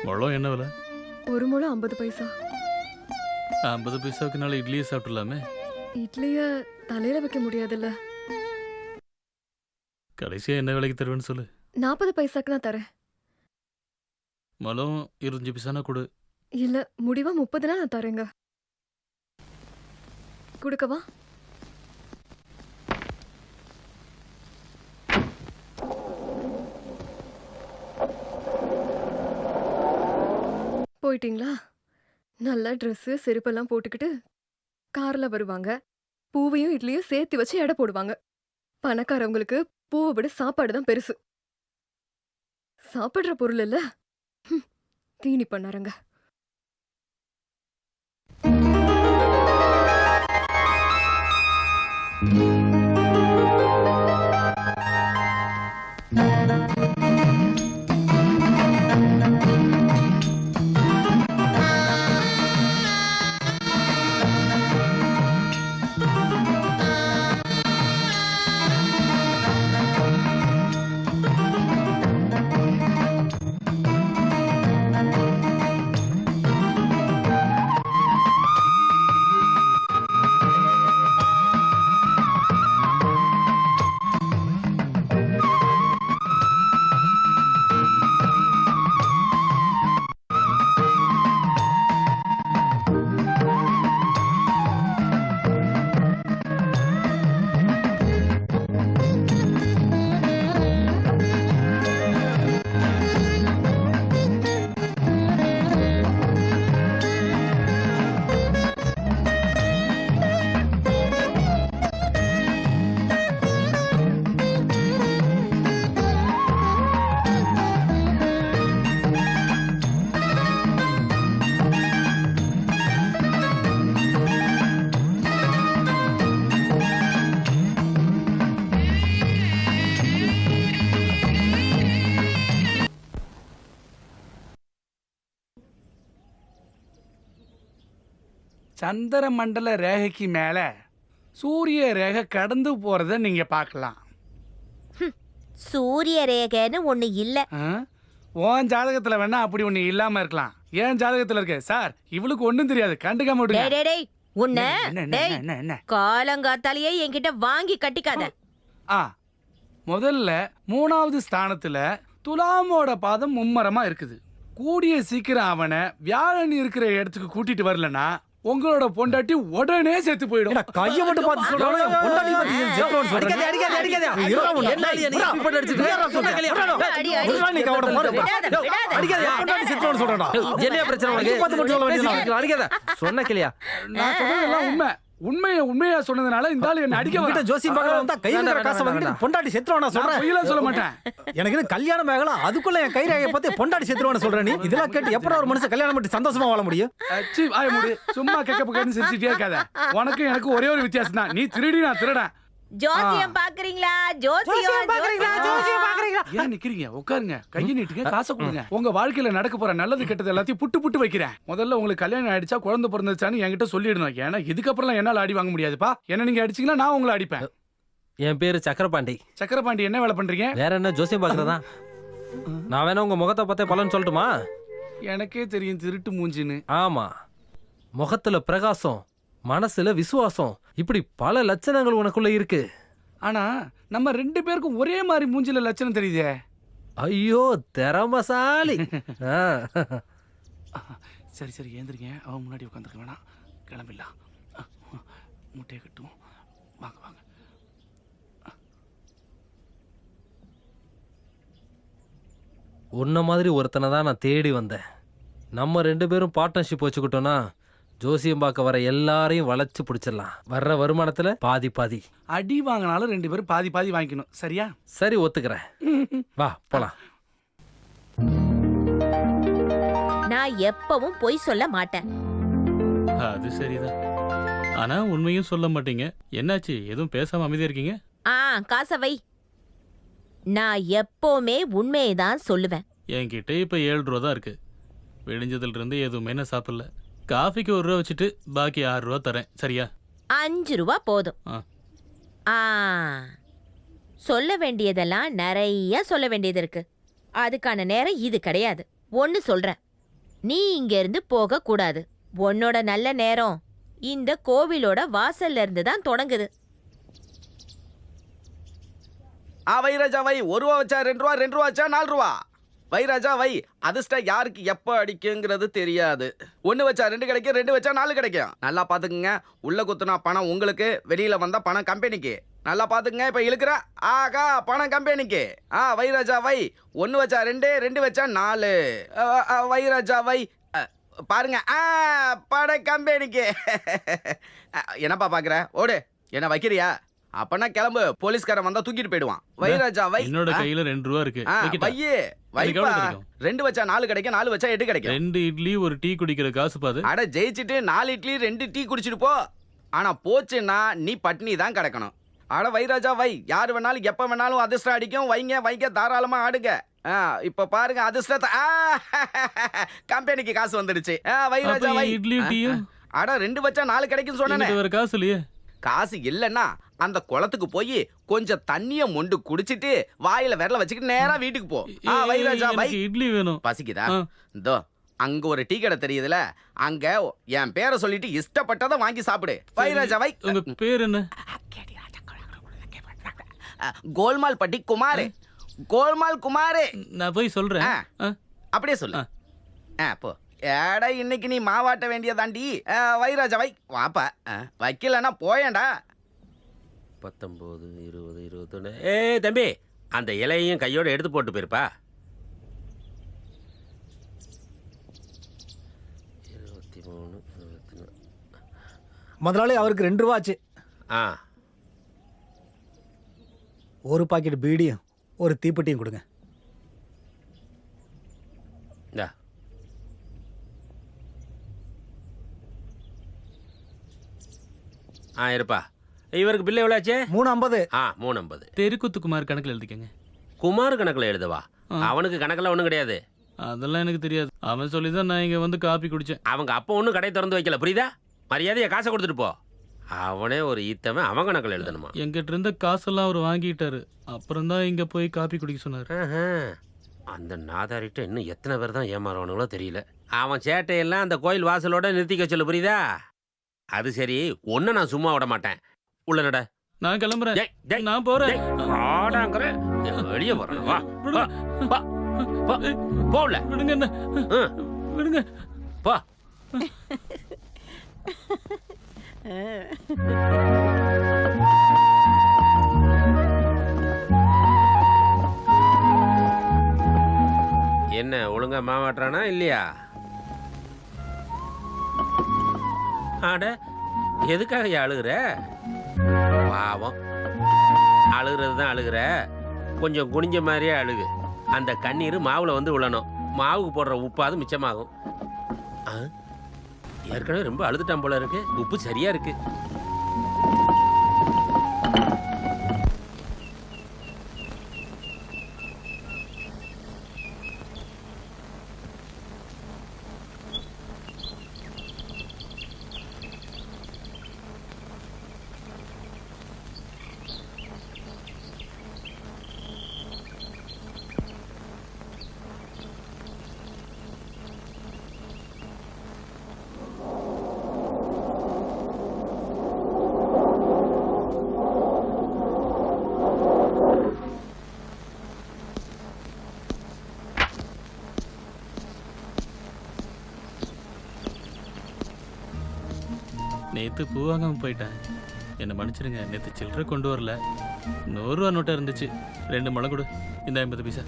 முழம் என்ன விலை? ஒரு முழம் 50 பைசா. 50 பைசாவுக்கு நாள் இட்லியே சாப்பிடலாமே. இட்லிய தலையில வைக்க முடியாதுல்ல. கடைசியா என்ன விலைக்கு தருவேன்னு சொல்லு. 40 பைசாக்கு நான் தரேன். முழம் 25 பைசானா கொடு. இல்ல, முடிவா 30னா நான் தரேங்க. கொடுக்கவா? போயிட்டீங்களா? நல்லா ட்ரெஸ்ஸு செருப்பெல்லாம் போட்டுக்கிட்டு கார்ல வருவாங்க. பூவையும் இட்லியும் சேர்த்து வச்சு எடை போடுவாங்க. பணக்காரவங்களுக்கு பூவை விட சாப்பாடு தான் பெருசு. சாப்பிடுற பொருள் இல்ல, தீனி பண்ணாருங்க. சந்திர மண்டல ரேகைக்கு மேல சூரிய ரேகை கடந்து போறத நீங்க பார்க்கலாம். சூரிய ரேகைன்னு ஒண்ணு இல்ல. உன் ஜாதகத்துல வேணா அப்படி ஒண்ணு இல்லாம இருக்கலாம். ஏன் ஜாதகத்துல இருக்கு சார், இவளுக்கு ஒண்ணும் தெரியாது, கண்டுக்காம விடுங்க. உன்ன காலங்காத்தாலேயே என்கிட்ட வாங்கி கட்டிக்காத. முதல்ல 3வது ஸ்தானத்துல துலாமோட பாதம் மும்மரமா இருக்குது. கூடிய சீக்கிரம் அவனை வியாழன் இருக்கிற இடத்துக்கு கூட்டிட்டு வரலன்னா உங்களோட பொண்டாட்டி உடனே செத்து போயிடும். கைய மட்டும் பார்த்து சொல்றானே, பொண்டாட்டி பத்தி செத்துறோம்னு சொல்றேன். அடிக்காதே என்னால நீ இப்படி அடிச்சிட்டு நீ கவட போற. அடிக்காதே, பொண்டாட்டி செத்துறோம்னு சொல்றடா. என்ன பிரச்சனை உனக்கு? பார்த்து மட்டும் சொல்ல வேண்டியது. அடிக்காதே. சொன்ன கிளியா? நான் சொன்னதெல்லாம் உண்மையா சொன்னதுனால இந்த ஆளு என்ன அடிக்க வர. ஜோசியம் பார்க்க வந்தா கையில இருக்கிற காசை வாங்கிட்டு பொண்டாட்டி செத்துறோம்னா சொல்றேன். பொய்யலாம் சொல்ல மாட்டேன். எனக்கு கல்யாணம் ஆகலாம், அதுக்குள்ள என் கைரேகைய பார்த்து பொண்டாட்டி செத்துறோம்னு சொல்ற நீ. இதெல்லாம் கேட்டு எப்பற ஒரு மனுஷன் கல்யாணம் பண்ணி சந்தோஷமா வாழ முடியும்? அச்சி ஆய முடி. சும்மா கேட்கப்பக்கன்னு சிரிச்சிட்டே இருக்காத. உனக்கு எனக்கு ஒரே ஒரு வித்தியாசம் தான். நீ திருடி, நான் திருடன். ஜோசியம் பாக்குறீங்களா? ஜோசியம் பாக்குறீங்களா? ஏன் நிக்கிறீங்க? உட்காருங்க, கையை நீட்டுங்க, காசை கொடுங்க. உங்க வாழ்க்கையில நடக்க போற நல்லது கெட்டது எல்லாத்தையும் புட்டு வைக்கிறேன். முதல்ல உங்களுக்கு கல்யாணம் ஆயிடுச்சா, குழந்தை பிறந்துச்சான்னு என்கிட்ட சொல்லிடணும். ஏன்னா இதுக்கப்புறம் என்னால அடி வாங்க முடியாதுப்பா. என்ன நீங்க அடிச்சீங்கன்னா நான் உங்களை அடிப்பேன். என் பேரு சக்கரபாண்டி. சக்கரபாண்டி, என்ன வேலை பண்றீங்க? வேற என்ன, ஜோசியம் பாக்குறதா? நான் வேணா உங்க முகத்தை பார்த்தே பலன்னு சொல்லட்டுமா? எனக்கே தெரியும் திருட்டு மூஞ்சின்னு. ஆமா, முகத்துல பிரகாசம், மனசுல விசுவாசம், இப்படி பல லட்சணங்கள் உனக்குள்ள இருக்கு. ஆனா நம்ம 2 பேருக்கும் ஒரே மாதிரி மூஞ்சில லட்சணம் தெரியுதே. ஐயோ, திறமசாலி. சரி ஏந்திரிங்க, அவன் முன்னாடி உட்காந்துருக்க வேணாம், கிளம்பிடலாம். முட்டையை கட்டும், வாங்க. உன்ன மாதிரி ஒருத்தனை தான் நான் தேடி வந்தேன். நம்ம 2 பேரும் பார்ட்னர்ஷிப் வச்சுக்கிட்டோம்னா ஜோசியம் பார்க்க வர எல்லாரையும் வளைச்சு பிடிச்சிடலாம். வர்ற வருமானத்துல பாதி. அடி வாங்கினாலும் 2 பேரும் பாதி வாங்கிக்கணும், சரியா? சரி, ஒத்துக்கிறேன். வா போலாம். நான் எப்பவும் பொய் சொல்ல மாட்டேன். அது சரிதான். ஆனா உண்மையும் சொல்ல மாட்டீங்க. என்னாச்சு, எதுவும் பேசாம அமைதியா இருக்கீங்க? காசை வை. நான் எப்பவுமே உண்மையை தான் சொல்லுவேன். என்கிட்ட இப்ப 7 ரூபா தான் இருக்கு. விடிஞ்சதுல இருந்து எதுவுமே நான் சாப்பிடல. காஃபிக்கு 1 ரூபா வச்சுட்டு பாக்கி 6 ரூபா தரேன், சரியா? 5 ரூபா போதும். சொல்ல வேண்டியதெல்லாம் நிறைய சொல்ல வேண்டியது இருக்கு. அதுக்கான நேரம் இது கிடையாது. ஒன்னு சொல்றேன், நீ இங்க இருந்து போக கூடாது. உன்னோட நல்ல நேரம் இந்த கோவிலோட வாசல்ல இருந்து தான் தொடங்குது. வைராஜா வை, 1 ரூபா வச்சா 2 ரூபா, 2 ரூபா வச்சா 4 ரூபா. வைராஜா வை, அதிர்ஷ்டம் யாருக்கு எப்ப அடிக்குங்கிறது தெரியாது. 1 வச்சா 2 கிடைக்கும், 2 வச்சா 4 கிடைக்கும். நல்லா பாத்துக்குங்க. உள்ள குத்துனா பணம் உங்களுக்கு, வெளியில வந்தா பணம் கம்பெனிக்கு. நல்லா பாத்துக்குங்க. இப்ப இழுக்கிற ஆகா பணம் கம்பெனிக்கு. வைராஜா வை, 1 வச்சா 2, 2 வச்சா 4. வைராஜா வை, பாருங்க பணம் கம்பெனிக்கு. என்னப்பா பாக்குற? ஓடு. என்ன வைக்கிறியா? அப்பனா கிளம்பு. போலீஸ்காரன் வந்தா தூக்கிட்டு போயிடுவான். வைராஜா வை. என்னோட கையில 2 ரூபா இருக்கு. வைக்கிட்டா? வைப்பா. எவ்வளவு கிடைக்கும்? 2 வச்சா 4 கிடைக்கும், 4 வச்சா 8 கிடைக்கும். 2 இட்லி ஒரு டீ குடிக்கிற காசு பாது. அட ஜெயிச்சிட்டு 4 இட்லி 2 டீ குடிச்சிட்டு போ. ஆனா போச்சுன்னா நீ பட்னி தான் கிடக்கணும். அட வைராஜா வை, யார் வேணாலும் எப்ப வேணாலும் அதிர்ஷ்டம் அடிக்கும். வைங்க தாராளமா ஆடுங்க. இப்ப பாருங்க அதிர்ஷ்டத்தை. கம்பெனிக்கு காசு வந்துடுச்சு. வைராஜா வை. இட்லி டீயும் அட 2 வச்சா 4 கிடைக்கும் சொன்னேனே. எனக்கு வேற காசு இல்லையே. காசு இல்லன்னா அந்த குளத்துக்கு போய் கொஞ்சம் தண்ணிய மொண்டு குடிச்சிட்டு வாயில விரல வச்சுக்கிட்டு நேரா வீட்டுக்கு போ. வைராஜா வை. எனக்கு இட்லி வேணும். பசிக்குதா? இதோ அங்க ஒரு டீ கடை தெரியுதுல, அங்க என் பேரை சொல்லிட்டு இஷ்டப்பட்டதை வாங்கி சாப்பிடு. வைராஜா வை. உங்க பேர் என்ன? கோல்மால் பட்டி குமாரு. கோல்மால் குமாரு. நான் போய் சொல்றேன். அப்படியே சொல்லு. போ. ஏடா இன்னைக்கு நீ மாவாட்ட வேண்டியதாண்டி. வைராஜா வை. வாப்பா. வைக்கலன்னா போயேண்டா. 19, 20, 21. ஏய் தம்பி, அந்த இலையையும் கையோட எடுத்து போட்டு போயிருப்பா. 23, 24. முதலாளி அவருக்கு 2 ரூபா ஆச்சு. ஒரு பாக்கெட் பீடியும் ஒரு தீப்பெட்டியும் கொடுங்க. இந்தா. இருப்பா. இவருக்கு பில்லு எவ்வளோ ஆச்சு? 350. 350. தெருக்குத்து குமார் கணக்கில் எழுதிக்கங்க. குமார் கணக்கில் எழுதவா? அவனுக்கு கணக்கில் ஒன்றும் கிடையாது. அதெல்லாம் எனக்கு தெரியாது. அவன் சொல்லி தான் நான் இங்க வந்து காப்பி குடிச்சேன். அவங்க அப்போ ஒன்றும் கடை திறந்து வைக்கல, புரியுதா? மரியாதையை காசை கொடுத்துட்டு போ. அவனே ஒரு ஈத்தவன், அவன் கணக்கில் எழுதணுமா? எங்கிட்ட இருந்த காசெல்லாம் அவர் வாங்கிட்டாரு. அப்புறம் தான் இங்க போய் காப்பி குடிக்க சொன்னாரு. அந்த நாதாரிட்ட இன்னும் எத்தனை பேர் தான் ஏமாறவனுங்களோ தெரியல. அவன் சேட்டையெல்லாம் அந்த கோயில் வாசலோட நிறுத்திக்க சொல்லு, புரியுதா? அது சரி, ஒன்னு நான் சும்மா விட மாட்டேன். உள்ள நட. நான் கிளம்புறேன். நான் போறேன். வெளியே போறேன். வா போல. விடுங்க என்ன, விடுங்க. போ. என்ன ஒழுங்கா மாவாட்டுறானா இல்லையா? ஆட எதுக்காக அழுகுற? பாவம், அழுகிறது தான் அழுகுற. கொஞ்சம் குனிஞ்ச மாதிரியே அழுகு. அந்த கண்ணீர் மாவுல வந்து விழணும். மாவுக்கு போடுற உப்பாது மிச்சமாகும். ஏற்கனவே ரொம்ப அழுதுட்டான் போல இருக்கு. உப்பு சரியா இருக்கு. நேற்று பூ வாங்காம போயிட்டேன். என்னை மன்னிச்சிருங்க. நேற்று சில்லறை கொண்டு வரல. 100 ரூபா நோட்டாக இருந்துச்சு. 2 முளை கொடு. இந்த 50 பைசா.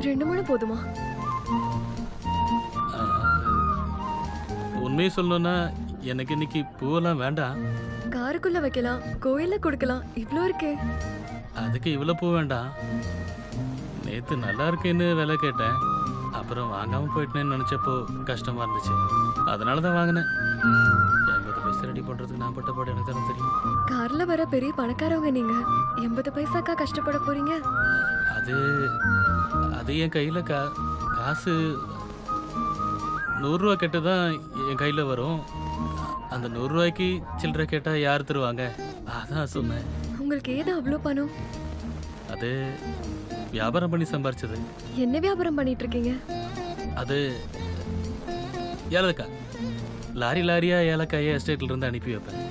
ரெண்டு முளை போதுமா? உண்மையை சொல்லணும்னா எனக்கு இன்னைக்கு பூவெல்லாம் வேண்டாம். காருக்குள்ள வைக்கலாம், கோயில்ல கொடுக்கலாம். இவ்ளோ இருக்கே. அதுக்கு இவ்வளோ பூ வேண்டாம். நேற்று நல்லா இருக்குன்னு விலை கேட்டேன். அப்புறம் வாங்காமல் போயிட்டேன்னு நினச்சப்போ கஷ்டமாக இருந்துச்சு. அதனால தான் வாங்கினேன். 80 பைசா ரெடி பண்ணுறதுக்கு நான் பட்ட பாடு எனக்கு தானே தெரியும். கார்ல வர பெரிய பணக்காரவங்க நீங்க. 80 பைசாக்கா கஷ்டப்பட போறீங்க? அது என் கையில் காசு 100 ரூபா கேட்டு தான் என் கையில் வரும். அந்த 100 ரூபாய்க்கு சில்லறை கேட்டால் யார் தருவாங்க? அதான் சொன்னேன். உங்களுக்கு ஏதோ அவ்வளோ பணம்? அது வியாபாரம் பண்ணி சம்பாரிச்சது. என்ன வியாபாரம் பண்ணிட்டு இருக்கீங்க? அது ஏலக்காய். லாரி லாரியா ஏலக்காயை எஸ்டேட்ல இருந்து அனுப்பி வைப்பேன்.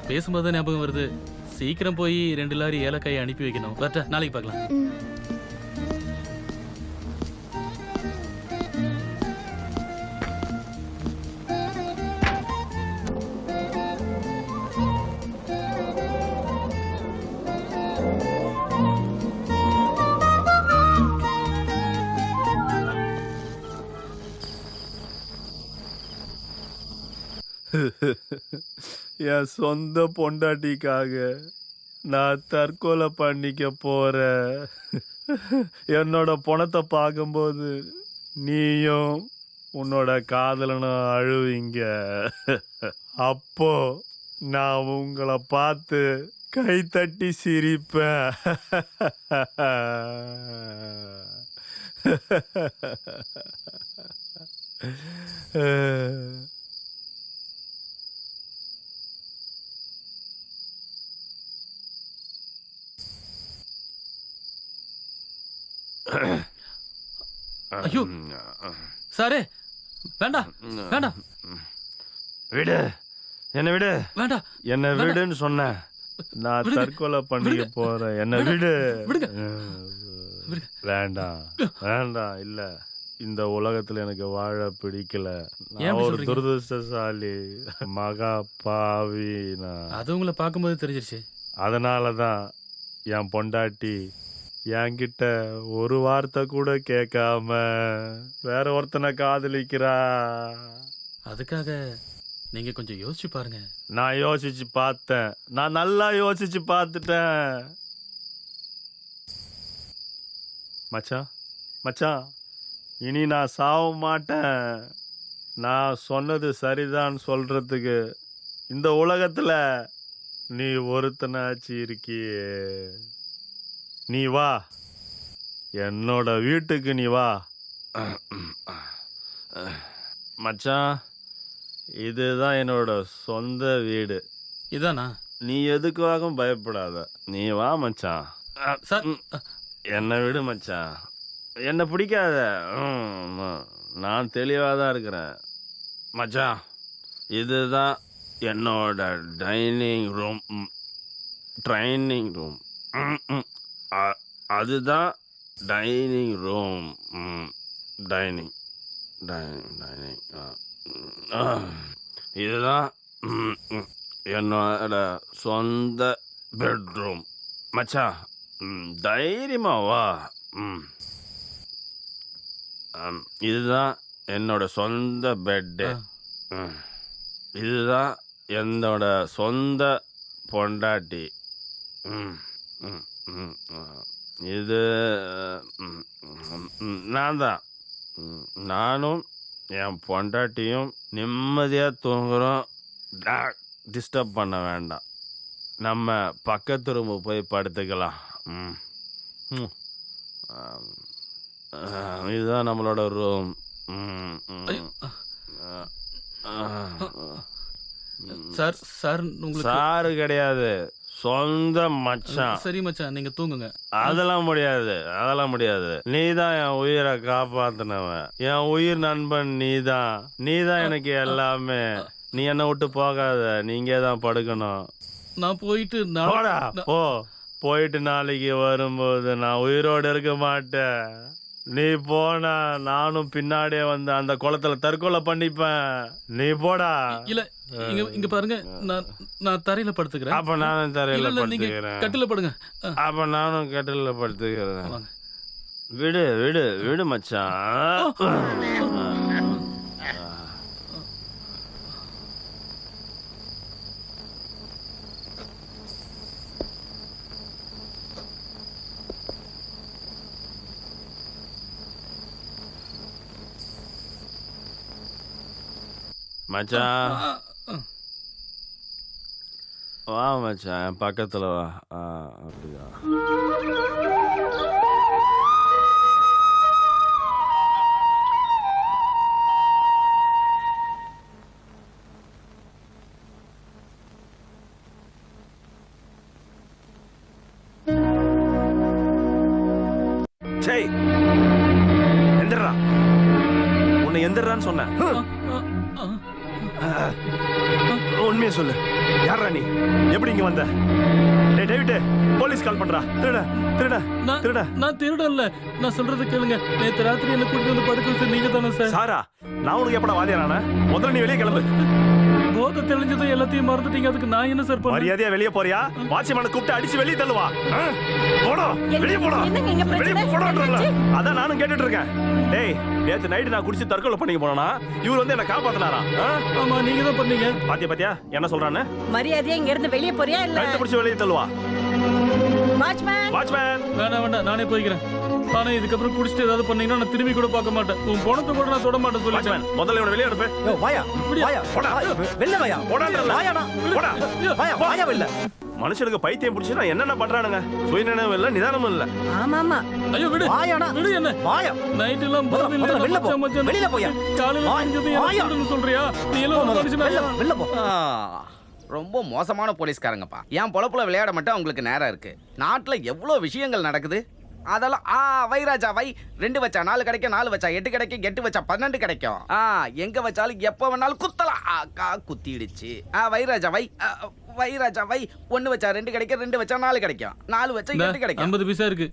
பேசும்போது ஞாபகம் வருது, சீக்கிரம் போய் 2 லாரி ஏலக்காயை அனுப்பி வைக்கணும். வரட்டா, நாளைக்கு பார்க்கலாம். ம். என் சொந்த பொண்டாட்டிக்காக நான் தற்கொலை பண்ணிக்க போறேன். என்னோட பணத்தை பார்க்கும்போது நீயும் உன்னோட காதலனும் அழுவீங்க. அப்போ நான் உங்களை பார்த்து கை தட்டி சிரிப்பேன். ஐயோ சாரே, வேண்டாம் வேண்டாம் விடு, என்ன விடு, வேண்டாம். என்ன விடுன்னு சொன்ன. நான் விடுங்க. தற்கொலை பண்ணிக்க விடுங்க. போறேன். என்ன விடு. விடுங்க. வேண்டாம் வேண்டாம். இல்ல, இந்த உலகத்துல எனக்கு வாழ பிடிக்கல. ஏன் நான் அப்படி ஒரு சொல்றீங்க? துரதிருஷ்டசாலி, மகா பாவி நான். அது உங்களை பார்க்கும்போது தெரிஞ்சிருச்சு. அதனாலதான் என் பொண்டாட்டி என்கிட்ட ஒரு வார்த்தை கூட கேட்காம வேற ஒருத்தனை காதலிக்கிறா. அதுக்காக நீங்க கொஞ்சம் யோசிச்சு பாருங்க. நான் யோசிச்சு பார்த்தேன். நான் நல்லா யோசிச்சு பார்த்துட்டேன். மச்சான் மச்சான், இனி நான் சாவ மாட்டேன். நான் சொன்னது சரிதான் சொல்றதுக்கு இந்த உலகத்துல நீ ஒருத்தனாச்சு இருக்கியே. நீ வா, என்னோட வீட்டுக்கு நீ வா. மச்சான், இதுதான் என்னோட சொந்த வீடு. இதானா? நீ எதுக்காகவும் பயப்படாத. நீ வா மச்சான். சார், என்னை விடு மச்சான். என்னை பிடிக்காத. நான் தெளிவாக தான் இருக்கிறேன் மச்சான். இதுதான் என்னோட டைனிங் ரூம். Training room. அதுதான் டைனிங் ரூம். டைனிங் டைனிங் இதுதான் என்னோட சொந்த பெட்ரூம். மச்சான், தைரியமா வா. இதுதான் என்னோட சொந்த பெட்டு. இதுதான் என்னோட சொந்த பொண்டாட்டி. இது நான் தான். நானும் என் பொண்டாட்டியும் நிம்மதியாக தூங்குறோம். டிஸ்டர்ப் பண்ண வேண்டாம். நம்ம பக்கத்து ரூமு போய் படுத்துக்கலாம். இதுதான் நம்மளோட ரூம். சார் சார் உங்களுக்கு சாரு கிடையாது, சொந்த மச்சான். சரி மச்சான், நீங்க தூங்குங்க. அதெல்லாம் முடியாது, அதெல்லாம் முடியாது. நீதான் என் உயிரை காப்பாத்தினவன். என் உயிர் நண்பன் நீதான். நீதான் எனக்கு எல்லாமே. நீ என்னை விட்டு போகாத. நீங்க தான் படுக்கணும். நான் போயிட்டு போடா போ. போயிட்டு நாளைக்கு வரும்போது நான் உயிரோடு இருக்க மாட்டேன். நீ போனா நானும் பின்னாடியே வந்து அந்த குளத்துல தற்கொலை பண்ணிப்பேன். நீ போடா. இல்ல, இங்க பாருங்க, நான் தரையில படுத்துக்கிறேன். அப்ப நானும் தரையில படுத்துக்கிறேன். கட்டில படுங்க. அப்ப நானும் கட்டில படுத்துக்கிறேன். விடு விடு விடு மச்சான். மச்சான் வா மச்சான், பக்கத்துல வா. அப்படிதான். சரி எந்திரா, உன்னை எந்திரான்னு சொன்னேன். உண்மையை சொல்லு, யாரா நீ? எப்படி இங்க வந்த? டேய் டேவிட், போலீஸ் கால் பண்றா. திருட திருட திருட. நான் திருடல்ல, நான் சொல்றது கேளுங்க. நேத்து ராத்திரி என்ன கூட்டிட்டு வந்து படுக்க வச்சு நீங்க தானே சார்? சாரா, நான் உனக்கு எப்படா வாதியானா? முதல்ல நீ வெளியே கிளம்பு. போதை தெளிஞ்சதும் எல்லாத்தையும் மறந்துட்டீங்க, அதுக்கு நான் என்ன சார் பண்ண? மரியாதையா வெளியே போறியா? வாட்ச்மேனை கூப்பிட்டு அடிச்சு வெளியே தள்ளுவா. போடா, வெளியே போடா. வெளியே போடான்றல. அதான் நானும் கேட்டுட்டு இருக்கேன். டேய், நேத்து நைட் நான் குடிச்சு தற்கொலை பண்ணிக்க போனா இவர் வந்து என்ன காப்பாத்தினாரா? ஆமா, நீங்க தான் பண்ணீங்க. பாத்தியா என்ன சொல்றானே? மரியாதையா இங்க இருந்து வெளியே போறியா இல்ல? கழுத்தை பிடிச்சு வெளியே தள்ளுவா. வாட்ச்மேன், வேண்டாம், நானே போய்க்கிறேன். ஆனா இதுக்கப்புறம் குடிச்சிட்டு ஏதாவது பண்ணீங்கன்னா நான் திரும்பி கூட பார்க்க மாட்டேன். உன் பணத்தை கூட நான் தொட மாட்டேன் சொல்லிட்டேன். முதல்ல இவனை வெளியே அனுப்பு. வாயா வாயா போடா. வெளில வாயா போடான்றல. வாயாடா போடா. வாயா வாயா வெளில. மனுஷனுக்கு பைத்தியம் பிடிச்சு நான் என்னென்ன பண்றானுங்க? சுயநினைவும் இல்ல, நிதானமும் இல்ல. ஆமா ஆமா, ஐயோ விடு, வாயாடா விடு என்ன. வாயா நைட் எல்லாம் போதை முதல்ல வெளில போ. வெளில போயா. காலையில செஞ்சது வாயா. என்ன சொல்றியா? நீ எல்லாம் ஒரு மனுஷனா? வெளில போ. ரொம்ப மோசமான போலீஸ்காரங்கப்பா. என் பொழப்புல விளையாட மட்டும் அவங்களுக்கு நேரம் இருக்கு. நாட்டுல எவ்வளவு விஷயங்கள் நடக்குது. அதெல்லாம் வை ராஜா வை. 2 வச்சா 4 கிடைக்கும், 4 வச்சா 8 கிடைக்கும், 8 வச்சா 12 கிடைக்கும். எங்க வச்சாலும் எப்ப வேணாலும் குத்தலாம். குத்திடுச்சு. வை ராஜா வை. வை ராஜா வை. 1 வச்சா 2 கிடைக்கும், 2 வச்சா 4 கிடைக்கும், 4 வச்சா 8 கிடைக்கும். 50 பைசா இருக்கு.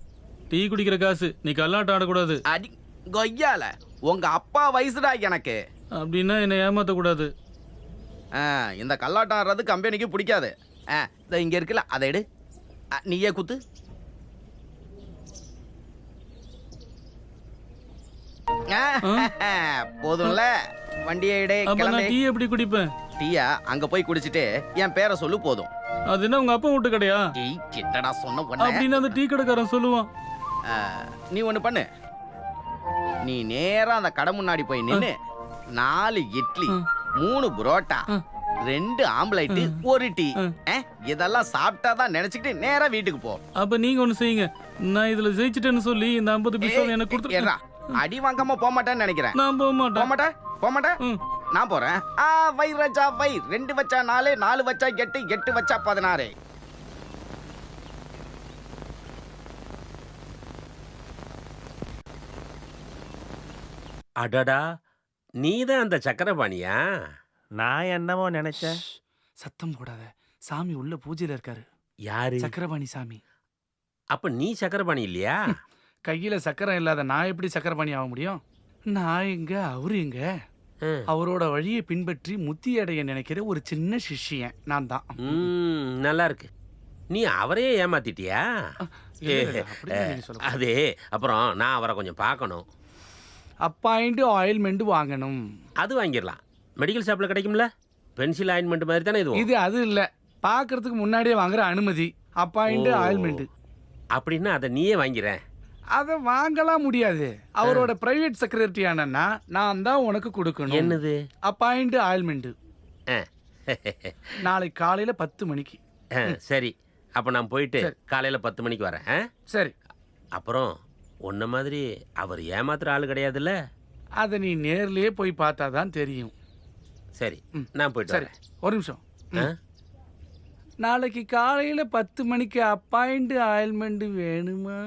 டீ குடிக்கிற காசு. நீ கல்லாட்டம் ஆடக்கூடாது. அடி கொய்யால, உங்க அப்பா வயசுடா எனக்கு. அப்படின்னா என்னை ஏமாத்த கூடாது. இந்த கல்லாட்டம் ஆடுறது கம்பெனிக்கு பிடிக்காது. இங்க இருக்குல்ல, அதை எடு. நீயே குத்து. போதும்ல, வண்டியை எடு. டீ எப்படி குடிப்பேன்? டீயா அங்க போய் குடிச்சிட்டு என் பேரை சொல்லு போதும். அது என்ன உங்க அப்பா வீட்டு கடையா? கிட்டடா சொன்ன அப்படின்னு அந்த டீ கடைக்காரன் சொல்லுவான். நீ ஒண்ணு பண்ணு. நீ நேரா அந்த கடை முன்னாடி போய் நின்னு 4 இட்லி, 3 புரோட்டா, 2 ஆம்லெட், 1 டீ, இதெல்லாம் சாப்பிட்டாதான் நினைச்சுக்கிட்டு நேரா வீட்டுக்கு போ. அப்ப நீங்க ஒண்ணு செய்யுங்க. நான் இதுல ஜெயிச்சிட்டேன்னு சொல்லி இந்த 50 பைசா எனக்கு கொடுத்துருக்கேன். அடி வாங்காம போக மாட்டேன்னு நினைக்கிறேன். நான் போக மாட்டேன். போக மாட்டேன். நான் போறேன். வை ராஜா வை. 2 வச்சா 4, 4 வச்சா 8, 8 வச்சா 16. அடடா, நீதான் அந்த சக்கரபாணியா? நான் என்னமோ நினைச்சேன். சத்தம் போடாத, சாமி உள்ள பூஜையில இருக்காரு. யாரு? சக்கரபாணி சாமி. அப்ப நீ சக்கரபாணி இல்லையா? கையில சக்கரம் இல்லாத நான் எப்படி சக்கரபாணி ஆக முடியும்? நான் எங்க, அவரு எங்க? அவரோட வழியை பின்பற்றி முத்தி அடைய நினைக்கிற ஒரு சின்ன சிஷ்யன் நான் தான். நல்லா இருக்கு. நீ அவரையே ஏமாத்திட்டியா? அதே, அப்புறம் நான் அவரை கொஞ்சம் பார்க்கணும். அப்பாயிண்ட் ஆயில்மெண்ட் வாங்கணும். அது வாங்கிடலாம். மெடிக்கல் ஷாப்ல கிடைக்கும்ல? பென்சில் ஆயின்மெண்ட் மாதிரி தானே இது? இது அது இல்ல, பாக்குறதுக்கு முன்னாடியே வாங்குற அனுமதி. Appoint ointment. அப்படின்னா அதை நீயே வாங்கிறேன். அதை வாங்கலாம் முடியாது. அவரோட பிரைவேட் செக்ரட்டரி ஆனா நான் தான் உனக்கு கொடுக்கணும். என்னது? Appoint ointment. நாளைக்கு காலையில 10 மணிக்கு. சரி, அப்ப நான் போயிட்டு காலையில 10 மணிக்கு வரேன். சரி. அப்புறம் உன்ன மாதிரி அவர் ஏமாத்துற ஆளு கிடையாதுல்ல? அதை நீ நேர்லயே போய் பார்த்தாதான் தெரியும். சரி, நான் போயிட்டு வரேன். ஒரு நிமிஷம். நாளைக்கு காலையில 10 மணிக்கு அப்பாயிண்ட் ஆயில்மெண்ட் வேணுமா?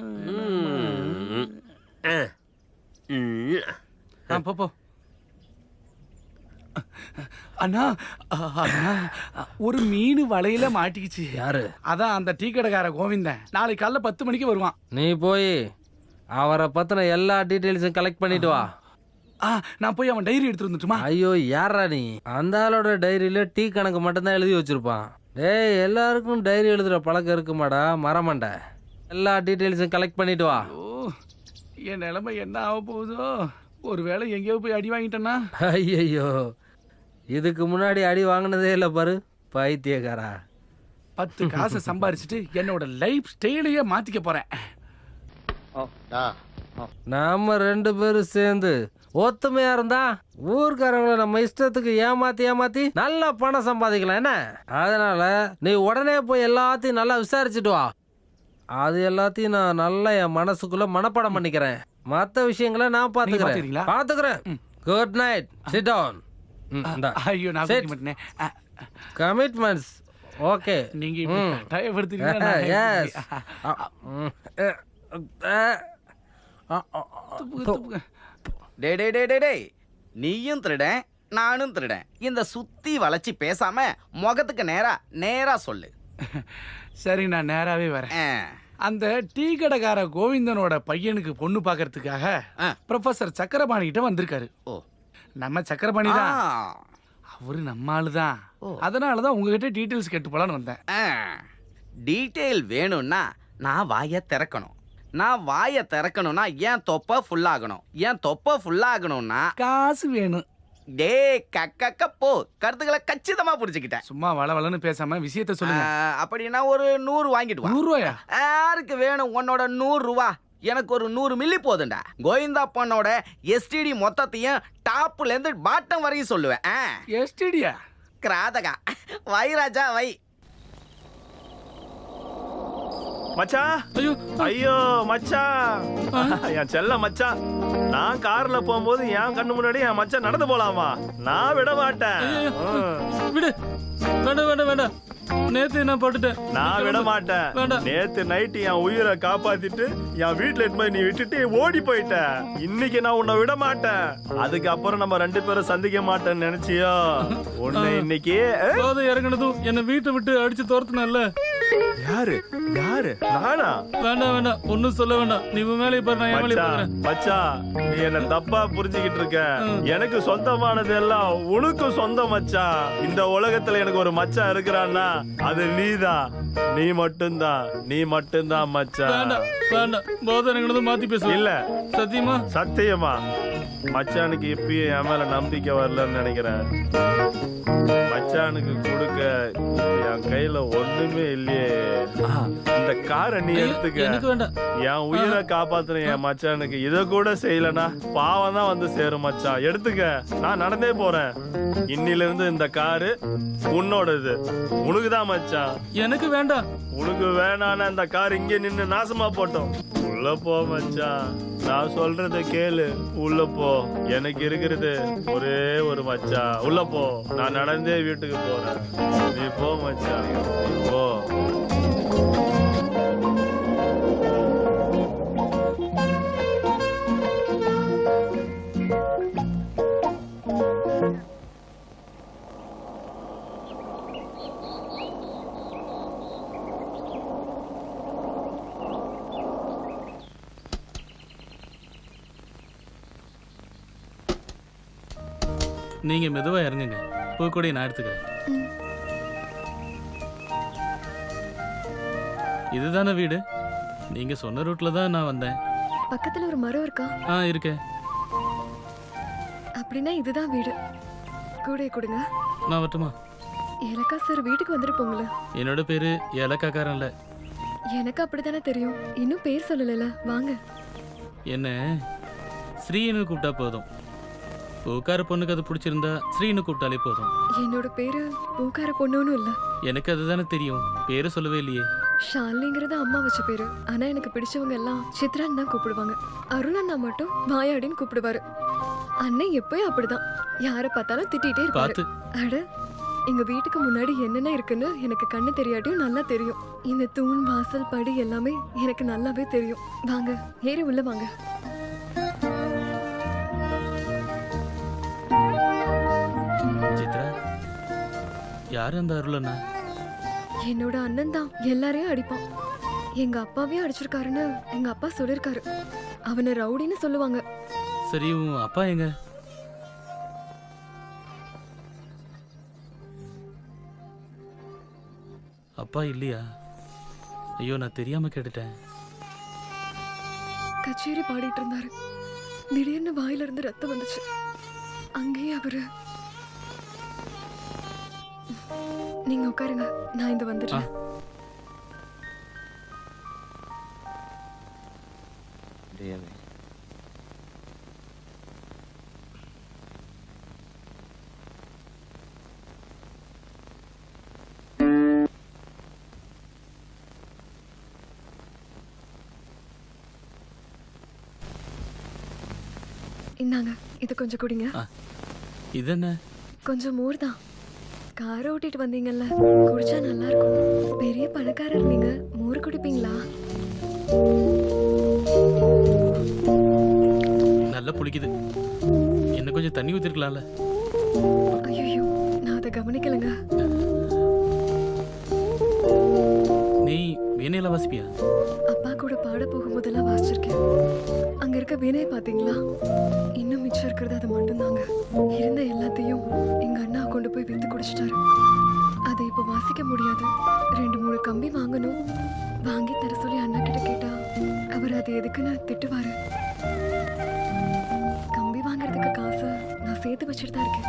போ. அண்ணா அண்ணா, ஒரு மீன் வலையில மாட்டிக்கிச்சு. யாரு? அதான் அந்த டீ கடைக்கார கோவிந்தன். நாளைக்கு காலைல 10 மணிக்கு வருவான். நீ போய் அவரை பத்தின எல்லா டீட்டெயில்ஸும் கலெக்ட் பண்ணிட்டு வா. நான் போய் அவன் டைரி எடுத்துட்டு வந்துட்டுமா? ஐயோ, யாரா நீ? அந்த ஆளோட டைரியில டீ கணக்கு மட்டும்தான் எழுதி வச்சிருப்பான். டேய், எல்லாருக்கும் டைரி எழுதுற பழக்கம் இருக்குமாடா மரமண்ட. எல்லா டீட்டெயில்ஸும் கலெக்ட் பண்ணிட்டு வா. என் நிலைமை என்ன ஆக போகுதோ? ஒருவேளை எங்கேயோ போய் அடி வாங்கிட்டேன்னா? ஐயோ, இதுக்கு முன்னாடி அடி வாங்கினதே இல்லை பாரு பைத்தியக்காரா. 10 காசை சம்பாரிச்சுட்டு என்னோட லைஃப் ஸ்டைலையே மாத்திக்க போறேன். நாம 2 பேரும் சேர்ந்து ஒத்துமையா இருந்தா ஊர்க்காரங்களை நம்ம இஷ்டத்துக்கு ஏமாத்தி நல்லா பணம் சம்பாதிக்கலாம் என்ன? அதனால நீ உடனே போய் எல்லாத்தையும் நல்லா விசாரிச்சுட்டு வா. அது எல்லாத்தையும் நான் நல்லா என் மனசுக்குள்ள மனப்பாடம் பண்ணிக்கிறேன். மற்ற விஷயங்களை நான் பாத்துக்கிறேன். Good night. Sit down. ஐயோ, நான் செய்ய மாட்டேனே. Commitments okay. நீங்க டயப்படுத்தீங்க. டே டே டே டே டே நீயும் திருடன் நானும் திருடன். இந்த சுத்தி வளைச்சி பேசாம முகத்துக்கு நேரா சொல்லு. சரி, நான் நேராவே வரேன். அந்த டீ கடைக்கார கோவிந்தனோட பையனுக்கு பொண்ணு பார்க்கறதுக்காக ப்ரொஃபசர் சக்கரபாணி கிட்ட வந்திருக்காரு. ஓ, நம்ம சக்கரபாணி தான். அவரு நம்ம ஆளுதான். அதனாலதான் உங்ககிட்ட டீட்டெயில்ஸ் கேட்டு போலான்னு வந்தேன். டீட்டெயில் வேணும்னா நான் வாயை திறக்கணும். நான் வாயை திறக்கணும்னா ஏன் தொப்பை ஃபுல்லாகணும். ஏன் தொப்பை ஃபுல்லாகணும்னா காசு வேணும். டே கக்க போ, கருத்துக்களை கச்சிதமா புடிச்சுக்கிட்டேன். சும்மா வளவளன்னு பேசாம விஷயத்த சொல்லுங்க. அப்படின்னா ஒரு 100 வாங்கிட்டு வா. 100 ரூபாயா? யாருக்கு வேணும் உன்னோட 100 ரூபா? எனக்கு ஒரு 100 மில்லி போதுண்டா. கோவிந்தா பொண்ணோட எஸ்டிடி மொத்தத்தையும் டாப்ல இருந்து பாட்டம் வரையும் சொல்லுவேன். எஸ்டிடியா? கிராதகா வை ராஜா வை. மச்சான், ஐயோ மச்சான், என் செல்ல மச்சான். நான் கார்ல போகும்போது என் கண்ணு முன்னாடி என் மச்சான் நடந்து போலாமா? நான் விட மாட்டேன். விடு. வேண்டாம் வேண்டாம் வேண்டாம். நேத்து நான் போட்டுட்டேன். நான் விட மாட்டேன். நேத்து நைட்டு என் உயிரை காப்பாத்திட்டு என் வீட்டுல இருந்து நீ விட்டுட்டு ஓடி போயிட்ட. இன்னைக்கு நான் உன்னை விட மாட்டேன். அதுக்கப்புறம் நம்ம 2 பேரும் சந்திக்க மாட்டேன்னு நினைச்சியோ? உன்னை இன்னைக்கு இறங்கினதும் என்ன வீட்டை விட்டு அடிச்சு துரத்துனல்ல. யாரு யாரு? நானா? வேண்டாம் வேண்டாம், ஒன்னும் சொல்ல வேண்டாம். நீ உன் மேலே பாரு, நான் என் மேலே பாக்குறேன். மச்சான், நீ என்ன தப்பா புரிஞ்சுக்கிட்டு இருக்க. எனக்கு சொந்தமானது எல்லாம் உனக்கும் சொந்தம் மச்சான். இந்த உலகத்துல எனக்கு ஒரு மச்சான் இருக்கிறான்னா அது நீதான். நீ மட்டும்தான் மச்சான். வேண்டாம் வேண்டாம், போதை மாத்தி பேச. இல்ல, சத்தியமா சத்தியமா மச்சானுக்கு இப்பயும் என் மேல நம்பிக்கை வரலன்னு நினைக்கிறேன். மச்சானுக்கு கொடுக்க என் கையில ஒண்ணுமே இல்லையே. இந்த காரை நீ எடுத்துக்க. எனக்கு வேண்டாம். என் உயிரை காப்பாத்துன என் மச்சானுக்கு இத கூட செய்யலனா பாவம் தான் வந்து சேரும் மச்சான். எடுத்துக்க, நான் நடந்தே போறேன். இன்னில இருந்து இந்த காரு உன்னோடது. உனக்குதான் மச்சான். எனக்கு வேண்டாம். உனக்கு வேணான்னா இந்த கார் இங்கே நின்னு நாசமா போட்டோம். உள்ள போ மச்சான், நான் சொல்றத கேளு. உள்ள போ. எனக்கு இருக்கிறது ஒரே ஒரு மச்சான். உள்ள போ. நான் நடந்தே வீட்டுக்கு போறேன். நீ போ மச்சான், நீ போ. நீங்க மெதுவா இறங்குங்க. பூக்கூடைய நான் எடுத்துக்கிறேன். இதுதானே வீடு? நீங்க சொன்ன ரூட்ல தான் நான் வந்தேன். பக்கத்துல ஒரு மரம் இருக்கா? இருக்கு. அப்படின்னா இதுதான் வீடு. கூடைய கொடுங்க. நான் வரட்டுமா? ஏலக்கா சார் வீட்டுக்கு வந்துட்டு போங்களேன். என்னோட பேரு ஏலக்காக்காரன் இல்ல. எனக்கு அப்படித்தானே தெரியும். இன்னும் பேர் சொல்லல. வாங்க. என்ன ஸ்ரீன்னு கூப்பிட்டா போதும். பூக்கார பொண்ணுக்கு அது பிடிச்சிருந்தா ஸ்ரீன்னு கூப்பிட்டாலே போதும். என்னோட பேரு பூக்கார பொண்ணுன்னு இல்ல. எனக்கு அதுதானே தெரியும். பேரு சொல்லவே இல்லையே. ஷாலினிங்கிறது அம்மா வச்ச பேரு. ஆனா எனக்கு பிடிச்சவங்க எல்லாம் சித்ரான்னு தான் கூப்பிடுவாங்க. அருள் அண்ணா மட்டும் வாயாடின்னு கூப்பிடுவாரு. அண்ணன் எப்பயும் அப்படிதான். யார பார்த்தாலும் திட்டிகிட்டே இருப்பாரு. அட, எங்க வீட்டுக்கு முன்னாடி என்னென்ன இருக்குன்னு எனக்கு கண்ணு தெரியாட்டியும் நல்லா தெரியும். இந்த தூண், வாசல், படி எல்லாமே எனக்கு நல்லாவே தெரியும். வாங்க, ஏறி உள்ள வாங்க. சித்ரா, யாரு அந்த அருள் அண்ணா? என்னோட அண்ணன் தான். எல்லாரையும் அடிப்பான். எங்க அப்பாவையும் அடிச்சிருக்காருன்னு எங்க அப்பா சொல்லிருக்காரு. அவனை ரவுடின்னு சொல்லுவாங்க. சரி, உன் அப்பா எங்க? அப்பா இல்லையா? ஐயோ, நான் தெரியாம கேட்டுட்டேன். கச்சேரி பாடிட்டு இருந்தாரு. திடீர்னு வாயில இருந்து ரத்தம் வந்துச்சு. அங்கேயே அவரு. நீங்க உட்காருங்க, நான் இந்த வந்துட்டேன். இந்தாங்க, இது கொஞ்சம் குடிங்க. இது என்ன? கொஞ்சம் மோர் தான். காரை ஓட்டிட்டு வந்தீங்கல்ல, குடிச்சா நல்லா இருக்கும். பெரிய பணக்காரர் நீங்க, மோர் குடிப்பீங்களா? புளிக்குது. இன்னும் கொஞ்சம் தண்ணி ஊத்திருக்கலாம்ல. ஐயோ, நான் அதை கவனிக்கலங்க. நீ வீணையில வாசிப்பியா? அப்பா கூட பாட போகும்போதெல்லாம் வாசிச்சிருக்கேன். அங்க இருக்க வீணையை பாத்தீங்களா? இன்னும் மிச்சம் இருக்கிறது அது மட்டும்தாங்க. இருந்த எல்லாத்தையும் எங்க அண்ணா கொண்டு போய் வித்து குடிச்சிட்டாரு. அதை இப்ப வாசிக்க முடியாது. 2-3 கம்பி வாங்கணும். வாங்கி தர சொல்லி அண்ணா கிட்ட கேட்டா அவர் அது எதுக்குன்னு திட்டுவாரு. கம்பி வாங்குறதுக்கு காசு நான் சேர்த்து வச்சுட்டு தான் இருக்கேன்.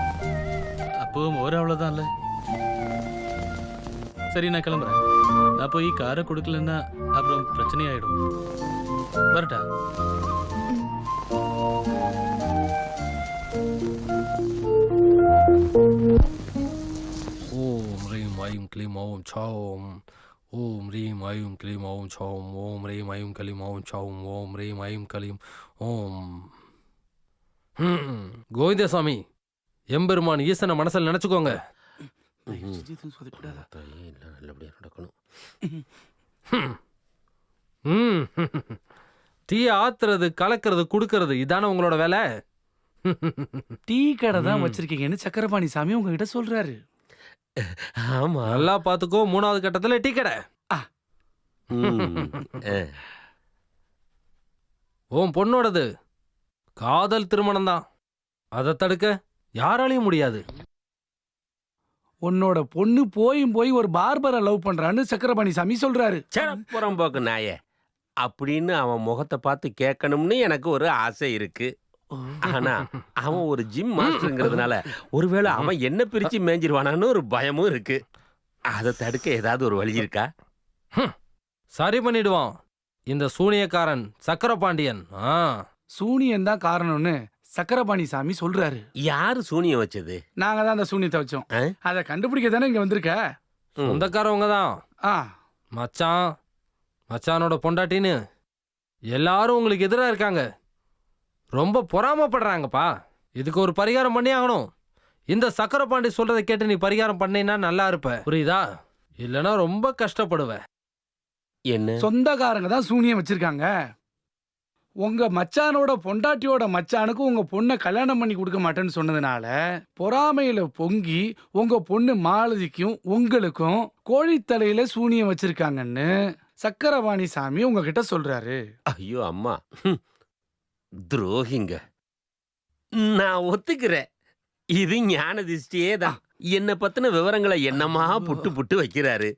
அப்போ ஒரு அவ்வளோதான்ல. சரி, நான் கிளம்புறேன். நான் போய் காரை கொடுக்கலன்னா அப்புறம் பிரச்சனையாயிடும். வரட்டா? ஓம் ரீம் ஐம் க்ளீம் ஓம் சௌம். ஓம் ரீம் ஐம் க்ளீம் ஓம் சௌம். ஓம் ரீம் ஐம் க்ளீம் ஓம் சௌம். ஓம் ரீம் ஐம் க்ளீம் ஓம். கோவிந்தசாமி, எம்பெருமான் ஈசனை மனசில் நினைச்சுக்கோங்க. நல்லபடியா நடக்கணும். டீ ஆத்துறது, கலக்கிறது, குடுக்கறது, இதானே உங்களோட வேலை. டீ கடை தான் வச்சிருக்கீங்கன்னு சக்கரபாணி சாமி உங்ககிட்ட சொல்றாரு. ஆமா. நல்லா பாத்துக்கோ, 3வது கட்டத்துல டீ கடை. உன் பொண்ணோடது காதல் திருமணம் தான். அதை தடுக்க யாராலையும் முடியாது. உன்னோட பொண்ணு போய் ஒரு பார்பரை லவ் பண்றான்னு சக்கரபாணி சாமி சொல்றாரு. புறம்போக்கு நாயே அப்படின்னு அவன் முகத்தை பார்த்து கேட்கணும்னு எனக்கு ஒரு ஆசை இருக்கு. ஆனா அவன் ஒரு ஜிம் மாஸ்டருங்கிறதுனால ஒருவேளை அவன் என்ன பிரிச்சு மேஞ்சிருவானான்னு ஒரு பயமும் இருக்கு. அதை தடுக்க ஏதாவது ஒரு வழி இருக்கா? சரி பண்ணிடுவான் இந்த சூனியக்காரன் சக்கரபாண்டியன். சூனியன் தான் காரணம்னு சக்கரபாணி சாமி சொல்றாரு. யாரு சூனியம் வச்சது? நாங்க தான் அந்த சூனியத்தை வச்சோம். அதை கண்டுபிடிக்க தானே இங்க வந்திருக்க. சொந்தக்காரவங்க தான். மச்சான், மச்சானோட பொண்டாட்டின்னு எல்லாரும் உங்களுக்கு எதிராக இருக்காங்க. ரொம்ப பொறாமப்படுறாங்கப்பா. இதுக்கு ஒரு பரிகாரம் பண்ணி ஆகணும். இந்த சக்கரபாண்டி சொல்றதை கேட்டு நீ பரிகாரம் பண்ணினா நல்லா இருப்ப, புரியுதா? இல்லைன்னா ரொம்ப கஷ்டப்படுவ. என்ன? சொந்தக்காரங்க தான் சூனியம் வச்சிருக்காங்க. உங்க மச்சானோட பொண்டாட்டியோட மச்சானுக்கு உங்க பொண்ணை கல்யாணம் பண்ணி கொடுக்க மாட்டேன்னு சொன்னதுனால பொறாமையில பொங்கி உங்க பொண்ணு மாலதிக்கும் உங்களுக்கும் கோழித்தலையில சூனியம் வச்சிருக்காங்கன்னு சக்கரபாணி சாமி உங்ககிட்ட சொல்றாரு. ஐயோ அம்மா, துரோகிங்க. நான் ஒத்துக்கிறேன், இது ஞான திஷ்டியே தான். என்னை பத்தின விவரங்களை என்னமா புட்டு புட்டு வைக்கிறாரு.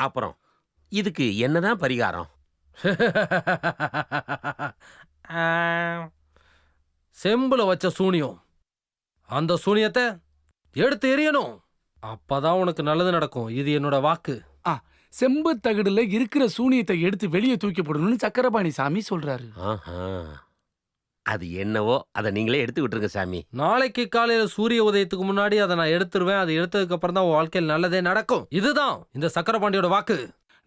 அப்புறம் இதுக்கு என்னதான் பரிகாரம்? செம்புல வச்ச சூனியம், அந்த சூனியத்தை எடுத்து எறியணும். அப்பதான் உனக்கு நல்லது நடக்கும். இது என்னோட வாக்கு. செம்பு தகடுல இருக்கிற சூனியத்தை எடுத்து வெளியே தூக்கி போடணும்னு சக்கரபாணி சாமி சொல்றாரு. அது என்னவோ அதை நீங்களே எடுத்து விட்டுருங்க சாமி. நாளைக்கு காலையில சூரிய உதயத்துக்கு முன்னாடி அதை நான் எடுத்துருவேன். அதை எடுத்ததுக்கு அப்புறம் தான் வாழ்க்கையில் நல்லதே நடக்கும். இதுதான் இந்த சக்கரபாண்டியோட வாக்கு.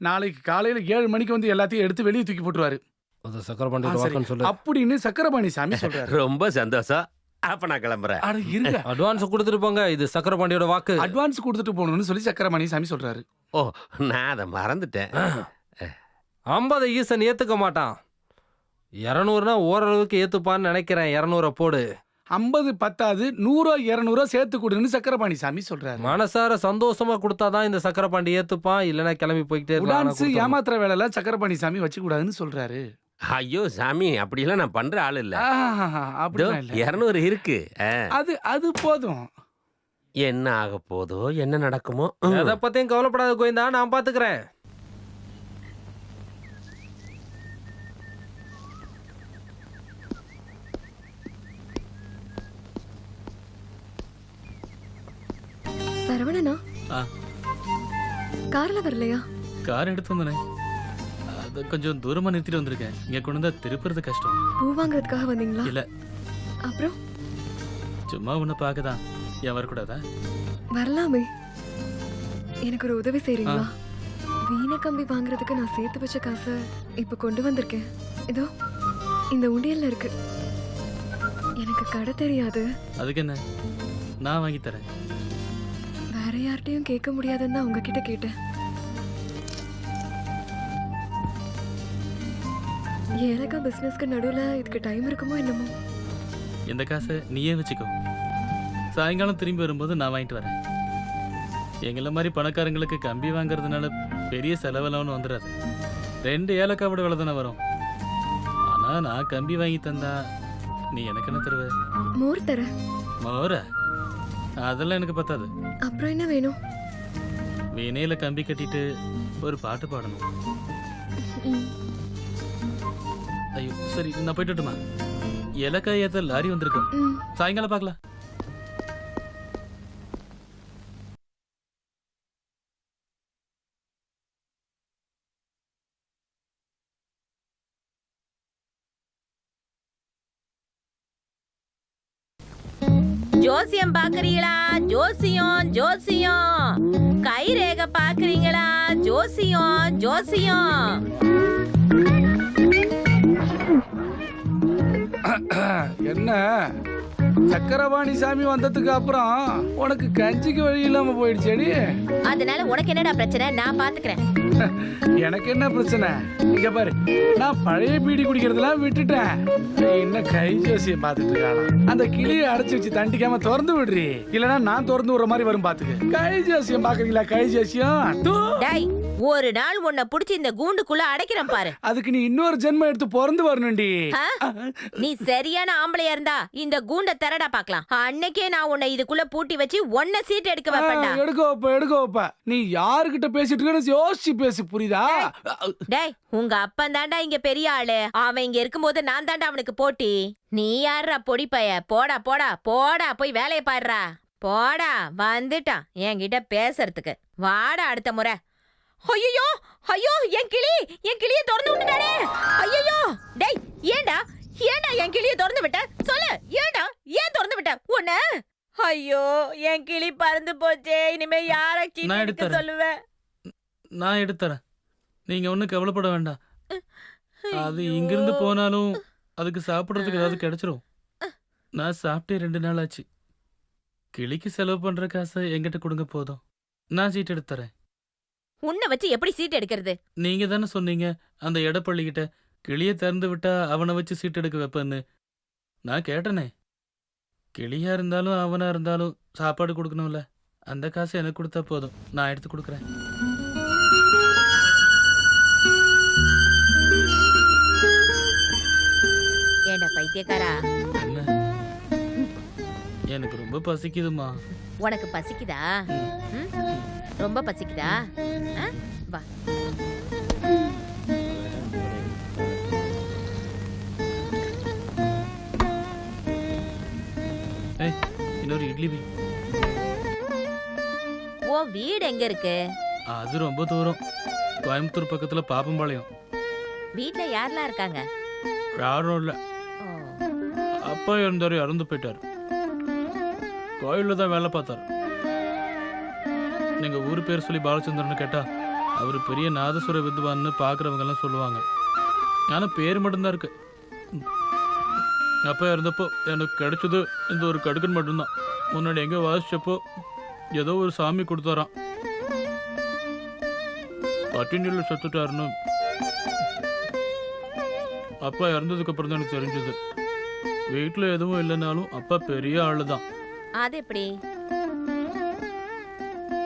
நாளைக்கு காலையில 7 மணிக்கு வந்து எல்லாத்தையும் எடுத்து வெளியே தூக்கி போட்டுருவாரு. சக்கரபாண்டியோட வாக்குன்னு சொல்லு அப்படின்னு சக்கரபாணி சாமி சொல்றாரு. ரொம்ப சந்தோஷம். அப்ப நான் கிளம்புறேன். அட்வான்ஸ் கொடுத்துட்டு போங்க. இது சக்கரபாண்டியோட வாக்கு. அட்வான்ஸ் கொடுத்துட்டு போகணும்னு சொல்லி சக்கரபாணி சாமி சொல்றாரு. ஓ, நான் அதை மறந்துட்டேன். 50 ஈசன் ஏத்துக்க மாட்டான். 200னா ஓரளவுக்கு ஏத்துப்பான்னு நினைக்கிறேன். 200 போடு. 50 பத்தாது, 100 200 சேர்த்து கொடுன்னு சக்கரபாணி சாமி சொல்றாரு. மனசார சந்தோஷமா கொடுத்தாதான் இந்த சக்கரபாண்டி ஏத்துப்பான். இல்லைன்னா கிளம்பி போய்கிட்டே இருக்கான். ஏமாத்துற வேலை சக்கரபாணி சாமி வச்சு கூடாதுன்னு சொல்றாரு. ஐயோ சாமி, அப்படிலாம் நான் பண்ற ஆள் இல்ல. 200 இருக்கு. அது போதும். என்ன ஆக போதோ, என்ன நடக்குமோ, அதை பத்தியும் கவலைப்படாத கோவிந்தா, நான் பாத்துக்கிறேன். சரவணனா, கார்ல வரலையா? கார் எடுத்து வந்தனே, அது கொஞ்சம் தூரமா நிறுத்திட்டு வந்திருக்கேன். இங்க கொண்டு வந்தா திருப்புறது கஷ்டம். பூ வாங்குறதுக்காக வந்தீங்களா? இல்ல, அப்புறம் சும்மா உன்னை பார்க்கதான். ஏன் வரக்கூடாதா? வரலாமே. எனக்கு ஒரு உதவி செய்றீங்களா? வீணை கம்பி வாங்குறதுக்கு நான் சேர்த்து வச்ச காசை இப்ப கொண்டு வந்திருக்கேன். இதோ இந்த உண்டியல்ல இருக்கு. எனக்கு கடை தெரியாது. அதுக்கு என்ன, நான் வாங்கி தரேன். வேற யார்கிட்டயும் கேட்க முடியாதுன்னு தான் உங்ககிட்ட கேட்டேன். ஏலக்கா பிசினஸ்க்கு நடுவுல இதுக்கு டைம் இருக்குமோ என்னமோ. இந்த காசை நீயே வச்சுக்கோ. சாயங்காலம் திரும்பி வரும்போது நான் வாங்கிட்டு வரேன். எங்களை மாதிரி பணக்காரங்களுக்கு கம்பி வாங்குறதுனால பெரிய செலவெல்லாம் வந்துடாது. 2 ஏலக்காவோட விலை தானே வரும். ஆனா நான் கம்பி வாங்கி தந்தா நீ எனக்கு என்ன தருவ? மோர் தர. மோர? அதெல்லாம் எனக்கு பத்தாது. அப்புறம் என்ன வேணும்? வீணையில கம்பி கட்டிட்டு ஒரு பாட்டு பாடணும். ம். ஐயோ சரி, நான் போயிட்டுமா? ஏலக்காய் ஏத்த லாரி வந்திருக்கு. ம். சாயங்காலம் பார்க்கலாம். ஜோசியம் பாக்குறீங்களா? ஜோசியம் ஜோசியம். கை ரேகை பாக்குறீங்களா? ஜோசியம் ஜோசியம். என்ன சக்கரபாணி சாமி வந்ததுக்கு அப்புறம் உனக்கு கஞ்சிக்கு வழி இல்லாம போயிடுச்சேடி. அதனால உனக்கு என்னடா பிரச்சனை? நான் பாத்துக்கிறேன். எனக்கு என்ன பிரச்சனை? இங்க பாரு, நான் பழைய பீடி குடிக்கிறதெல்லாம் விட்டுட்டேன். இன்னும் கை ஜோசியம் பாத்துட்டு இருக்கானா? அந்த கிளியை அடைச்சு வச்சு தண்டிக்காம திறந்து விடுறி, இல்லனா நான் திறந்து விடுற மாதிரி வரும் பாத்துக்க. கை ஜோசியம் பாக்குறீங்களா? கை ஜோசியம். டேய், ஒரு நாள் உன்னை புடிச்சு இந்த கூண்டுக்குள்ள அடைக்கிறேன் பாரு. அதுக்கு நீ இன்னொரு ஜென்மம் எடுத்து பிறந்து வரணும்டி. நீ சரியான ஆம்பளையா இருந்தா இந்த கூண்ட திறடா பாக்கலாம். அன்னைக்கே நான் உன்னை இதுக்குள்ள பூட்டி வச்சு ஒன்ன சீட் எடுக்க வைப்பேன்டா. எடுக்க வைப்ப. நீ யாருகிட்ட பேசிட்டு இருக்கன்னு யோசிச்சு பேசி, புரியுதா? டேய், உங்க அப்பன் தாண்டா இங்க பெரிய ஆளு. அவன் இங்க இருக்கும்போது நான் தாண்டா அவனுக்கு போட்டி. நீ யாரா பொடி பைய? போடா போடா போடா, போய் வேலையை பாடுறா. போடா, வந்துட்டான் என்கிட்ட பேசுறதுக்கு. வாடா அடுத்த முறை. ஐயோ ஐயோ, என் கிளியை திறந்து விட்டுட்டானே. ஐயோ டேய், ஏண்டா என் கிளியை திறந்து விட்ட? சொல்லு, ஏண்டா ஏன் திறந்து விட்ட உன்ன? ஐயோ, என் கிளி பறந்து போச்சே. இனிமே யார கிட்ட சொல்லுவேன்? நான் எடுத்துறேன், நீங்க ஒன்றும் கவலைப்பட வேண்டாம். அது இங்கிருந்து போனாலும் அதுக்கு சாப்பிட்றதுக்கு ஏதாவது கிடைச்சிரும். நான் சாப்பிட்டே 2 நாள் ஆச்சு. கிளிக்கு செலவு பண்ற காசை என்கிட்ட கொடுங்க, போதும். நான் சீட் எடுத்துறேன். உன்னை வச்சு எப்படி சீட் எடுக்கிறது? நீங்க தானே சொன்னீங்க அந்த எடப்பள்ளிக்கிட்ட கிளியை திறந்து விட்டா அவனை வச்சு சீட் எடுக்க வைப்பேன்னு. நான் கேட்டனே. கிளியா இருந்தாலும் அவனா இருந்தாலும் சாப்பாடு கொடுக்கணும்ல. அந்த காசை எனக்கு கொடுத்தா போதும், நான் எடுத்து கொடுக்குறேன். ஏண்டா பைத்தியக்காரா, என்ன? எனக்கு ரொம்ப பசிக்குதுமா. உனக்கு பசிக்குதா? ம்? ரொம்ப பசிக்குதா? வா. ஏய், இன்னொரு இட்லி வை. உன் வீடு எங்க இருக்கு? அது ரொம்ப தூரம், கோயம்புத்தூர் பக்கத்துல பாப்பம்பாளையம். வீட்ல யாரெல்லாம் இருக்காங்க? யாரும் இல்ல. அப்பா இருந்தாரு, இறந்து போயிட்டாரு. கோயில்ல தான் வேலை பார்த்தாரு. நீங்க ஊர் பேர் சொல்லி பாலச்சந்திரன் கேட்டா அவர் பெரிய நாதசுர வித்வான்னு பாக்குறவங்க எல்லாம் சொல்லுவாங்க. ஆனா பேர் மட்டும்தான் இருக்கு. அப்பா இருந்தப்போ எனக்கு கிடைச்சது இந்த ஒரு கடுக்கன் மட்டும்தான். முன்னாடி எங்க வாசிச்சப்போ ஏதோ ஒரு சாமி கொடுத்தாராம். பட்டினியில் செத்துட்டாருன்னு அப்பா இறந்ததுக்கு அப்புறம் தான் எனக்கு தெரிஞ்சது. வீட்டுல எதுவும் இல்லைனாலும் அப்பா பெரிய ஆளுதான். அது எப்படி?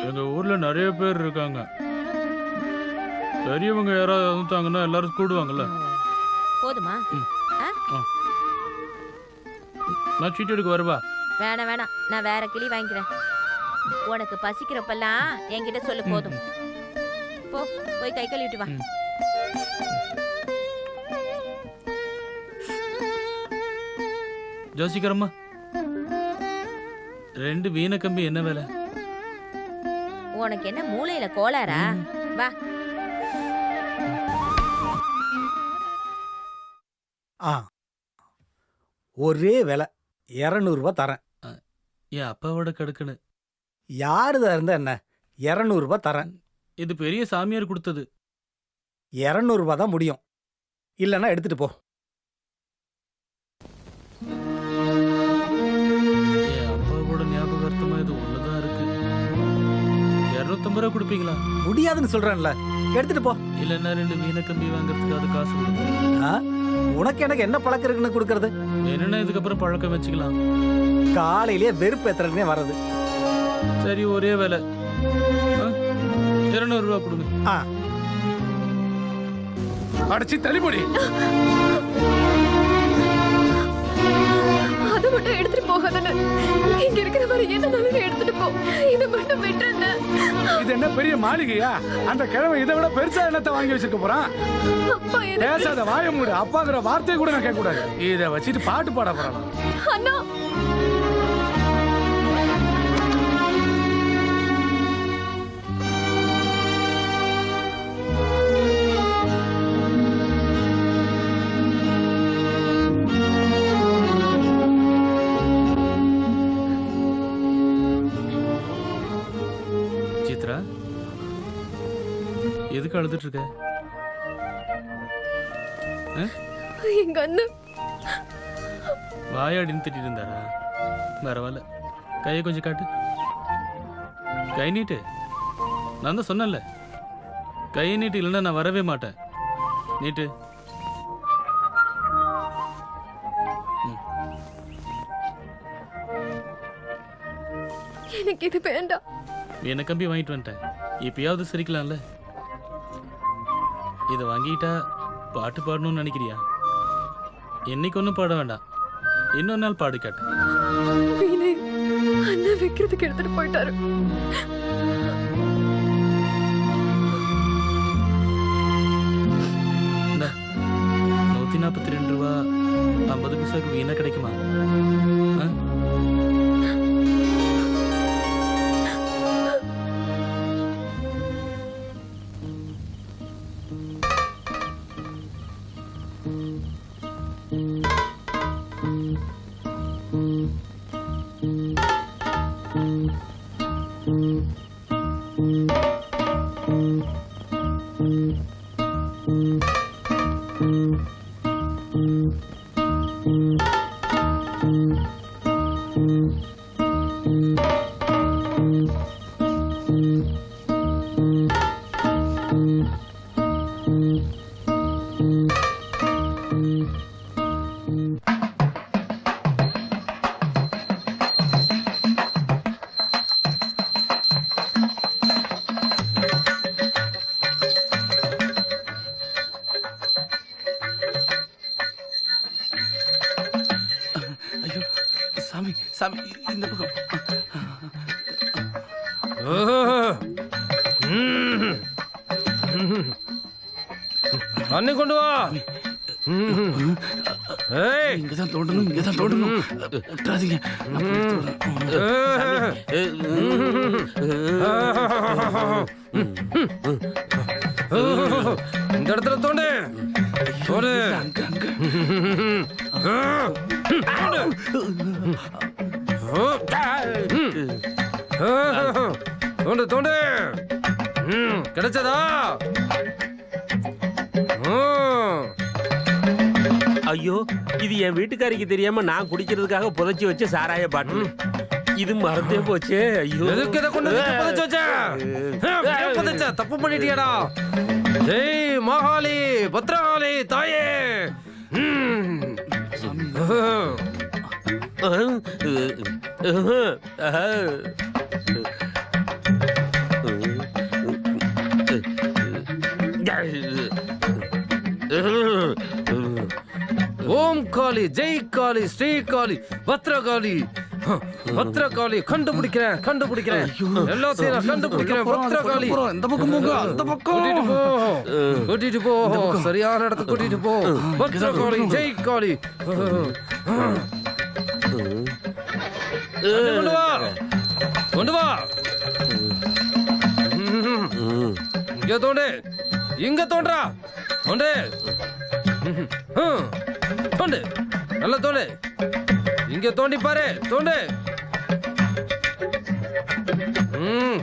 எங்க ஊர்ல நிறைய பேர் இருக்காங்க. பெரியவங்க யாராவது வந்துட்டாங்கன்னா எல்லாரும் கூடுவாங்கல்ல. போதுமா? நான் சீட்டு எடுக்க வருவா? வேணாம் வேணாம், நான் வேற கிளி வாங்கிக்கிறேன். உனக்கு பசிக்கிறப்பெல்லாம் என்கிட்ட சொல்லு, போதும். போ, போய் கை கழுவிட்டு வா. ஜோசிகரம்மா, 2 வீண கம்பி என்ன வேலை? உனக்கு என்ன மூளையில கோளாரா? வா. ஒரே விலை 200 ரூபாய் தரேன். என் அப்பாவோட கடுக்குன்னு. யாருதா இருந்தா என்ன? 200 ரூபாய் தரேன். இது பெரிய சாமியார் கொடுத்தது. 200 ரூபாய் தான் முடியும், இல்லைன்னா எடுத்துட்டு போ. என் அப்பாவோட ஞாபகார்த்தமா இது ஒண்ணுதான் இருக்கு. 250 ரூபா கொடுப்பீங்களா? முடியாதுன்னு சொல்றேன்ல, எடுத்துட்டு போ. இல்லைன்னா 2 வீண கம்பி வாங்குறதுக்கு அது காசு கொடுங்க. உனக்கு எனக்கு என்ன பழக்கம் இருக்குன்னு கொடுக்கறது? என்னன்னா இதுக்கப்புறம் பழக்கம் வச்சுக்கலாம். காலையிலேயே வெறுப்பு எத்தனை வர்றது. சரி ஒரே வேலை 200 ரூபா கொடுங்க. அடிச்சு தள்ளிபடி. அதை மட்டும் எடுத்துட்டு போகாதானே. இங்க இருக்கிற மாதிரி எதுனாலும் எடுத்துட்டு போ. இதை மட்டும் விட்டுறேன். இது என்ன பெரிய மாளிகையா? அந்த கிழமை இதை விட பெருசா என்னத்தை வாங்கி வச்சிருக்க போறான்? அப்பா பேசாத, வாய மூடு. அப்பாங்கிற வார்த்தையை கூட நான் கேட்க கூடாது. இதை வச்சுட்டு பாட்டு பாட போறான். அண்ணா சித்ரா, எதுக்கு அழுதுட்டு இருக்க? எங்க அண்ணன் வாயாடின்னு திட்டிட்டு இருந்தாரா? பரவாயில்ல, கையை கொஞ்சம் காட்டு. கை நீட்டு. நான் தான் சொன்னேன்ல, கை நீட்டு, இல்லைன்னா நான் வரவே மாட்டேன். நீட்டு. எனக்கு இது வேண்டாம். என்னை கம்பி வாங்கிட்டு வந்துட்டேன், இப்பயாவது சிரிக்கலாம்ல. இதை வாங்கிட்டா பாட்டு பாடணும்னு நினைக்கிறியா? என்னைக்கு ஒன்றும் பாட வேண்டாம், இன்னொரு நாள் பாடு கேட்டேன். வீணே, அண்ணன் வைக்கிறதுக்கு எடுத்துட்டு போயிட்டாரு. இந்த 142 ரூபா 50 பைசாக்கு வீணா கிடைக்குமா? ஆ? சாமி சாமி, இந்த பக்கம். தண்ணி கொண்டு வா. ஏய், இங்கதான் தோண்டணும், இங்கதான் தோண்டணும். விட்டுறாதீங்க. நான் போய் எடுத்து வரேன். இந்த இடத்துல தோண்டு. தோண்டு. அங்க அங்க. தோண்டு தோண்டு. கிடைச்சதா? ஐயோ, இது என் வீட்டுக்காரிக்கு தெரியாம நான் குடிக்கிறதுக்காக புதைச்சி வச்ச சாராய பாட்டில். இது மறந்தே போச்சே. ஐயோ, எதுக்கு இதை கொண்டு வந்து புதைச்சு வச்ச? புதைச்ச தப்பு பண்ணிட்டியடா. ஜெய் மகாலி, பத்ரகாளி தாயே. ஓம் காளி, ஜெய் காளி, ஸ்ரீ காளி, பத்ரகாளி. பத்ரகாளி கண்டுபிடிக்கிறேன், கண்டுபிடிக்கிறேன். எல்லாத்தையும் நான் கண்டுபிடிக்கிறேன். பத்ரகாளி இந்த பக்கம் போங்க, அந்த பக்கம். கூட்டிட்டு போ, சரியான இடத்துக்கு கூட்டிட்டு போ. பத்ரகாளி, ஜெய் காளி. கொண்டு வா, கொண்டு வா. இங்க தோண்டு, இங்க தோன்றா. தோண்டு, தோண்டு, நல்லா தோண்டு. இங்க தோண்டி பாரு, தோண்டு.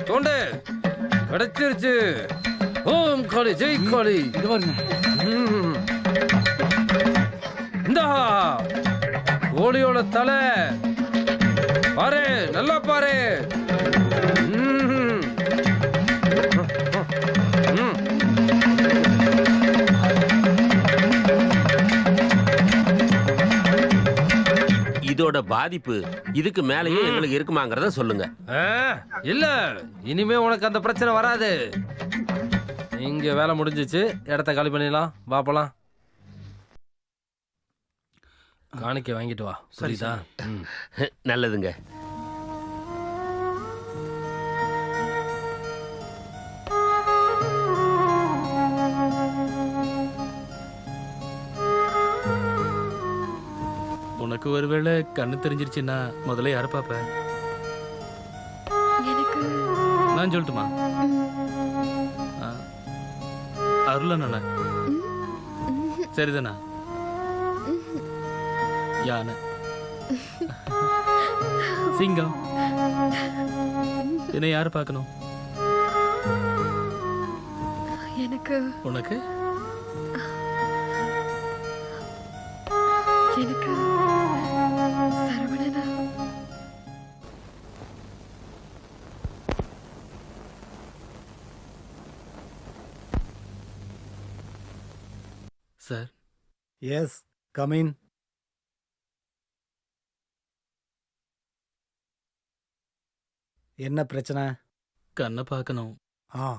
தோண்டு. கிடைச்சிருச்சு. ஓம் காளி, ஜெய் காளி. இங்க பாருங்க. இந்தா கோழியோட தலை பாரு, நல்லா பாரு. இதோட பாதிப்பு இதுக்கு மேலேயே எங்களுக்கு இருக்குமாங்கிறத சொல்லுங்க. இல்ல இனிமே உனக்கு அந்த பிரச்சனை வராது. இங்க வேலை முடிஞ்சிச்சு, இடத்த காலி பண்ணிடலாம். பாப்பலாம். காணிக்க வாங்கிட்டு வா. சரிதா? நல்லதுங்க. உனக்கு ஒருவேளை கண்ணு தெரிஞ்சிருச்சுன்னா முதல்ல யாரை பாப்ப? எனக்கு நான் சொல்லட்டுமா? அருள் அண்ணா. சரிதானா? யானை, சிங்கம், என்ன யாரு பார்க்கணும்? எனக்கு உனக்கு எனக்கு சரவணனா. சார். Yes, come in. என்ன பிரச்சனை? கண்ணை பார்க்கணும். ஆ,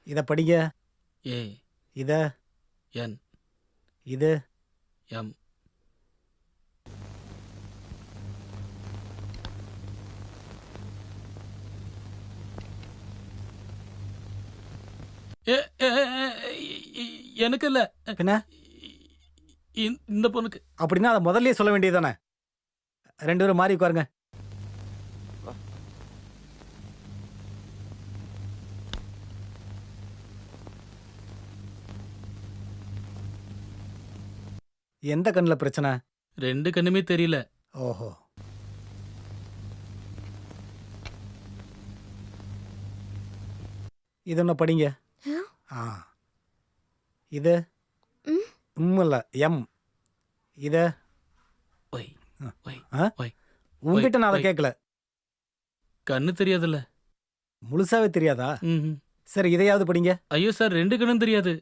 இத படிங்க. ஏ இத, என் இது, எம். எனக்கு இல்ல, பின்ன இந்த பொண்ணுக்கு. அப்படின்னா அதை முதல்லயே சொல்ல வேண்டியதுதானே? ரெண்டு பேரும் மாறி உட்காருங்க. எந்த கண்ணுல பிரச்சனை? ரெண்டு கண்ணுமே தெரியல. ஓஹோ, இது ஒன்று படிங்க. ஆ, இது இல்ல, எம். இத, ஒய் ஒய் ஆ? ஒய். உங்ககிட்ட நான் அதை ஒய். கேட்கல. கண்ணு தெரியாதுல்ல. முழுசாவே தெரியாதா? ம்ஹும். சரி, இதையாவது படிங்க. ஐயோ சார், ரெண்டு கண்ணும் தெரியாது.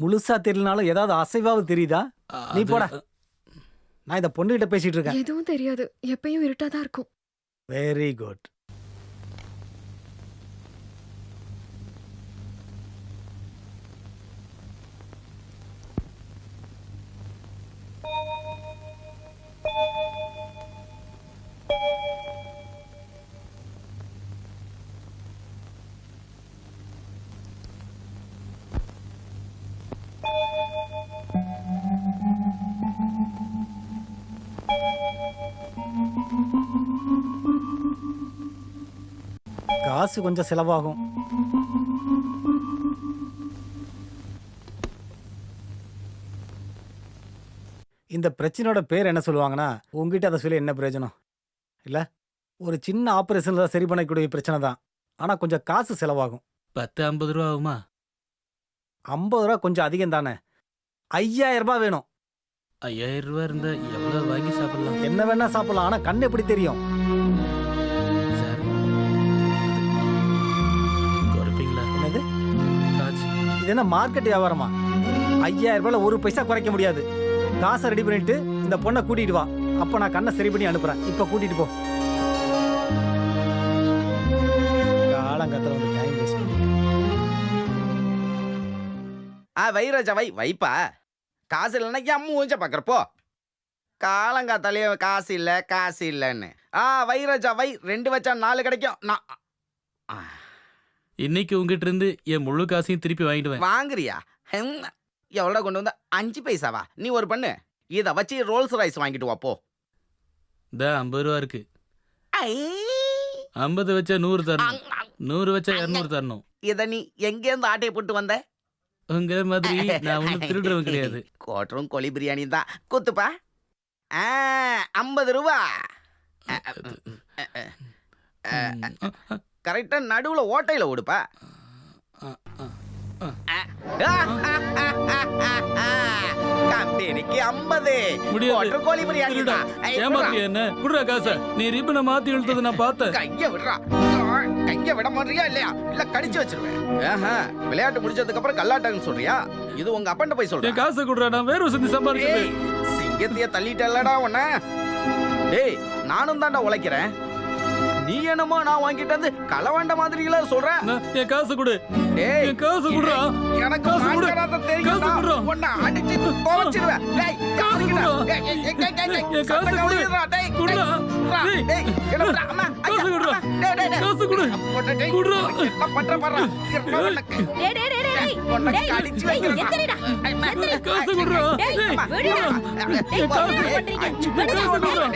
முழுசா தெரியலனாலும் ஏதாவது அசைவாவது தெரியுதா? நீ அது- போடா. நான் இந்த பொண்ணுகிட்ட பேசிட்டு இருக்கேன். எதுவும் தெரியாது. எப்பயும் இருட்டாதான் இருக்கும். Very good. காசு கொஞ்சம் செலவாகும். இந்த பிரச்சனையோட பேர் என்ன சொல்லுவாங்கன்னா, உங்ககிட்ட அதை சொல்லி என்ன பிரயோஜனம் இல்ல? ஒரு சின்ன ஆபரேஷன்ல சரி பண்ணக்கூடிய பிரச்சனை தான். ஆனா கொஞ்சம் காசு செலவாகும். 10-50 ரூபா ஆகுமா? 50 ரூபா கொஞ்சம் அதிகம் தானே. 5000 ரூபாய் வேணும். 5000 ரூபா இருந்தா எவ்வளவு வாங்கி சாப்பிடலாம்? என்ன வேணா சாப்பிடலாம். ஆனா கண்ணு எப்படி தெரியும்? சார், குறைப்பீங்களா? என்னது? காசு. இது என்ன மார்க்கெட் வியாபாரமா? 5000 ரூபாயில ஒரு பைசா குறைக்க முடியாது. காசை ரெடி பண்ணிட்டு இந்த பொண்ணை கூட்டிட்டு வா. அப்ப நான் கண்ணை சரி பண்ணி அனுப்புறேன். இப்ப கூட்டிட்டு போ. காலங்கத்துல வந்து டைம் வேஸ்ட் பண்ணிட்டு. வைராஜா வைப்பா. காசு இல்லைன்னா எம்மு ஊஞ்ச பார்க்குறப்போ காலங்காத்தாலே காசு இல்லை காசு இல்லைன்னு. வைராஜா ரெண்டு வச்சா 4 கிடைக்கும். நான் இன்னைக்கு உங்ககிட்ட இருந்து என் முழு காசையும் திருப்பி வாங்கிடுவேன். வாங்குறியா? எவ்வளோ கொண்டு வந்த? 5 பைசாவா? நீ ஒரு பண்ணு, இதை வச்சு ரோல்ஸ் ராய்ஸ் வாங்கிட்டு வா போ. இந்த 50 ரூபா இருக்கு. ஐ! 50 வச்சா 100 தரணும். 100 வச்சா 200 தரணும். இதை நீ எங்கேருந்து ஆட்டையை போட்டு வந்த? உங்க மாதிரி நான் ஒன்றும் திருடுறவன் கிடையாது. கோட்டரும் கோழி பிரியாணி தான். குத்துப்பா. 50 ரூபா கரெக்டா நடுவுல ஓட்டையில ஓடுப்பா. கம்பெனிக்கு 50. முடியாது. குவார்டர் கோழி பிரியாணி இருடா. தான். ஏமாத்தியா என்ன? குடுறா காசை. நீ ரிப்பனை மாத்தி இழுத்ததை நான் பார்த்தேன். கைய விடுறா. கைய விட மாட்டியா இல்லையா? இல்ல கடிச்சு வச்சிருவேன். விளையாட்டு முடிச்சதுக்கு அப்புறம் கல்லாட்டன்னு சொல்றியா? இது உங்க அப்பன்ட்ட போய் என் சொல்றேன். காசை குடுறா, நான் வேற ஒரு சந்தி சம்பாரிச்சது. சிங்கத்தைய தள்ளிட்டல்லடா உன்ன. டேய் நானும் தான்டா உழைக்கிறேன். நீ என்னமோ நான் வாங்கிட்டு வந்து களவாண்ட மாதிரில சொல்ற. என் காசு கொடு. டேய் என் காசு குடுறா. எனக்கு காசு கொடு. மாங்கடாத காசு தெரியும்டா. குடுறா. உன்னை அடிச்சு துவைச்சிடுவேன். டேய் காசு குடுறா. என் காசு கொடு. குடுறா. டேய், காசு குடுறா. காசு கொடு. குடுறா. பண்ற பாறா. டேய் டேய் டேய் டேய் உன்னை டேய், கடிச்சு டேய், வைக்கிறேன். எந்திரிடா. எந்திரி. காசு குடுறா. டேய், டேய், விடுடா. டேய், என் காசு என்ன பண்றீங்க? விடுடா. காசு குடுறா.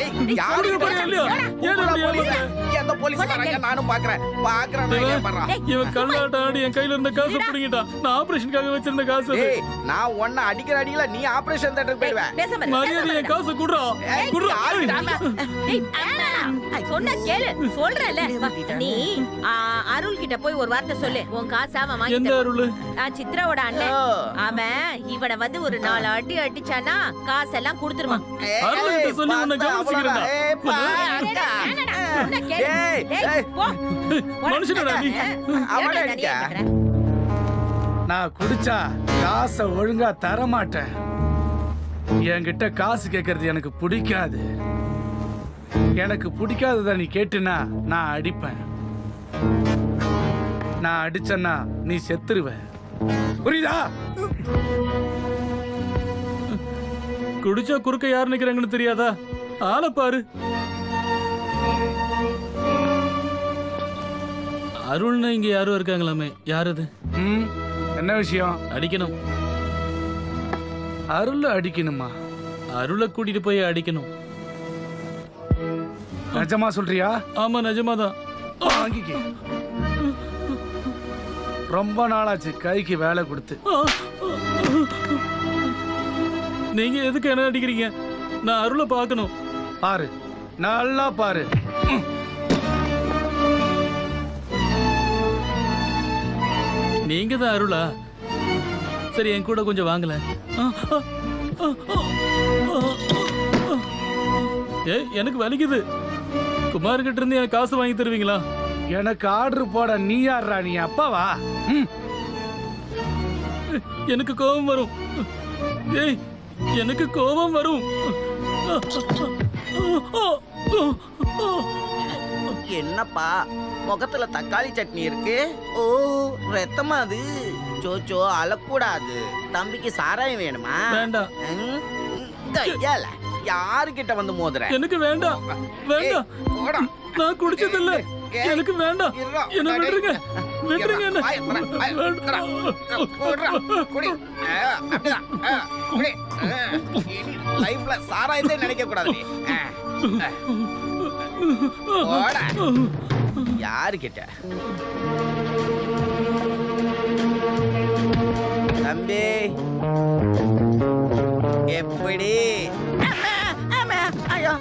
யாரு குடுக்க போறியா இல்லையா? ஏன் இப்படி ஏமாத்துற? எந்த போலீஸ் வராங்க நானும் பாக்குறேன். நான் ஏன் பண்றேன். இவன் கல்லாட்ட ஆடி என் கையில இருந்த காசு பிடிங்கிட்டான். நான் ஆபரேஷனுக்காக வச்சிருந்த காசு அது. டேய் நான் உன்னை அடிக்கிற அடியில நீ ஆபரேஷன் தியேட்டருக்கு போயிடுவேன். பேசாம இரு, மரியாதை பேசாம என் இரு. காசு குடுறா. குடுறா. டேய், சொன்னா கேளு. சொல்றல. நீ அருள் கிட்ட போய் ஒரு வார்த்தை சொல்லு. உன் காசு அவன் வாங்கி எந்த அருள்? சித்ராவோட அண்ணன். அவன் இவனை வந்து ஒரு 4 அடி அடிச்சானா காசெல்லாம் கொடுத்துருவான். அருள்கிட்ட சொல்லி உன்னை கவனிச்சுக்கிறேன்டா. சொன்னா கேளு. ஏய், டேய், ஏய். போ. மனுஷனடா நீ. அவனை என்னடா நீ அடிக்க. பண்ற? நான் குடிச்சா காசை ஒழுங்கா தர மாட்டேன். என்கிட்ட காசு கேட்கறது எனக்கு பிடிக்காது. எனக்கு பிடிக்காதத நீ கேட்டுனா நான் அடிப்பேன். நான் அடிச்சேன்னா நீ செத்துருவ. புரியுதா? குடிச்சா குறுக்க யார் நிக்கிறாங்கன்னு தெரியாதா? ஆளை பாரு. அருள்னு இங்க யாரும் இருக்காங்களாமே. யார் அது? ம், என்ன விஷயம்? அடிக்கணும். அருள் அடிக்கணுமா? அருளை கூட்டிட்டு போய் அடிக்கணும். நிஜமா சொல்றியா? ஆமா நிஜமாதான். வாங்கிக்க. ரொம்ப நாளாச்சு கைக்கு வேலை கொடுத்து. நீங்க எதுக்கு என்ன அடிக்கிறீங்க? நான் அருளை பார்க்கணும். பாரு, நல்லா பாரு. நீங்க தான் அருளா? சரி என் கூட கொஞ்சம் வாங்கல. எனக்கு வலிக்குது. குமார் கிட்ட இருந்து எனக்கு காசு வாங்கி தருவீங்களா? எனக்கு ஆர்டர் போட நீ யாரா? நீ அப்பாவா? ம். எனக்கு கோபம் வரும். ஏய், எனக்கு கோபம் வரும். என்னப்பா முகத்துல தக்காளி சட்னி இருக்கு? ஓ ரத்தமா அது? சோச்சோ அழக்கூடாது. தம்பிக்கு சாராயம் வேணுமா? வேண்டாம். ம், கையால யாருக்கிட்ட வந்து மோதுற? எனக்கு வேண்டாம். வேண்டாம். போடா. நான் குடிச்சது இல்ல. எனக்கு வேண்டாம். என்ன விட்டுருங்க. விட்டுருங்க என்ன. லைஃப்ல சாராயத்தை நினைக்க கூடாது. யாருக்கிட்ட? தம்பி எப்படி? ஐயோ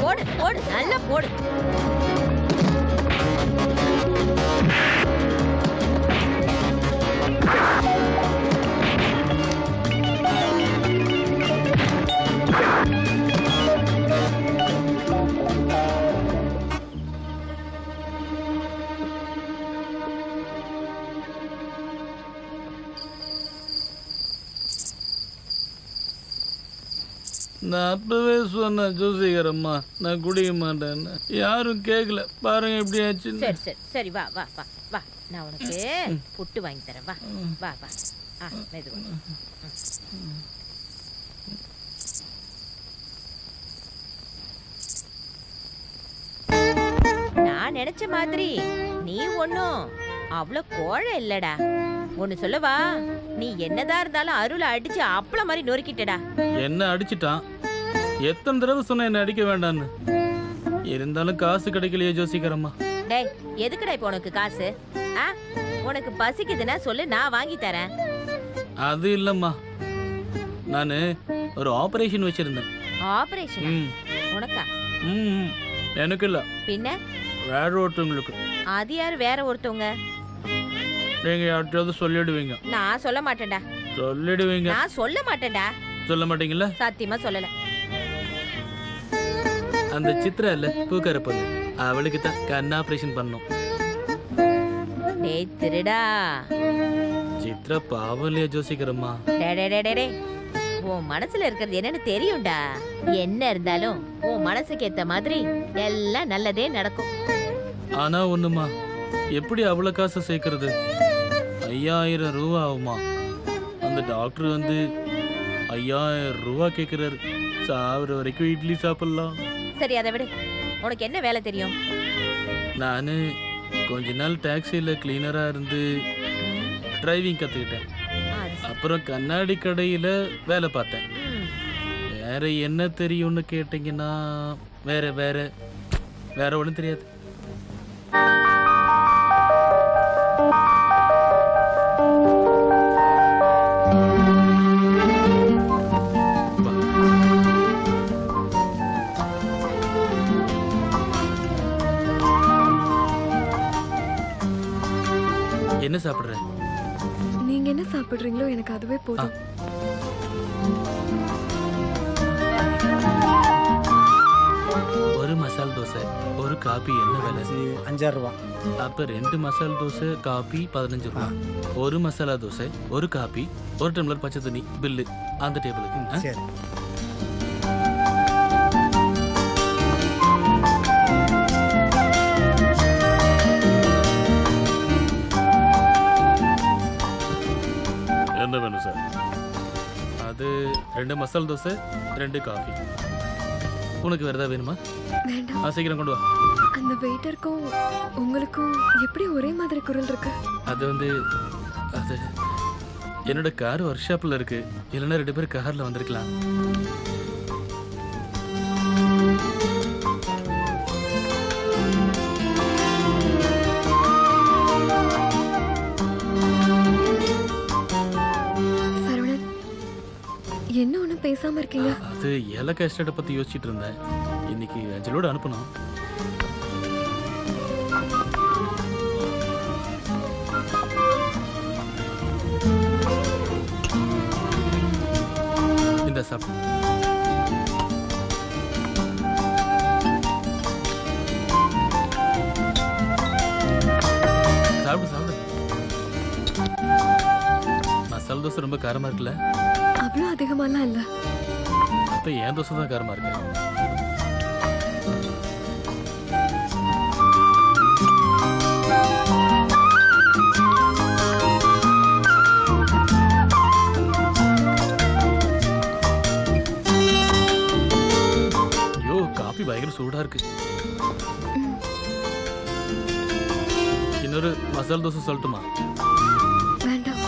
போடு போடு நல்லா போடு. நான் அப்பவே சொன்னேன் ஜோசிகரம்மா, நான் குடிக்க மாட்டேன்னு. யாரும் கேட்கல. பாருங்க எப்படி ஆச்சு. சரி சரி சரி வா வா வா வா. நான் உனக்கு புட்டு வாங்கி தரேன். வா வா வா. மெதுவா. நான் நினைச்ச மாதிரி நீ ஒன்னும் அவ்வளவு கோழை இல்லடா. ஒன்னு சொல்லவா, நீ என்னதான் இருந்தாலும் அருளை அடிச்சு அப்பள மாதிரி நொறுக்கிட்டடா. என்ன அடிச்சிட்டான். எத்தனை தடவை சொன்ன என்ன அடிக்க வேண்டான்னு. இருந்தாலும் காசு கிடைக்கலையே ஜோசிகரம்மா. டேய், எதுக்குடா இப்போ உனக்கு காசு? ஆ, உனக்கு பசிக்குதுன்னா சொல்லு, நான் வாங்கி தரேன். அது இல்லம்மா, நான் ஒரு ஆபரேஷன் வச்சிருந்தேன். ஆபரேஷன் ம் உனக்கா? ம் எனக்கு இல்ல, பின்ன வேற ஒருத்தவங்களுக்கு. அது யாரு வேற ஒருத்தவங்க? நீங்க யார்கிட்டயாவது சொல்லிடுவீங்க. நான் சொல்ல மாட்டேன்டா. சொல்லிடுவீங்க. நான் சொல்ல மாட்டேன்டா. சொல்ல மாட்டீங்கல்ல? சத்தியமா சொல்லல. அந்த சித்ரா இல்ல, பூக்கார பொண்ணு, அவளுக்கு தான் கண் ஆபரேஷன் பண்ணோம். டேய் திருடா, சித்ரா பாவம் இல்லையா ஜோசிகரம்மா? டே, உன் மனசுல இருக்கிறது என்னன்னு தெரியும்டா. என்ன இருந்தாலும் உன் மனசுக்கு ஏத்த மாதிரி எல்லாம் நல்லதே நடக்கும். ஆனா ஒண்ணுமா, எப்படி அவ்வளவு காசு சேர்க்கறது? 5000 ரூபா ஆகுமா? அந்த டாக்டர் வந்து 5000 ரூபா கேட்கிறாரு. சாவர வரைக்கும் இட்லி சாப்பிடலாம். சரி, அதை விடு. உனக்கு என்ன வேலை தெரியும்? நான் கொஞ்ச நாள் டாக்ஸியில் கிளீனராக இருந்து டிரைவிங் கற்றுக்கிட்டேன். அது சரி. அப்புறம் கண்ணாடி கடையில் வேலை பார்த்தேன். ம். வேற என்ன தெரியும்னு கேட்டிங்கன்னா வேற வேற வேற ஒன்றும் தெரியாது. என்ன சாப்பிட்ற? நீங்க என்ன சாப்பிடுறீங்களோ எனக்கு அதுவே போதும். ஒரு மசால் தோசை, ஒரு காபி என்ன விலை? 5000 ரூபா. அப்போ 2 மசால் தோசை, காபி 15 ரூபா. ஒரு மசாலா தோசை, ஒரு காபி, ஒரு டம்ளர் பச்சை தண்ணி, பில்லு அந்த டேபிளுக்கு. ஆ? சரி. என்ன வேணும் சார்? அது 2 மசால் தோசை, 2 காஃபி. உனக்கு வேறு ஏதாவது வேணுமா? வேண்டாம். சீக்கிரம் கொண்டு வா. அந்த வெயிட்டருக்கும் உங்களுக்கும் எப்படி ஒரே மாதிரி குரல் இருக்கு? அது வந்து அது என்னோட கார் ஒர்க் ஷாப்பில் இருக்கு. இல்லைன்னா 2 பேர் காரில் வந்திருக்கலாம். சரவணன், என்ன ஒன்றும் பேசாம இருக்கீங்க? அது ஏலக்காய் எஸ்டேட்டை பற்றி யோசிச்சுட்டு இருந்தேன். இன்னைக்கு அஞ்சலோடு அனுப்பணும். இந்த சாப்பிடு. சாப்பிடு சாப்பிடு. மசாலா தோசை ரொம்ப காரமா இருக்குல்ல? அவ்வளோ அதிகமாலாம் இல்லை. அப்ப ஏன் தோசை தான் காரமா இருக்கு? ஐயோ, காபி பயங்கர சூடா இருக்கு. இன்னொரு மசாலா தோசை சொல்லட்டுமா? வேண்டாம்.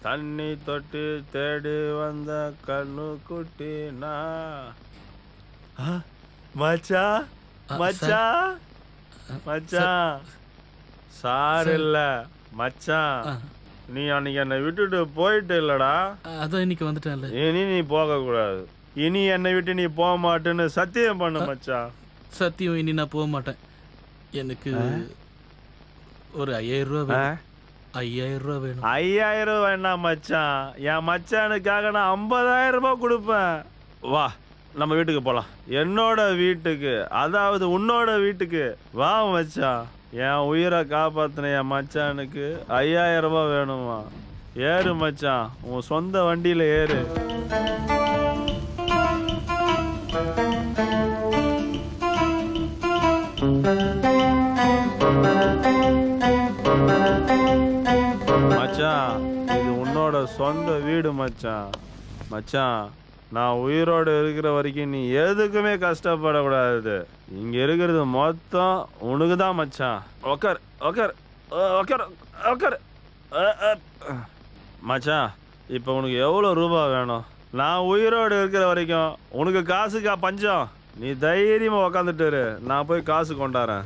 தண்ணி தொட்டு தேடி வந்த கண்ணு குட்டி மச்சான் மச்சான் மச்சான் சார் இல்ல மச்சான், நீ அன்னைக்கு என்னை விட்டுட்டு போயிட்டு இல்லடா. அதான் இன்னைக்கு வந்துட்டேன்ல. இனி நீ போக கூடாது. இனி என்னை விட்டு நீ போக மாட்டேன்னு சத்தியம் பண்ணு மச்சான். சத்தியம், இனி நான் போக மாட்டேன். எனக்கு ஒரு 5000 ரூபா வேணும். 5000 ரூபா வேணும். 5000 வேண்டாம் மச்சான், என் மச்சானுக்காக நான் 50000 ரூபாய் கொடுப்பேன். வா நம்ம வீட்டுக்கு போலாம். என்னோட வீட்டுக்கு, அதாவது உன்னோட வீட்டுக்கு வா மச்சான். என் உயிரை காப்பாத்தின என் மச்சானுக்கு 5000 ரூபாய் வேணுமா? ஏறு மச்சான், உன் சொந்த வண்டியில ஏறு. மச்சான், இது உன்னோட சொந்த வீடு மச்சான். மச்சான் நான் உயிரோடு இருக்கிற வரைக்கும் நீ எதுக்குமே கஷ்டப்படக்கூடாது. இங்க இருக்கிறது மொத்தம் உனக்கு தான் மச்சான். உக்கார் உக்கார் உக்கார் உக்கார். மச்சான் இப்போ உனக்கு எவ்வளோ ரூபா வேணும்? நான் உயிரோடு இருக்கிற வரைக்கும் உனக்கு காசுக்கா பஞ்சம்? நீ தைரியமாக உக்காந்துட்டு இரு, நான் போய் காசு கொண்டாறேன்.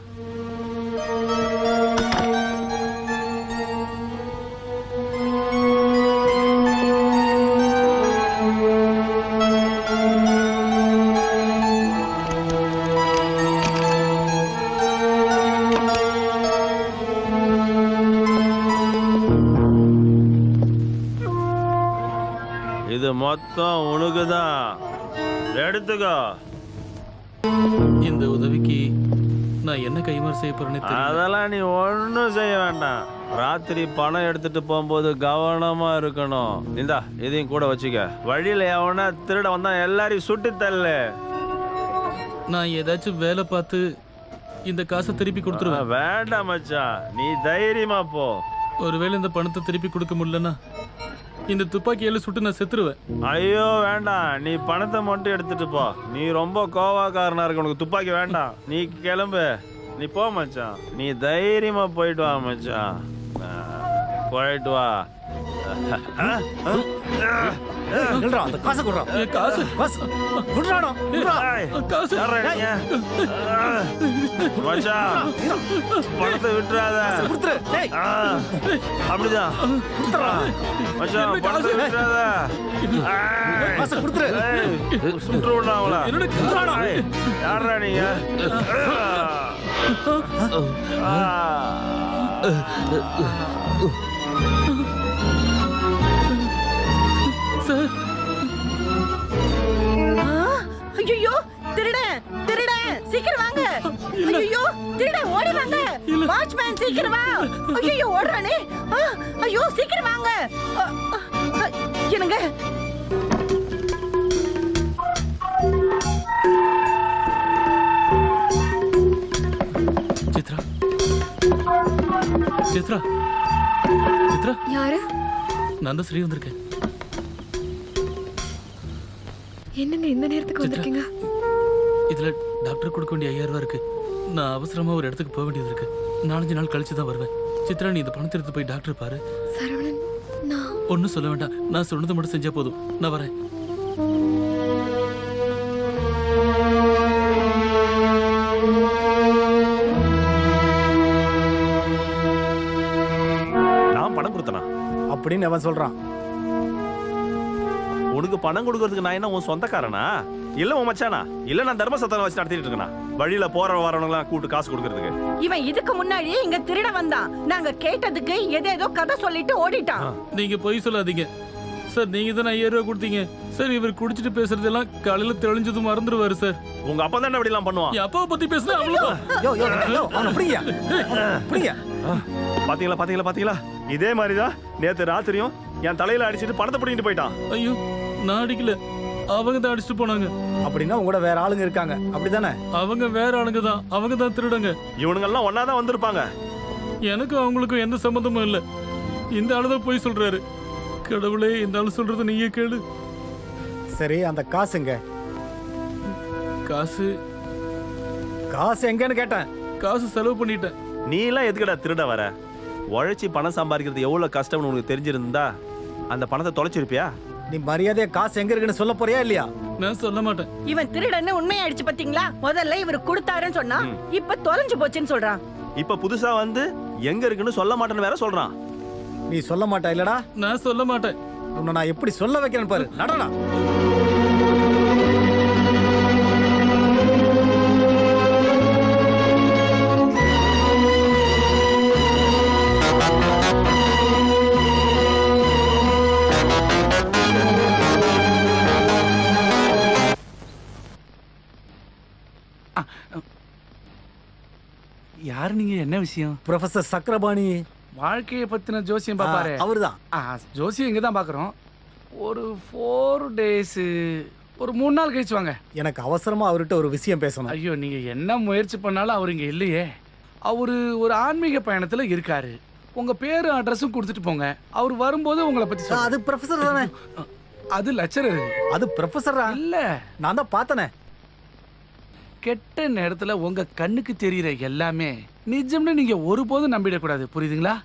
இது மொத்தம் உனக்கு தான், எடுத்துக்கோ. இந்த உதவிக்கு நான் என்ன கைமாறு செய்ய போறேன்னு தெரியல. அதெல்லாம் நீ ஒன்றும் செய்ய வேண்டாம். ராத்திரி பணம் எடுத்துட்டு போகும்போது கவனமா இருக்கணும். இந்தா இதையும் கூட வச்சுக்க. வழியில எவனா திருட வந்தா எல்லாரையும் சுட்டு தள்ளு. நான் ஏதாச்சும் வேலை பார்த்து இந்த காசை திருப்பி கொடுத்துருவேன். வேண்டாம் மச்சான், நீ தைரியமா போ. ஒருவேளை இந்த பணத்தை திருப்பி கொடுக்க முடியலன்னா இந்த துப்பாக்கியால சுட்டு நான் செத்துருவேன். ஐயோ வேண்டாம், நீ பணத்தை மட்டும் எடுத்துட்டு போ. நீ ரொம்ப கோவாக்காரனா இருக்க, உனக்கு துப்பாக்கி வேண்டாம். நீ கிளம்பு, நீ போ மச்சான். நீ தைரியமா போயிட்டு வா மச்சான், போயிட்டு வா. அந்த காசை குடுறா. என் காசு காசு குடுறாடா. காசு யார்ரா நீங்க? மச்சான் பணத்தை விட்டுறாத. குடுத்துரு. டேய் அப்படிதான் மச்சான், பணத்தை விட்டுறாத. காசை குடுத்துரு. சுற்றுடா அவள. யார்ரா நீங்க? சார், ஐயோ திருடன் திருடன் சீக்கிரம் வாங்க. ஐயோ திருடன் ஓடி வாங்க. வாட்ச்மேன் சீக்கிரம் வா. ஐயோ ஓடுறானே. ஐயோ சீக்கிரம் வாங்க. என்னங்க சித்ரா சித்ரா சித்ரா, யாரு? நான் தான் ஸ்ரீ வந்திருக்கேன். என்னங்க இந்த நேரத்துக்கு வந்திருக்கீங்க? இதுல டாக்டர் கொடுக்க வேண்டிய 5000 ரூபா இருக்கு. நான் அவசரமா ஒரு இடத்துக்கு போக வேண்டியது இருக்கு. 4-5 நாள் கழிச்சு தான் வருவேன். சித்ரா, நீ இந்த பணத்தை எடுத்து போய் டாக்டர் பாரு. சரவணன், நான் ஒன்னும் சொல்ல வேண்டாம், நான் சொன்னதை மட்டும் செஞ்சா போதும். நான் வரேன். நான் பணம் கொடுத்தனா அப்படின்னு அவன் சொல்றான். உனக்கு பணம் கொடுக்கறதுக்கு நான் என்ன உன் சொந்தக்காரனா? இல்ல உன் மச்சானா? இல்ல நான் தர்மசத்திரம் வச்சு நடத்திட்டு இருக்கேனா? வழியில போற வரவங்களாம் கூட்டு காசு கொடுக்கறதுக்கு? இவன் இதுக்கு முன்னாடியே இங்க திருட வந்தான். நாங்க கேட்டதுக்கு ஏதேதோ கதை சொல்லிட்டு ஓடிட்டான். நீங்க பொய் சொல்லாதீங்க சார். நீங்க தானே 5000 ரூபா கொடுத்தீங்க சார். இவர் குடிச்சிட்டு பேசுறதெல்லாம் காலையில தெளிஞ்சதும் மறந்துடுவாரு சார். உங்க அப்பா தானே அப்படி எல்லாம் பண்ணுவான். என் அப்பாவை பத்தி பேசுனா அவ்வளவுதான். யோ யோ யோ அவன புடிங்க. புடிங்க. பாத்தீங்களா பாத்தீங்களா பாத்தீங்களா? இதே மாதிரிதான் நேத்து ராத்திரியும் என் தலையில அடிச்சிட்டு பணத்தை பிடிக்கிட்டு போயிட்டான். ஐயோ, நான் அடிக்கல, அவங்க தான் அடிச்சுட்டு போனாங்க. அப்படின்னா உங்களோட வேற ஆளுங்க இருக்காங்க, அப்படிதானே? அவங்க வேற ஆளுங்க தான், அவங்க தான் திருடுங்க. இவனுங்க எல்லாம் ஒன்னாதான் வந்திருப்பாங்க. எனக்கும் அவங்களுக்கும் எந்த சம்மந்தமும் இல்ல. இந்த ஆளுதான் போய் சொல்றாரு. கடவுளே, இந்த ஆளு சொல்றது நீயே கேளு. சரி, அந்த காசுங்க? காசு காசு எங்கன்னு கேட்டேன். காசு செலவு பண்ணிட்டேன். நீ எல்லாம் எதுக்கடா திருட வர? உழைச்சி பணம் சம்பாதிக்கிறது எவ்வளவு கஷ்டம்னு உனக்கு தெரிஞ்சிருந்தா அந்த பணத்தை தொலைச்சிருப்பியா? நீ மரியாதையா காசு எங்க இருக்குன்னு சொல்ல போறியா இல்லையா? நான் சொல்ல மாட்டேன். இவன் திருடன்னு உண்மையாயிடுச்சு பாத்தீங்களா? முதல்ல இவர் கொடுத்தாருன்னு சொன்னா இப்ப தொலைஞ்சு போச்சுன்னு சொல்றான். இப்ப புதுசா வந்து எங்க இருக்குன்னு சொல்ல மாட்டேன்னு வேற சொல்றான். நீ சொல்ல மாட்டா இல்லடா? நான் சொல்ல மாட்டேன். உன்னை நான் எப்படி சொல்ல வைக்கிறேன்னு பாரு. நடனா. யாரு நீங்க? என்ன விஷயம்? ப்ரொஃபசர் சக்கரபாணி. வாழ்க்கையை பத்தின ஜோசியம் பாப்பாரு. அவர்தான். ஜோசியம் இங்க தான் பாக்குறோம். ஒரு 4 days, ஒரு 3 நாள் கழிச்சு வாங்க. எனக்கு அவசரமா அவர்கிட்ட ஒரு விஷயம் பேசணும். ஐயோ, நீங்க என்ன முயற்சி பண்ணாலும் அவர் இங்க இல்லையே. அவரு ஒரு ஆன்மீக பயணத்துல இருக்காரு. உங்க பேரு அட்ரஸும் கொடுத்துட்டு போங்க. அவர் வரும்போது உங்களை பத்தி அது ப்ரொஃபசர் தானே? அது லெக்சரர். அது ப்ரொஃபஸரா? இல்ல, நான் தான் பார்த்தனே. கெட்ட நேரத்துல உங்க கண்ணுக்கு தெரியுற எல்லாமே நிஜம்னு நீங்க ஒருபோதும் நம்பிடக்கூடாது, புரியுதுங்களா?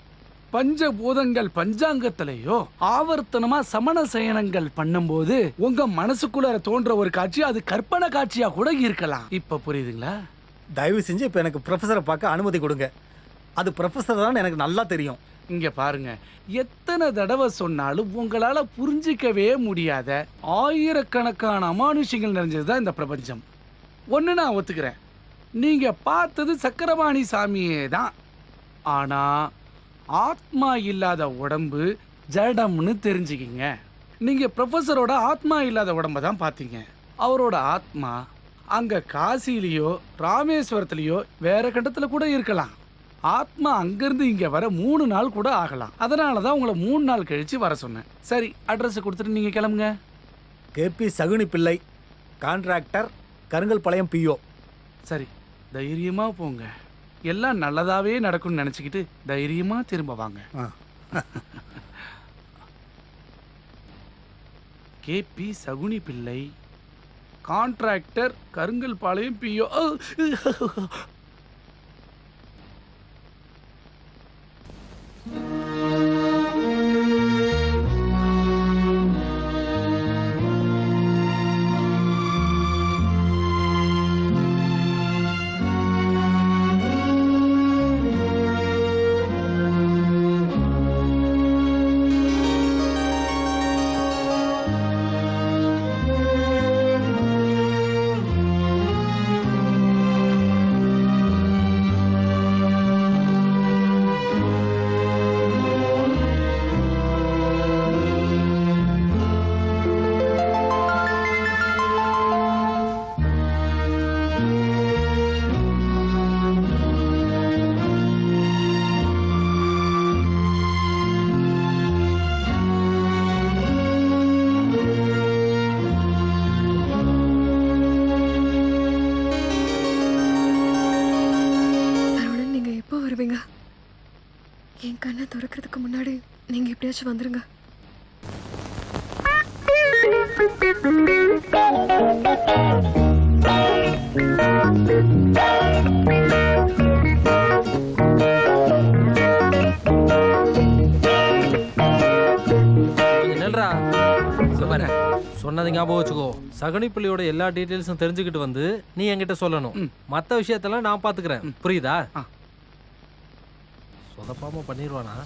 பஞ்சபூதங்கள் பஞ்சாங்கத்திலேயோ ஆவர்த்தனமா சமண சயனங்கள் பண்ணும்போது உங்க மனசுக்குள்ள தோன்ற ஒரு காட்சி அது கற்பனை காட்சியா கூட இருக்கலாம். இப்ப புரியுதுங்களா? தயவு செஞ்சு இப்போ எனக்கு ப்ரொஃபஸரை பார்க்க அனுமதி கொடுங்க. அது ப்ரொஃபஸர் தான் எனக்கு நல்லா தெரியும். இங்க பாருங்க, எத்தனை தடவை சொன்னாலும் உங்களால புரிஞ்சிக்கவே முடியாத ஆயிரக்கணக்கான அமானுஷங்கள் நிறைஞ்சதுதான் இந்த பிரபஞ்சம். ஒன்று நான் ஒத்துக்கிறேன், நீங்க பார்த்தது சக்கரபாணி சாமியே தான். ஆனா ஆத்மா இல்லாத உடம்பு ஜடம்னு தெரிஞ்சுக்கிங்க. நீங்க ப்ரொஃபஸரோட ஆத்மா இல்லாத உடம்ப தான் பார்த்தீங்க. அவரோட ஆத்மா அங்க காசிலேயோ ராமேஸ்வரத்துலேயோ வேற கண்டத்துல கூட இருக்கலாம். ஆத்மா அங்கிருந்து இங்க வர 3 நாள் கூட ஆகலாம். அதனால தான் உங்களை 3 நாள் கழிச்சு வர சொன்னேன். சரி, அட்ரஸ் கொடுத்துட்டு நீங்க கிளம்புங்க. கேபி சகுனி பிள்ளை, கான்ட்ராக்டர், கருங்கல்பாளையம் பிஓ. சரி, தைரியமா போங்க. எல்லாம் நல்லதாவே நடக்கும்னு நினைச்சுக்கிட்டு தைரியமா திரும்ப வாங்க. கேபி சகுனி பிள்ளை, கான்ட்ராக்டர், கருங்கல்பாளையம் பிஓ. என் கண்ணை திறக்கிறதுக்கு முன்னாடி நீங்க எப்படியாச்சும் வந்துருங்க. சொன்னது ஞாபகம் வச்சுக்கோ. சகுனிப்பள்ளியோட எல்லா டீட்டெயில்ஸும் தெரிஞ்சுக்கிட்டு வந்து நீ என்கிட்ட சொல்லணும். மற்ற விஷயத்தெல்லாம் நான் பாத்துக்கிறேன், புரியுதா? சொதப்பாம பண்ணிடுவானா?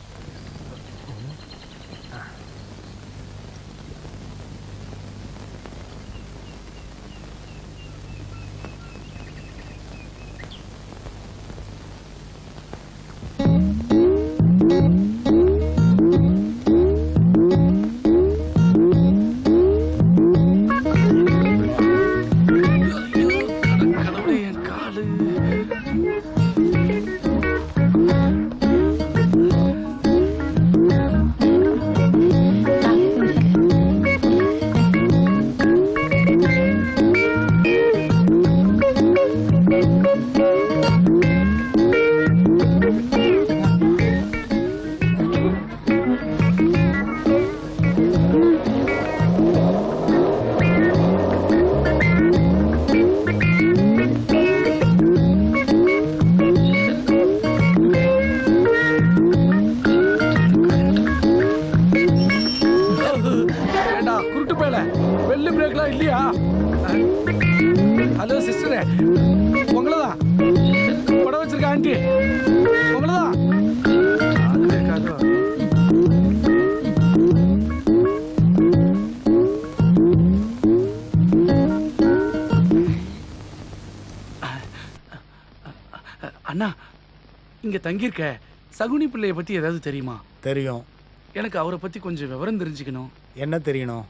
ஹலோ சிஸ்டரே, உங்களதான் படம் வச்சிருக்க ஆண்டி, உங்களதான். அண்ணா, இங்க தங்கியிருக்க சகுனி பிள்ளைய பத்தி ஏதாவது தெரியுமா? தெரியும். எனக்கு அவரை பத்தி கொஞ்சம் விவரம் தெரிஞ்சுக்கணும். என்ன தெரியணும்?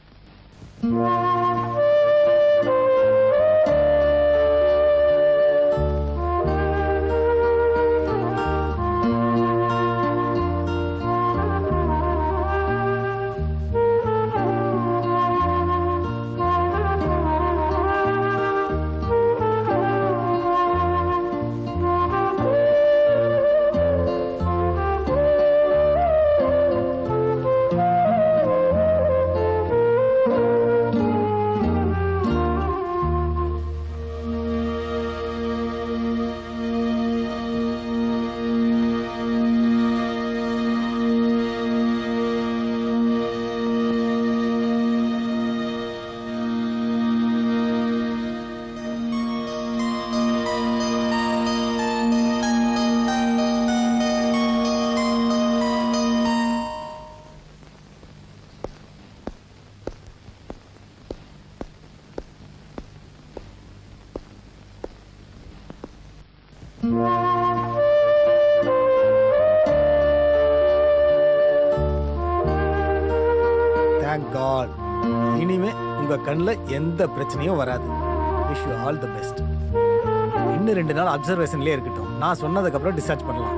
Thank God. இனிமே உங்க கண்ணில் எந்த பிரச்சனையும் வராது. Wish you all the best. இன்னும் 2 நாள் அப்சர்வேஷன்லேயே இருக்கட்டும். நான் சொன்னதுக்கப்புறம் டிஸ்சார்ஜ் பண்ணலாம்.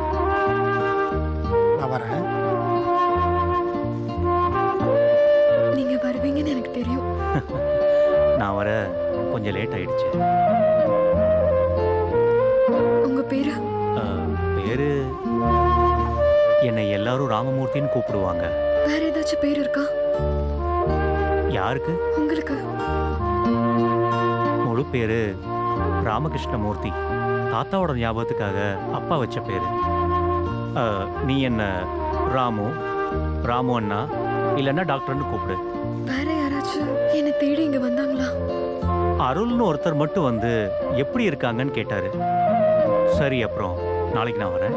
நான் வரேன். நீங்க வருவீங்கன்னு எனக்கு தெரியும். நான் வர கொஞ்சம் லேட் ஆயிடுச்சு. உங்க பேரு? பேரு என்னை எல்லாரும் ராமமூர்த்தின்னு கூப்பிடுவாங்க. வேற ஏதாச்சும் பேர் இருக்கா? யாருக்கு? உங்களுக்கு. முழு பேரு ராமகிருஷ்ணமூர்த்தி. தாத்தாவோட ஞாபகத்துக்காக அப்பா வச்ச பேரு. நீ என்ன ராமு, ராமு அண்ணா இல்லைன்னா டாக்டர்னு கூப்பிடு. வேற யாராச்சும் என்னை தேடி இங்க வந்தாங்களா? அருள்னு ஒருத்தர் மட்டும் வந்து எப்படி இருக்காங்கன்னு கேட்டாரு. சரி, அப்புறம் நாளைக்கு நான் வரேன்.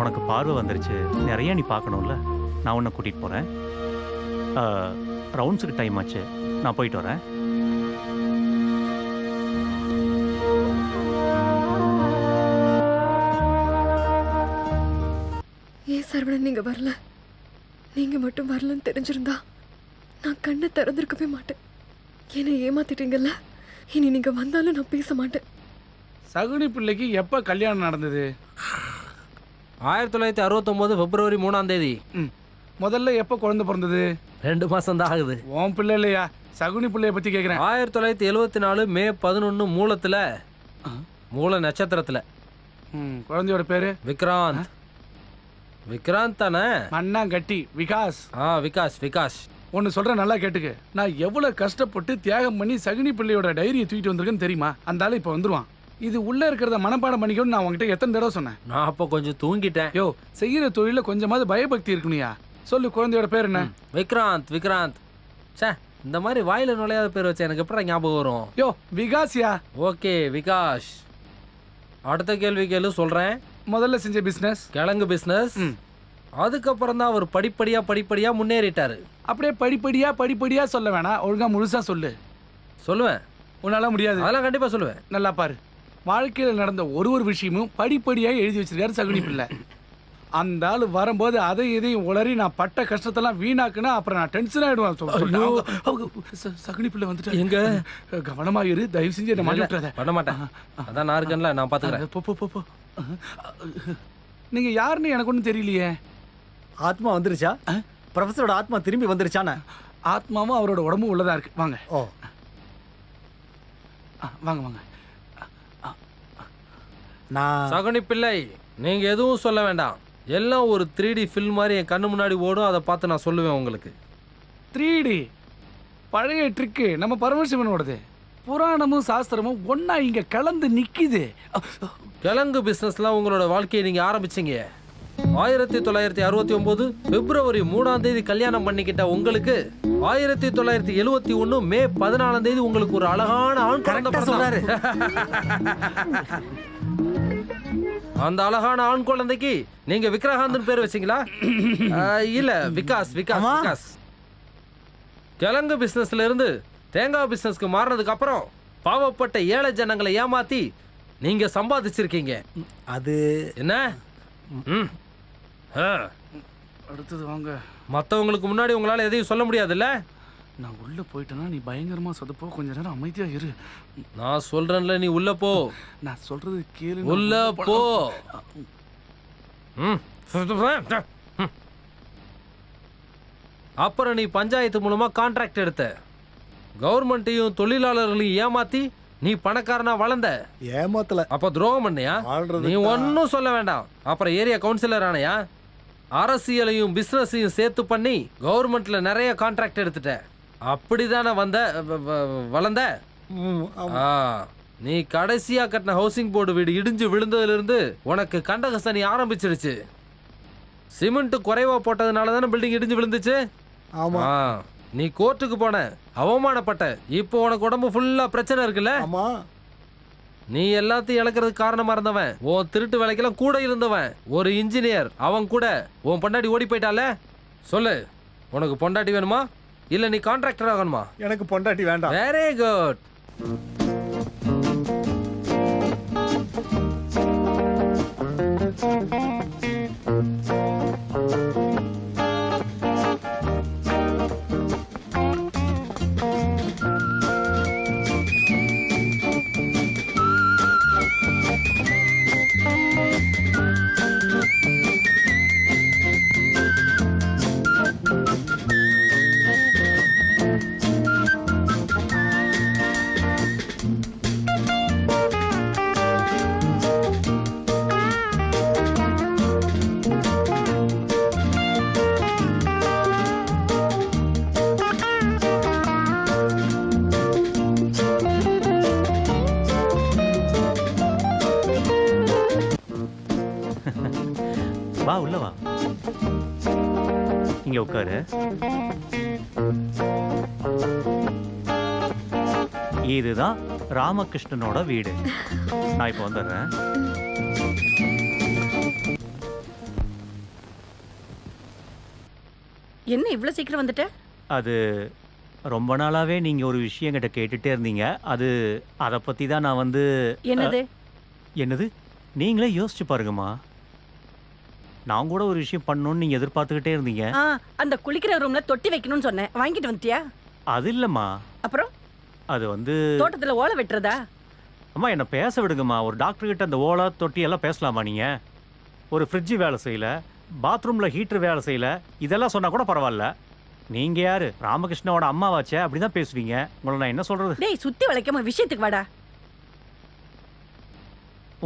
உனக்கு பார்வை வந்துருச்சு, நிறைய நீ பார்க்கணும்ல, நான் உன்னை கூட்டிகிட்டு போகிறேன். ரவுண்ட்ஸுக்கு டைம் ஆச்சு, நான் போயிட்டு வரேன். ஏன் சரவணன் நீங்க வரல? நீங்க மட்டும் வரலன்னு தெரிஞ்சிருந்தா நான் கண்ணை திறந்திருக்கவே மாட்டேன். என்னை ஏமாத்திட்டீங்கல்ல, இனி நீங்க வந்தாலும் நான் பேச மாட்டேன். சகுனி பிள்ளைக்கு எப்ப கல்யாணம் நடந்தது? 1969 பிப்ரவரி 3ஆம் தேதி. முதல்ல எப்ப குழந்தை பிறந்தது? 2 மாசம் தான் ஆகுது. உன் பிள்ளை இல்லையா? சகுனி பிள்ளைய பத்தி கேக்குறேன். 1974 மே 11 மூலத்துல, மூல நட்சத்திரத்துல. குழந்தையோட பேரு? விக்ராந்த். விக்ராந்த் தானே? மண்ணாங்கட்டி விகாஸ். விகாஸ் விகாஸ். ஒன்னு சொல்ற, நல்லா கேட்டுக்கு. நான் எவ்வளவு கஷ்டப்பட்டு தியாகம் பண்ணி சகுனி பிள்ளையோட டைரியை தூக்கிட்டு வந்திருக்கேன்னு தெரியுமா? அந்த ஆளு இப்ப வந்துருவான். இது உள்ள இருக்கிறத மனப்பாடம் பண்ணிக்கணும்னு நான் உங்ககிட்ட எத்தனை தடவை சொன்னேன்? நான் அப்போ கொஞ்சம் தூங்கிட்டேன். யோ, செய்யற தொழில கொஞ்சமாவது பயபக்தி இருக்கணும்யா. சொல்லு, குழந்தையோட பேர் என்ன? விக்ராந்த். விக்ராந்த். சே, இந்த மாதிரி வாயில நுழையாத பேர் வச்சு எனக்கு எப்படி ஞாபகம் வரும்? யோ, விகாஸ்யா. ஓகே, விகாஷ். அடுத்த கேள்வி கேளு, சொல்றேன். முதல்ல செஞ்ச பிசினஸ் கிழங்கு பிசினஸ். அதுக்கப்புறம் தான் அவர் படிப்படியா முன்னேறிட்டாரு. அப்படியே படிப்படியா சொல்ல வேணாம், ஒழுங்கா முழுசா சொல்லு. சொல்லுவேன். உன்னால முடியாது. அதெல்லாம் கண்டிப்பா சொல்லுவேன். நல்லா பாரு, வாழ்க்கையில் நடந்த ஒரு விஷயமும் படிப்படியாக எழுதி வச்சிருக்காரு சகுனி பிள்ளை. அந்த ஆள் வரும்போது அதை இதையும் உளறி நான் பட்ட கஷ்டத்தெல்லாம் வீணாக்குனா அப்புறம் நான் டென்ஷன் ஆயிடுவேன். சகுனி பிள்ளை வந்துட்டு எங்க கவனமா இரு, தயவு செஞ்சு என்ன மாட்டி விட்டுறாத. பண்ண மாட்டேன், அதான் நான் இருக்கேன்ல, நான் பாத்துக்கிறேன். போ. நீங்க யாருன்னு எனக்கு ஒன்றும் தெரியலையே. ஆத்மா வந்துருச்சா? ப்ரொஃபஸரோட ஆத்மா திரும்பி வந்துருச்சானே? ஆத்மாவும் அவரோட உடம்பும் உள்ளதா இருக்கு. வாங்க. ஓ, வாங்க. நான் சகுனி பிள்ளை, நீங்க எதுவும் சொல்ல வேண்டாம். எல்லாம் ஒரு 3D ஃபில்ம் மாதிரி என் கண்ணு முன்னாடி ஓடும். அதை பார்த்து நான் சொல்லுவேன் உங்களுக்கு. 3D பழைய ட்ரிக்கு, நம்ம பரமசிவனோடது. புராணமும் சாஸ்திரமும் ஒன்னா இங்க கலந்து நிக்குது. கிழங்கு பிசினஸ்லாம் உங்களோட வாழ்க்கையை நீங்க ஆரம்பிச்சீங்க. 1969 பிப்ரவரி 3ஆம் தேதி கல்யாணம் பண்ணிக்கிட்ட உங்களுக்கு 1971 மே 14ஆம் தேதி உங்களுக்கு ஒரு அழகான ஆண் குழந்தை சொல்றாரு. அந்த அழகான ஆண் குழந்தைக்கு நீங்க விக்ரகாந்தன் பேர் வச்சீங்களா? இல்ல, விகாஸ். விகாஸ் விகாஸ். கிழங்கு பிசினஸ்ல இருந்து தேங்காய் பிசினஸ்க்கு மாறினதுக்கு அப்புறம் பாவப்பட்ட ஏழை ஜனங்களை ஏமாத்தி நீங்க சம்பாதிச்சிருக்கீங்க. அது என்ன? அடுத்தது வாங்க. மற்றவங்களுக்கு முன்னாடி உங்களால எதையும் சொல்ல முடியாதுல்ல? நான் உள்ள போயிட்டேன்னா நீ பயங்கரமா சொதப்போ. கொஞ்ச நேரம் அமைதியா இரு. நான் சொல்றேன்ல, நீ உள்ள போ. நான் சொல்றது கேளு. உள்ள போ. அப்புறம் நீ பஞ்சாயத்து மூலமா கான்ட்ராக்ட் எடுத்த. கவர்மெண்ட்டையும் தொழிலாளர்களையும் ஏமாத்தி நீ பணக்காரனா வளர்ந்த. ஏமாத்தல. அப்ப துரோகம் பண்ணியா? நீ ஒன்னும் சொல்ல வேண்டாம். அப்புறம் ஏரியா கவுன்சிலர் ஆனையா? அரசியலையும் பிசினஸையும் சேர்த்து பண்ணி கவர்மெண்ட்ல நிறைய கான்ட்ராக்ட் எடுத்துட்ட. அப்படிதானே வளர்ந்த? நீ கடைசியா கட்டின ஹவுசிங் போர்டு வீடு இடிஞ்சு விழுந்ததுல இருந்து உனக்கு கண்டகசனி ஆரம்பிச்சிருச்சு. சிமெண்ட் குறைவா போட்டதுனால தானே பில்டிங் இடிஞ்சு விழுந்துச்சு. ஆமா. நீ கோர்ட்டுக்கு போன, அவமானப்பட்ட. இப்போ உனக்கு உடம்பு ஃபுல்லா பிரச்சனை இருக்குல்ல? ஆமா. நீ எல்லாத்தையும் இழக்கிறதுக்கு காரணமா இருந்தவன், உன் திருட்டு வேலைக்கெல்லாம் கூட இருந்தவன் ஒரு இன்ஜினியர். அவன் கூட உன் பொண்டாட்டி ஓடி போயிட்டால. சொல்லு, உனக்கு பொண்டாட்டி வேணுமா இல்ல நீ கான்ட்ராக்டர் ஆகணுமா? எனக்கு பொண்டாட்டி வேண்டாம். Very good. வா உள்ள வா. இங்க உட்காரு. இதுதான் ராமகிருஷ்ணனோட வீடு. நான் இப்போ வந்துடுறேன். என்ன இவ்வளவு சீக்கிரம் வந்துட்ட? அது ரொம்ப நாளாவே நீங்க ஒரு விஷயம் கிட்ட கேட்டுட்டே இருந்தீங்க. அதை பத்தி தான் நான் வந்து என்னது? என்னது? நீங்களே யோசிச்சு பாருங்கம்மா. நான் கூட ஒரு விஷயம் பண்ணணும்னு நீங்க எதிர்பார்த்துக்கிட்டே இருந்தீங்க. அந்த குளிக்கிற ரூம்ல தொட்டி வைக்கணும்னு சொன்னேன், வாங்கிட்டு வந்துட்டியா? அது இல்லம்மா. அப்புறம் அது வந்து தோட்டத்துல ஓலை வெட்டுறதா? அம்மா என்ன பேச விடுங்கம்மா. ஒரு டாக்டர் கிட்ட அந்த ஓலை தொட்டி எல்லாம் பேசலாமா நீங்க? ஒரு ஃப்ரிட்ஜ் வேலை செய்யல, பாத்ரூம்ல ஹீட்டர் வேலை செய்யல, இதெல்லாம் சொன்னா கூட பரவாயில்ல. நீங்க யாரு? ராமகிருஷ்ணனோட அம்மாவாச்சே, அப்படிதான் பேசுவீங்க. உங்களை நான் என்ன சொல்றது? டேய், சுத்தி வளைக்காம விஷயத்துக்கு வாடா.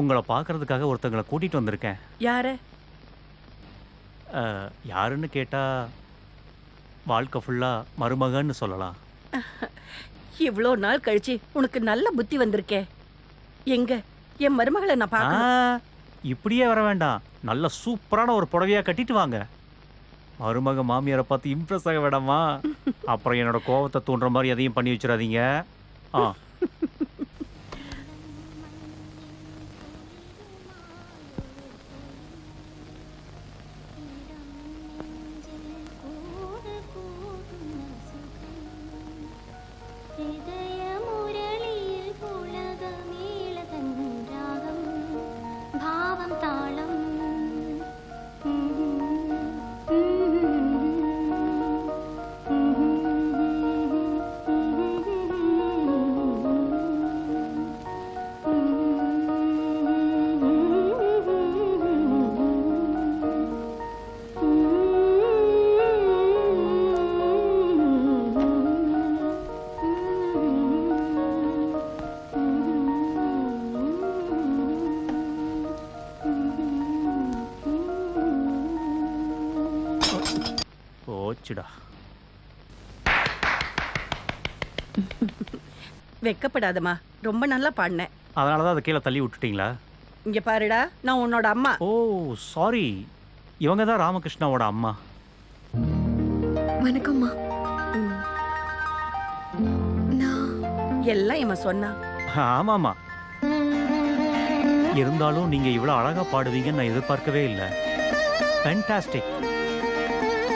உங்களை பார்க்கறதுக்காக ஒருத்தங்களை கூட்டிட்டு வந்திருக்கேன். யாரு? யாருன்னு கேட்டா வாழ்க்கை ஃபுல்லா மருமகன்னு சொல்லலாம். இவ்வளோ நாள் கழிச்சு உனக்கு நல்ல புத்தி வந்திருக்கே. எங்க என் மருமகளை நான் பார்க்கணும். இப்படியே வர வேண்டாம். நல்ல சூப்பரான ஒரு புடவையா கட்டிட்டு வாங்க. மருமக மாமியாரை பார்த்து இம்ப்ரெஸ் ஆக வேண்டாமா? அப்புறம் என்னோட கோவத்தை தூண்டுற மாதிரி எதையும் பண்ணி வச்சிடாதீங்க. போச்சுடா. வெக்கப்படாதம்மா, ரொம்ப நல்லா பாடினேன். அதனாலதான் அதை கீழே தள்ளி விட்டுட்டீங்களா? இங்க பாருடா, நான் உன்னோட அம்மா. ஓ சாரி. இவங்க தான் ராமகிருஷ்ணாவோட அம்மா. வணக்கம்மா. எல்லாம் இவன் சொன்னா. ஆமாமா. இருந்தாலும் நீங்க இவ்வளவு அழகா பாடுவீங்கன்னு நான் எதிர்பார்க்கவே இல்லை. ஃபேண்டாஸ்டிக்.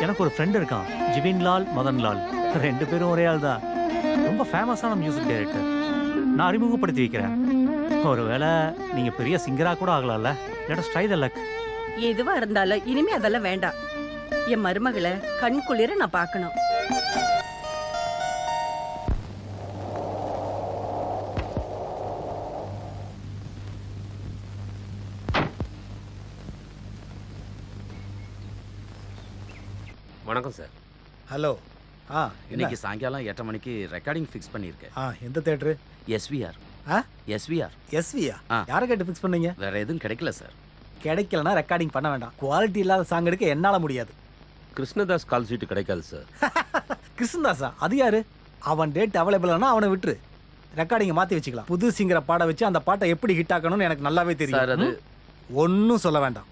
எனக்கு ஒரு ஃப்ரெண்ட் இருக்கான், ஜிவின்லால் மதன்லால். 2 பேரும் ஒரே ஆள் தான். ரொம்ப ஃபேமஸான மியூசிக் டைரக்டர். நான் அறிமுகப்படுத்தி வைக்கிறேன். ஒருவேளை நீங்க பெரிய சிங்கரா கூட ஆகலாம்ல. Let us try the luck. எதுவா இருந்தாலும் இனிமே அதெல்லாம் வேண்டாம். என் மருமகளை கண் குளிர நான் பார்க்கணும். வணக்கம் சார். ஹலோ. இன்னைக்கு சாயங்காலம் 8:30 மணிக்கு ரெக்கார்டிங் ஃபிக்ஸ் பண்ணியிருக்கேன். எந்த தியேட்டரு? எஸ்விஆர். எஸ்விஆர். எஸ்வியா? யாரை கேட்டு ஃபிக்ஸ் பண்ணீங்க? வேற எதுவும் கிடைக்கல சார். கிடைக்கலனா ரெக்கார்டிங் பண்ண வேண்டாம். குவாலிட்டி இல்லாத சாங் எடுக்க என்னால முடியாது. கிருஷ்ணதாஸ் கால் சீட்டு கிடைக்காது சார். கிருஷ்ணதாஸா? அது யாரு? அவன் டேட் அவைலபிளானா அவனை விட்டுரு. ரெக்கார்டிங்கை மாற்றி வச்சுக்கலாம். புது சிங்கரை பாட வச்சு அந்த பாட்டை எப்படி ஹிட் ஆக்கணும்னு எனக்கு நல்லாவே தெரியும். சார் அது ஒன்றும் சொல்ல வேண்டாம்.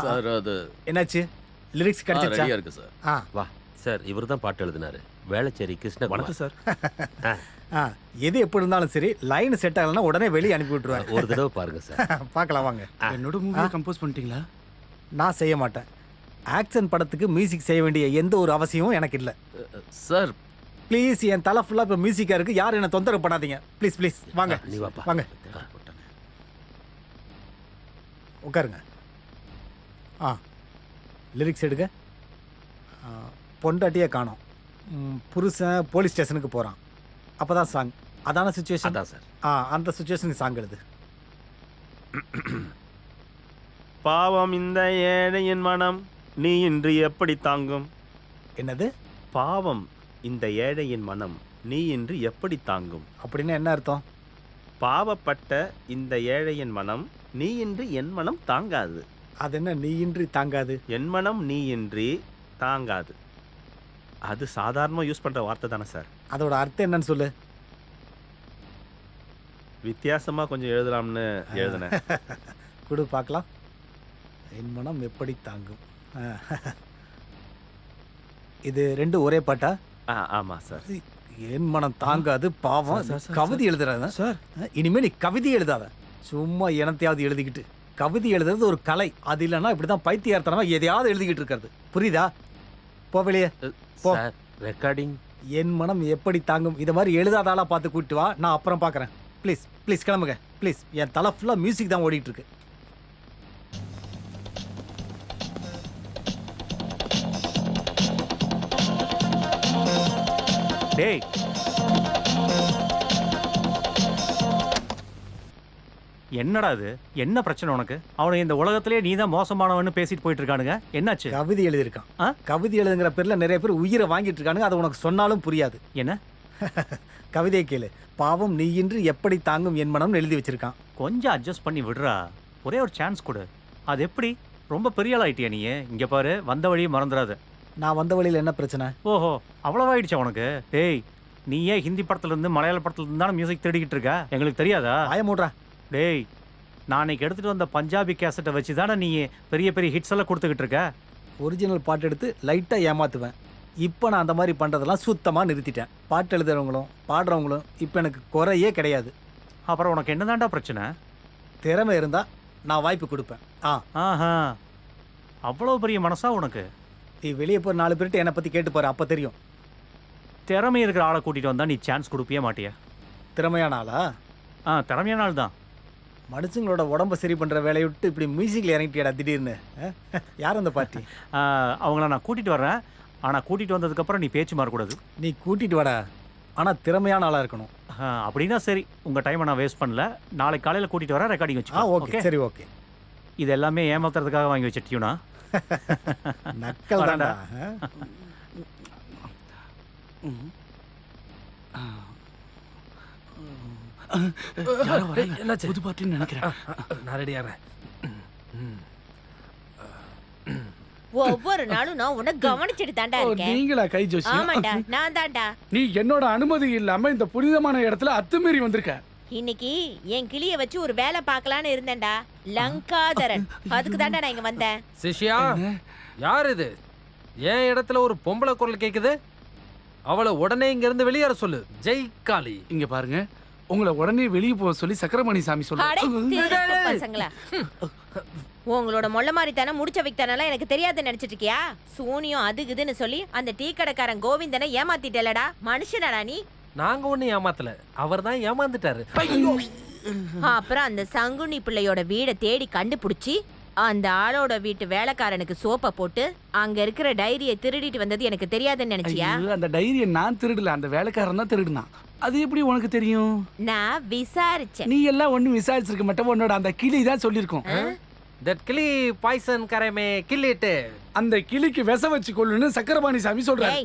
சார் அது என்னாச்சு? லிரிக்ஸ் கிடைச்சிச்சா? ரெடியா இருக்கு சார். வா சார், இவர் தான் பாட்டு எழுதினாரு. வேளச்சேரி கிருஷ்ண. வணக்கம் சார். எது எப்படி இருந்தாலும் சரி, லைன் செட் ஆகலன்னா உடனே வெளியே அனுப்பி விட்டுருவேன். ஒரு தடவை பாருங்க சார். பார்க்கலாம் வாங்க. என்னோட மூவியை கம்போஸ் பண்ணிட்டீங்களா? நான் செய்ய மாட்டேன். ஆக்ஷன் படத்துக்கு மியூசிக் செய்ய வேண்டிய எந்த ஒரு அவசியமும் எனக்கு இல்லை. சார் ப்ளீஸ், என் தலை ஃபுல்லாக இப்போ மியூசிக்காக இருக்குது. யாரும் என்ன தொந்தரவு பண்ணாதீங்க. ப்ளீஸ் ப்ளீஸ் வாங்க. நீ வாப்பா. வாங்க உட்காருங்க. லிரிக்ஸ் எடுங்க. பொண்டாட்டியே காணோம், புருஷன் போலீஸ் ஸ்டேஷனுக்கு போகிறான். அப்போ தான் சாங். அதான சுச்சுவேஷன்? அதான் சார். அந்த சுச்சுவேஷனுக்கு சாங் எழுது. பாவம் இந்த ஏழையின் மனம் நீ இன்று எப்படி தாங்கும்? என்னது? பாவம் இந்த ஏழையின் மனம் நீ இன்று எப்படி தாங்கும்? அப்படின்னா என்ன அர்த்தம்? பாவப்பட்ட இந்த ஏழையின் மனம் நீ இன்று என் மனம் தாங்காது. அது என்ன நீ இன்றி தாங்காது? என் மனம் நீ இன்றி தாங்காது. அது சாதாரணமாக யூஸ் பண்ணுற வார்த்தை தானே சார். அதோட அர்த்தம் என்னன்னு சொல்லு. வித்தியாசமாக கொஞ்சம் எழுதலாம்னு எழுதுனேன். கொடு பார்க்கலாம். என் மனம் எப்படி தாங்கும். இது ரெண்டு ஒரே பாட்டா? ஆமா சார். என் மனம் தாங்காது பாவம். கவிதை எழுதுறாத சார். இனிமே நீ கவிதை எழுதாத. சும்மா இனத்தையாவது எழுதிக்கிட்டு. கவிதை எழுதுறது ஒரு கலை. அது இல்லைன்னா இப்படிதான் பைத்தியார்த்தனமா எதையாவது எழுதிக்கிட்டு இருக்கிறது. புரியுதா? போ வெளியே போ. ரெக்கார்டிங். என் மனம் எப்படி தாங்கும் இதை மாதிரி எழுதாத ஆளா பார்த்து கூப்பிட்டு வா. நான் அப்புறம் பார்க்குறேன். ப்ளீஸ் ப்ளீஸ் கிளம்புங்க ப்ளீஸ். என் தலை ஃபுல்லாக மியூசிக் தான் ஓடிட்டு இருக்கு. டேய் என்னடா இது? என்ன பிரச்சனை உனக்கு? அவனை இந்த உலகத்திலேயே நீ தான் மோசமானவன்னு பேசிட்டு போயிட்டு இருக்கானுங்க. என்னாச்சு? கவிதை எழுதியிருக்கான். கவிதை எழுதுங்கிற பேர்ல நிறைய பேர் உயிரை வாங்கிட்டு இருக்கானுங்க. அது உனக்கு சொன்னாலும் புரியாது. என்ன கவிதை கேளு. பாவம் நீ இன்று எப்படி தாங்கும் என் மனம்னு எழுதி வச்சிருக்கான். கொஞ்சம் அட்ஜஸ்ட் பண்ணி விடுறா. ஒரே ஒரு சான்ஸ் கொடு. அது எப்படி? ரொம்ப பெரிய ஆள் ஆயிட்டியா நீ? இங்க பாரு, வந்த வழியை மறந்துடாத. நான் வந்த வழியில் என்ன பிரச்சனை? ஓஹோ, அவ்வளவாயிடுச்சா உனக்கு? டேய், நீ ஏன் ஹிந்தி படத்துல இருந்து மலையாள படத்துல இருந்து தானே மியூசிக் தேடிக்கிட்டு இருக்க? எங்களுக்கு தெரியாதா? மூடுறா. டேய், நான் அன்னைக்கு எடுத்துட்டு வந்த பஞ்சாபி கேசட்டை வச்சு தானே நீ பெரிய பெரிய ஹிட்ஸ் எல்லாம் கொடுத்துக்கிட்டு இருக்க. ஒரிஜினல் பாட்டு எடுத்து லைட்டாக ஏமாத்துவேன். இப்போ நான் அந்த மாதிரி பண்ணுறதெல்லாம் சுத்தமாக நிறுத்திட்டேன். பாட்டு எழுதுறவங்களும் பாடுறவங்களும் இப்போ எனக்கு குறையே கிடையாது. அப்புறம் உனக்கு என்னதான்டா பிரச்சனை? திறமை இருந்தால் நான் வாய்ப்பு கொடுப்பேன். ஆஹா, அவ்வளோ பெரிய மனசா உனக்கு? நீ வெளியே போகிற 4 பேர்கிட்ட என்னை பற்றி கேட்டு போகிற, அப்போ தெரியும். திறமை இருக்கிற ஆளை கூட்டிகிட்டு வந்தால் நீ சான்ஸ் கொடுப்பியே மாட்டியா? திறமையான ஆளா? திறமையான ஆள் தான். மனுஷங்களோட உடம்ப சரி பண்ணுற வேலையை விட்டு இப்படி மியூசிக்கில் இறங்கிட்டியாடா திடீர்னு? யார் அந்த பார்ட்டி? அவங்கள நான் கூட்டிகிட்டு வர்றேன். ஆனால் கூட்டிகிட்டு வந்ததுக்கப்புறம் நீ பேச்சு மாறக்கூடாது. நீ கூட்டிகிட்டு வாடா, ஆனால் திறமையான ஆளாக இருக்கணும். அப்படின்னா சரி, உங்கள் டைமை நான் வேஸ்ட் பண்ணல. நாளைக்கு காலையில் கூட்டிகிட்டு வரேன், ரெக்கார்டிங் வச்சு. ஓகே சரி ஓகே. இது எல்லாமே ஏமாத்துறதுக்காக வாங்கி வச்ச டியூனா? நக்கல் தான்டா. என்னாச்சு? புது பாட்டுன்னு நினைக்கிறேன். நான் ரெடியாகிறேன். ஒவ்வொரு நாளும் நான் உன்னை கவனிச்சுட்டு தாண்டா இருக்கேன். நீங்களா கை ஜோசி? ஆமாண்டா, நான் தாண்டா. நீ என்னோட அனுமதி இல்லாம இந்த புனிதமான இடத்துல அத்துமீறி வந்திருக்க. இன்னைக்கு என் கிளிய வச்சு ஒரு வேலை பார்க்கலான்னு இருந்தேன்டா. லங்காதரன், அதுக்கு தாண்டா நான் இங்க வந்தேன். சிஷ்யா, யார் இது? என் இடத்துல ஒரு பொம்பளை குரல் கேக்குது. அவளை உடனே இங்க இருந்து வெளியேற சொல்லு. ஜெய் காளி. இங்க பாருங்க, உங்களை உடனே வெளியே போக சொல்லி சக்கரமணி சாமி அடே, சொல்ல. திருட்டு பசங்களா. உங்களோட மொள்ள மாதிரித்தானே முடிச்ச வைத்தானெல்லாம் எனக்கு தெரியாதுன்னு நினைச்சிட்டு இருக்கியா? சூனியம் அதுக்குதுன்னு சொல்லி அந்த டீ கடைக்காரன் கோவிந்தனை ஏமாத்திட்டலடா. மனுஷனடா நீ? நாங்க ஒண்ணு ஏமாத்தல, அவர் தான் ஏமாந்துட்டாரு. அப்புறம் அந்த சங்குனி பிள்ளையோட வீடை தேடி கண்டுபிடிச்சி அந்த ஆளோட வீட்டு வேலைக்காரனுக்கு சோப்பை போட்டு அங்க இருக்கிற டைரியை திருடிட்டு வந்தது எனக்கு தெரியாதுன்னு நினைச்சியா? அந்த டைரியை நான் திருடல, அந்த வேலைக்காரன் தான் திருடுனான். அது எப்படி உனக்கு தெரியும்? நான் விசாரிச்சேன். நீ எல்லாம் ஒண்ணும் விசாரிச்சிருக்க மாட்டே, உன்னோட அந்த கிளி தான் சொல்லிருக்கோம். தட் கிளி பாய்சன் கரமே கில்லிட்டு. அந்த கிளிக்கு விஷ வச்சு கொள்ளுன்னு சக்கரபாணி சாமி சொல்றாரு.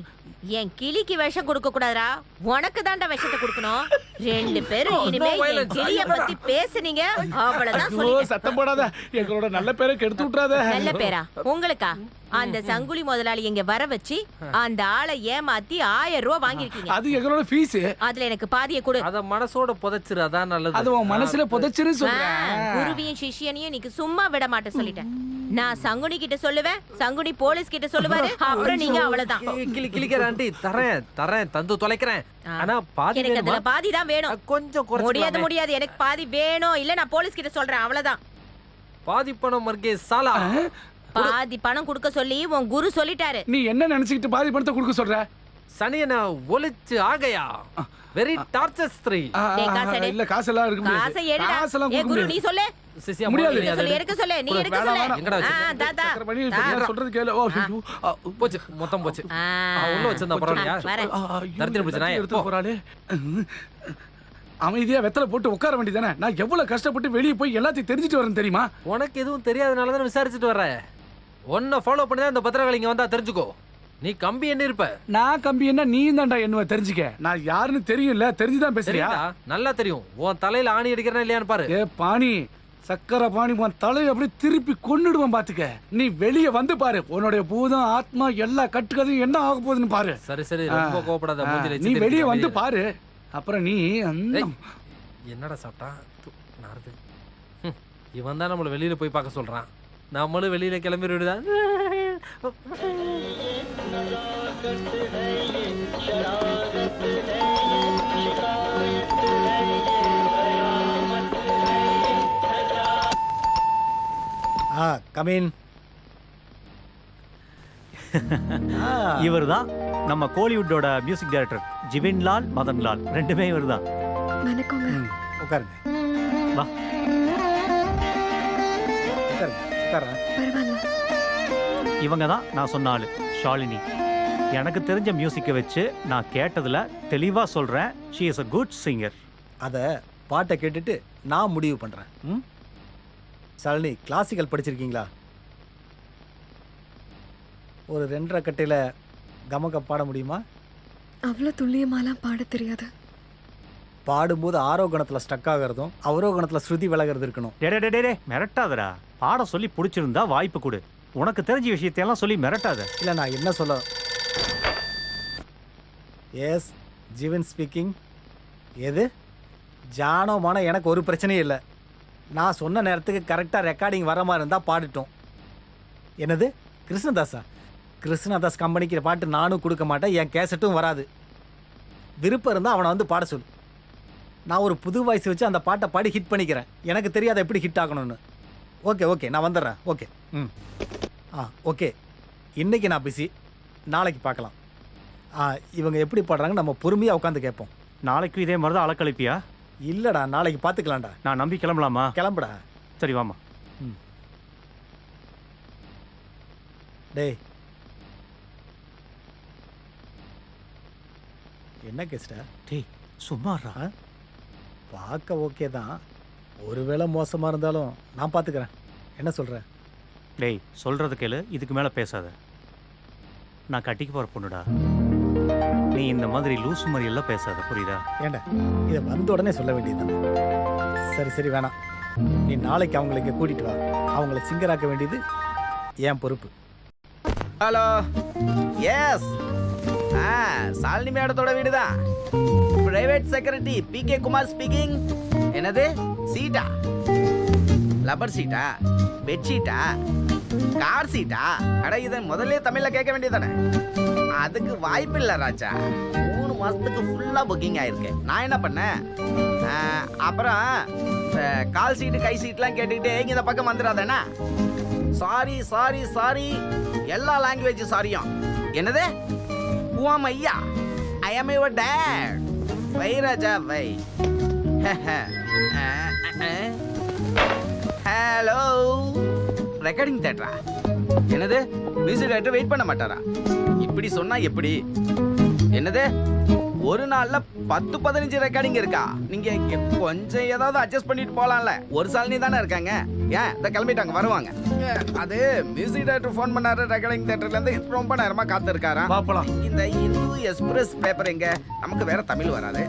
என் கிளிக்கு விஷம் கொடுக்க கூடாதா? உனக்கு தாண்டா விஷத்தை கொடுக்கணும். 2 பேரும் இனிமே என் கிளிய பத்தி பேசுனீங்க அவ்வளவுதான் சொல்லிட்டேன். சத்தம் போடாத, எங்களோட நல்ல பேரை கெடுத்து விட்டுறாத. நல்ல பேரா உங்களுக்கா? அந்த சங்குலி முதலாளி இங்க வர வச்சு அந்த ஆளை ஏமாத்தி 1000 ரூபாய் வாங்கிருக்கீங்க. அது எங்களோட ஃபீஸ். அதுல எனக்கு பாதியை கொடு. அத மனசோட புதைச்சிரு, அதான் நல்லது. அது உன் மனசுல புதைச்சிரு சொல்றேன். குருவியும் சிஷ்யனையும் நீக்கு சும்மா விட மாட்டேன் சொல்லிட்டேன். நான் சங்குனி கிட்ட சொல்லுவேன், சங்குனி போலீஸ் கிட்ட சொல்லுவாரு. அப்புறம் நீங்க அவ்வளவுதான். கிளிக்கிற ஆண்டி தரேன் தந்து தொலைக்கிறேன். ஆனா பாதி எனக்கு அதுல பாதி தான் வேணும். கொஞ்சம் முடியாது, எனக்கு பாதி வேணும். இல்ல நான் போலீஸ் கிட்ட சொல்றேன், அவ்வளவுதான். பாதி பணம் மர்கே சாலா. பாதி பணம் கொடுக்க சொல்லி உன் குரு சொல்லிட்டாரு. நீ என்ன நினைச்சிட்டு பாதி பணத்தை கொடுக்க சொல்ற? சனியன ஒளிச்சு ஆகையா வெரி டார்ச்சர் ஸ்திரீ. இல்ல காசெல்லாம் இருக்கு முடியாது. காசை எடுடா. காசெல்லாம் ஏ கொடுக்க குரு முடியாது. நீ சொல்லு. சிசியா முடியாது. எடுக்க சொல்லு, நீ எடுக்க சொல்லு. எங்கடா வச்சிருக்க? தாத்தா சக்கரபாணி சொல்றது கேளு. ஓ போச்சு, மொத்தம் போச்சு. உள்ள வச்சிருந்தா பரவாயில்லையா? தரத்தின பிடிச்ச நாய் எடுத்து போறாளே. அமைதியா வெத்தலை போட்டு உட்கார வேண்டியதானே? நான் எவ்வளவு கஷ்டப்பட்டு வெளியே போய் எல்லாத்தையும் தெரிஞ்சுட்டு வரேன் தெரியுமா? உனக்கு எதுவும் தெரியாதனால தான் விசாரிச்சுட்டு வர்ற. உன்னை ஃபாலோ பண்ணி தான் இந்த பத்திரகாளி இங்க வந்தா தெரிஞ்சுக்கோ. நீ கம்பி என்ன இருப்ப? நான் கம்பி என்ன, நீ தான்டா என்ன தெரிஞ்சுக்க. நான் யாருன்னு தெரியும்ல, தெரிஞ்சுதான் பேசுறியா? நல்லா தெரியும். உன் தலையில ஆணி அடிக்கிறேன் இல்லையான்னு பாரு. ஏ பாணி, சக்கர பாணி, உன் தலையை அப்படியே திருப்பி கொன்னுடுவேன் பாத்துக்க. நீ வெளியே வந்து பாரு, உன்னுடைய பூதம் ஆத்மா எல்லா கட்டுக்கதையும் என்ன ஆக போகுதுன்னு பாரு. சரி ரொம்ப கோபப்படாத. நீ வெளியே வந்து பாரு. அப்புறம் நீ என்னடா சாப்பிட்டா நாருது. இவன் தான் நம்மள வெளியில போய் பார்க்க சொல்றான். நம்மளும் வெளியில கிளம்பி விடுதான். கமின். இவர் தான் நம்ம கோலிவுட்டோட மியூசிக் டைரக்டர் ஜிவின் லால் மதன் லால், ரெண்டுமே இவர் தான். வணக்கங்க. உட்காருங்க. வா. உட்காருங்க. உட்காரா. பரவாயில்ல. இவங்க தான் நான் சொன்ன ஆளு, ஷாலினி. எனக்கு தெரிஞ்ச மியூசிக்கை வச்சு நான் கேட்டதுல தெளிவா சொல்றேன், she is a good singer. அதை பாட்டை கேட்டுட்டு நான் முடிவு பண்றேன். ஷாலினி, கிளாசிக்கல் படிச்சிருக்கீங்களா? ஒரு 2.5 கட்டையில கமக பாட முடியுமா? அவ்வளோ துல்லியமாலாம் பாட தெரியாது. பாடும்போது ஆரோகணத்தில் ஸ்டக் ஆகிறதும் அவரோகணத்தில் ஸ்ருதி விலகிறது இருக்கணும். டே மிரட்டாதடா. பாட சொல்லி பிடிச்சிருந்தா வாய்ப்பு கொடு. உனக்கு தெரிஞ்ச விஷயத்தையெல்லாம் சொல்லி மிரட்டாத. இல்லை, நான் என்ன சொல்ல. எஸ், ஜீவன் ஸ்பீக்கிங். எது ஜானோமான எனக்கு ஒரு பிரச்சனையும் இல்லை. நான் சொன்ன நேரத்துக்கு கரெக்டாக ரெக்கார்டிங் வர மாதிரி இருந்தால் பாடிட்டோம். என்னது கிருஷ்ணதாஸா? கிருஷ்ணதாஸ் கம்பெனிக்கு பாட்டு நானும் கொடுக்க மாட்டேன், என் கேசட்டும் வராது. விருப்பம் இருந்தால் அவனை வந்து பாட சொல்லு. நான் ஒரு புது வாய்ஸ் வச்சு அந்த பாட்டை பாடி ஹிட் பண்ணிக்கிறேன். எனக்கு தெரியாத எப்படி ஹிட் ஆகணும்னு. ஓகே, நான் வந்துடுறேன். ஓகே. ஓகே. இன்றைக்கி நான் பிஸி, நாளைக்கு பார்க்கலாம். இவங்க எப்படி பாடுறாங்க நம்ம பொறுமையாக உட்காந்து கேட்போம். நாளைக்கு இதே மாதிரி தான் அலக்கழிப்பியா? இல்லைடா, நாளைக்கு பார்த்துக்கலாம்டா. நான் நம்பி கிளம்பலாமா? கிளம்புடா. சரி வாமா. டேய், என்ன கேஸ்டா? டேய் சும்மாறா. பார்க்க ஓகே தான், ஒருவேளை மோசமாக இருந்தாலும் நான் பார்த்துக்கிறேன். என்ன சொல்கிறேன்? டேய் சொல்றது கேளு, இதுக்கு மேலே பேசாத. நான் கட்டிக்கு போகிற பொண்ணுடா. நீ இந்த மாதிரி லூசு மாதிரி எல்லாம் பேசாத, புரியுதா? ஏண்டா, இதை வந்த உடனே சொல்ல வேண்டியது தானே? சரி வேணாம். நீ நாளைக்கு அவங்களை இங்கே கூட்டிகிட்டு வா. அவங்கள சிங்கராக்க வேண்டியது என் பொறுப்பு. ஹலோ. எஸ், சாலினி மேடத்தோட வீடு தான். Private secretary PK Kumar speaking. என்னது சீட்டா? லப்பர் சீட்டா? பெட்ஷீட்டா? கார் சீட்டா? அட இதை முதல்ல தமிழ்ல கேட்க வேண்டியதானே? அதுக்கு வாய்ப்பு இல்லை ராஜா. 3 மாசத்துக்கு ஃபுல்லா புக்கிங் ஆயிருக்கு. நான் என்ன பண்ணேன், அப்புறம் கால் சீட்டு கை சீட்லாம் கேட்டுக்கிட்டு இந்த பக்கம் வந்துடாதேண்ணா. சாரி எல்லா லாங்குவேஜ் சாரியும். என்னது ஐயா, I am your dad. Why Raja why. Hello, recording தேட்டரா? என்னது மியூசிக் டைரக்டர் வெயிட் பண்ண மாட்டாரா? இப்படி சொன்னா எப்படி? என்னது ஒரு நாள்ல 10-15 ரெக்கார்டிங் இருக்கா? நீங்க கொஞ்சம் ஏதாவது அட்ஜஸ்ட் பண்ணிட்டு போலாம்ல. ஒரு சாலினி தானே இருக்காங்க. ஏன் இந்த கிளம்பிட்டாங்க, வருவாங்க. அது மியூசிக் டைரக்டர் ஃபோன் பண்ணாரு ரெக்கார்டிங் தியேட்டர்ல இருந்து, ரொம்ப நேரமா காத்து இருக்காராம். பாப்பலாம். இந்த இந்து எக்ஸ்பிரஸ் பேப்பர் எங்க? நமக்கு வேற தமிழ் வராது.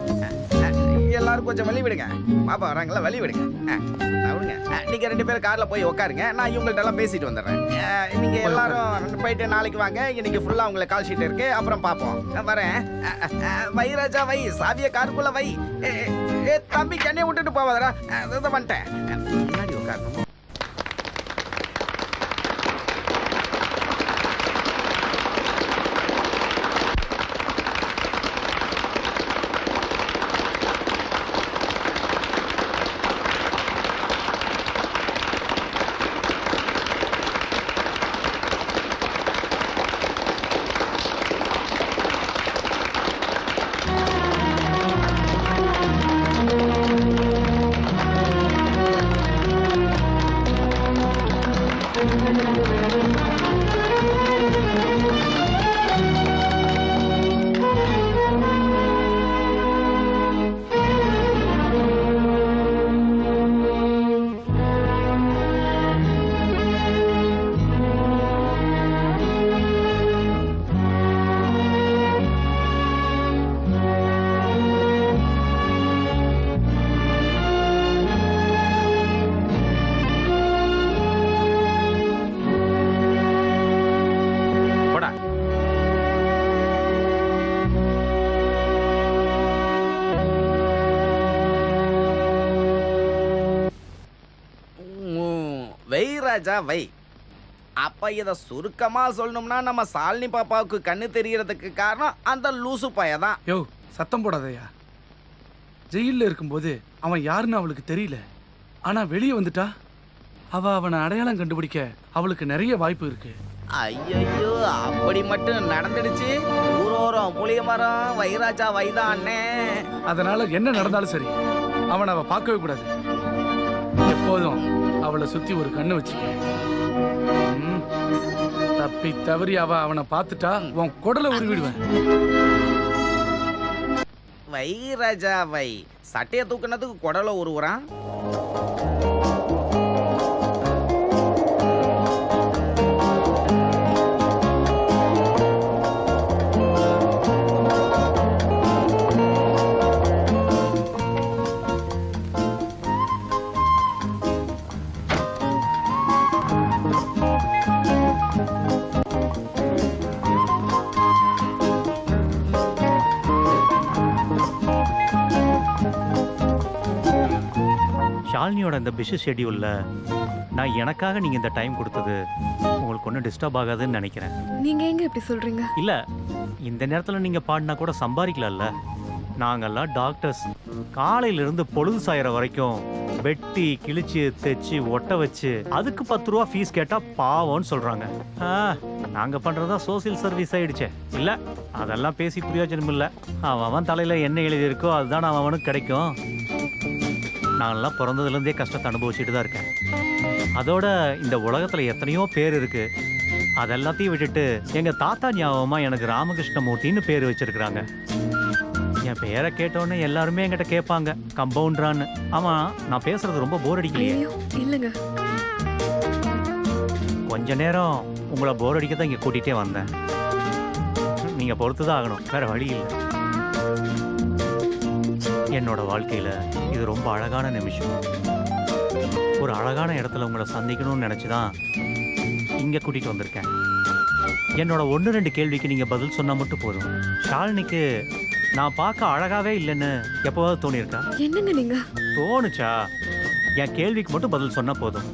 எல்லாரும் கொஞ்சம் வழி விடுங்க. பாப்பா வராங்களா, வழி விடுங்க. அவருங்க நீங்க 2 பேரும் கார்ல போய் உட்காருங்க, நான் இவங்கள்ட்ட எல்லாம் பேசிட்டு வந்துடுறேன். நீங்க எல்லாரும் போயிட்டு நாளைக்கு வாங்க. இன்னைக்கு ஃபுல்லா உங்களுக்கு கால் ஷீட் இருக்கு, அப்புறம் பார்ப்போம். வரேன். வை ராஜா வை, சாவிய காருக்குள்ள வை. தம்பி கண்ணையை விட்டுட்டு போவாதரா. அதான் வந்துட்டேன். முன்னாடி உட்காரணும். வை ராஜா வை. அப்ப இத சுருக்கமா சொல்லணும்னா நம்ம சாலினி பாப்பாவுக்கு கண்ணு தெரியறதுக்கு காரணம் அந்த லூசு பையதான். யோ சத்தம் போடாதயா. ஜெயிலில் இருக்கும்போது அவன் யாருன்னு அவளுக்கு தெரியல. ஆனா வெளியே வந்துட்டா அவனை அடையாளம் கண்டுபிடிக்க அவளுக்கு நிறைய வாய்ப்பு இருக்கு. ஐயோ அப்படி மட்டும் நடந்துடுச்சு. ஊரோரம் புளிய மரம் வைராஜா வைதான் அண்ணே. அதனால என்ன நடந்தாலும் சரி அவனை அவ பார்க்கவே கூடாது. எப்போதும் அவளை சுத்தி ஒரு கண்ணு வச்சுக்க. தப்பி தவறி அவனை பார்த்துட்டா உன் குடலை உருவிடுவேன். வைராஜா வை சட்டையை தூக்குனதுக்கு குடலை உருவுறான். ஷாலினியோட இந்த பிஸி ஷெட்யூலில் நான் எனக்காக நீங்கள் இந்த டைம் கொடுத்தது உங்களுக்கு ஒன்றும் டிஸ்டர்ப் ஆகாதுன்னு நினைக்கிறேன். நீங்க எங்க இப்படி சொல்றீங்க? இல்லை, இந்த நேரத்தில் நீங்கள் பாடினா கூட சம்பாதிக்கலாம்ல. நாங்கள்லாம் டாக்டர்ஸ். காலையிலிருந்து பொழுது சாயிற வரைக்கும் வெட்டி கிழிச்சு தைச்சி ஒட்ட வச்சு அதுக்கு 10 ரூபா ஃபீஸ் கேட்டால் பாவம்னு சொல்கிறாங்க. நாங்கள் பண்ணுறதா சோசியல் சர்வீஸ் ஆயிடுச்சே. இல்லை, அதெல்லாம் பேசி பிரயோஜனம் இல்லை. அவன் தலையில் என்ன எழுதியிருக்கோ அதுதான் அவனுக்கு கிடைக்கும். நான்லாம் பிறந்ததுலேருந்தே கஷ்டத்தை அனுபவிச்சுட்டு தான் இருக்கேன். அதோட இந்த உலகத்தில் எத்தனையோ பேர் இருக்கு. அதெல்லாத்தையும் விட்டுட்டு எங்கள் தாத்தா ஞாபகமாக எனக்கு ராமகிருஷ்ணமூர்த்தின்னு பேர் வச்சிருக்கிறாங்க. என் பேரை கேட்டோன்னே எல்லாருமே என்கிட்ட கேட்பாங்க கம்பவுண்டரான்னு. ஆமாம், நான் பேசுறது ரொம்ப போர் அடிக்கலையே? இல்லைங்க, கொஞ்ச நேரம் உங்களை போர் அடிக்க தான் இங்கே கூட்டிகிட்டே வந்தேன். நீங்கள் பொறுத்து தான் ஆகணும், வேற வழி இல்லை. என்னோட வாழ்க்கையில் இது ரொம்ப அழகான நிமிஷம். ஒரு அழகான இடத்துல உங்களை சந்திக்கணும்னு நினச்சி தான் இங்கே கூட்டிகிட்டு வந்திருக்கேன். என்னோட 1-2 கேள்விக்கு நீங்கள் பதில் சொன்னால் மட்டும் போதும். ஷாலினிக்கு நான் பார்க்க அழகாவே இல்லைன்னு எப்போவாவது தோணியிருக்கா? என்னங்க நீங்க? தோணுச்சா? என் கேள்விக்கு மட்டும் பதில் சொன்னால் போதும்.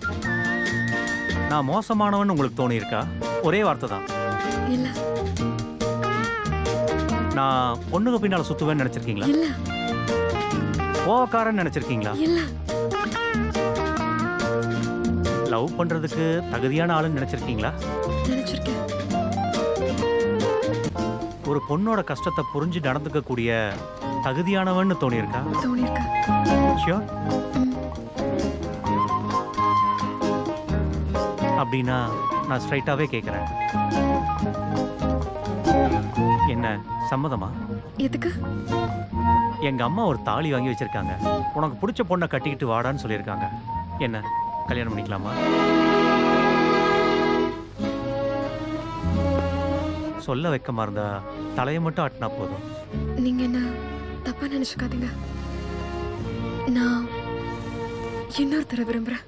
நான் மோசமானவன் உங்களுக்கு தோணியிருக்கா? ஒரே வார்த்தை தான். இல்ல. நான் பொண்ணுக்கு பின்னால் சுற்றுவேன்னு நினச்சிருக்கீங்களா? இல்ல. கோவக்காரன் நினைச்சிருக்கீங்களா? இல்ல. லவ் பண்றதுக்கு தகுதியான ஆளுன்னு நினைச்சிருக்கீங்களா? நினைச்சிருக்கேன். ஒரு பொண்ணோட கஷ்டத்தை புரிஞ்சு நடந்துக்க கூடிய தகுதியானவன்னு தோணியிருக்கா? தோணியிருக்கா? ஷியோர்? அப்படின்னா நான் ஸ்ட்ரைட்டாவே கேட்குறேன், என்ன சம்மதமா? எதுக்கு? எங்க அம்மா ஒரு தாலி வாங்கி வச்சிருக்காங்க. உனக்கு பிடிச்ச பொண்ணை கட்டிக்கிட்டு வாடான்னு சொல்லியிருக்காங்க. என்ன கல்யாணம் பண்ணிக்கலாமா? சொல்ல வைக்கமா இருந்தா தலையை மட்டும் ஆட்டினா போதும். நீங்க என்ன தப்பா நினைச்சுக்காதீங்க. நான் இன்னொருத்தர விரும்புறேன்.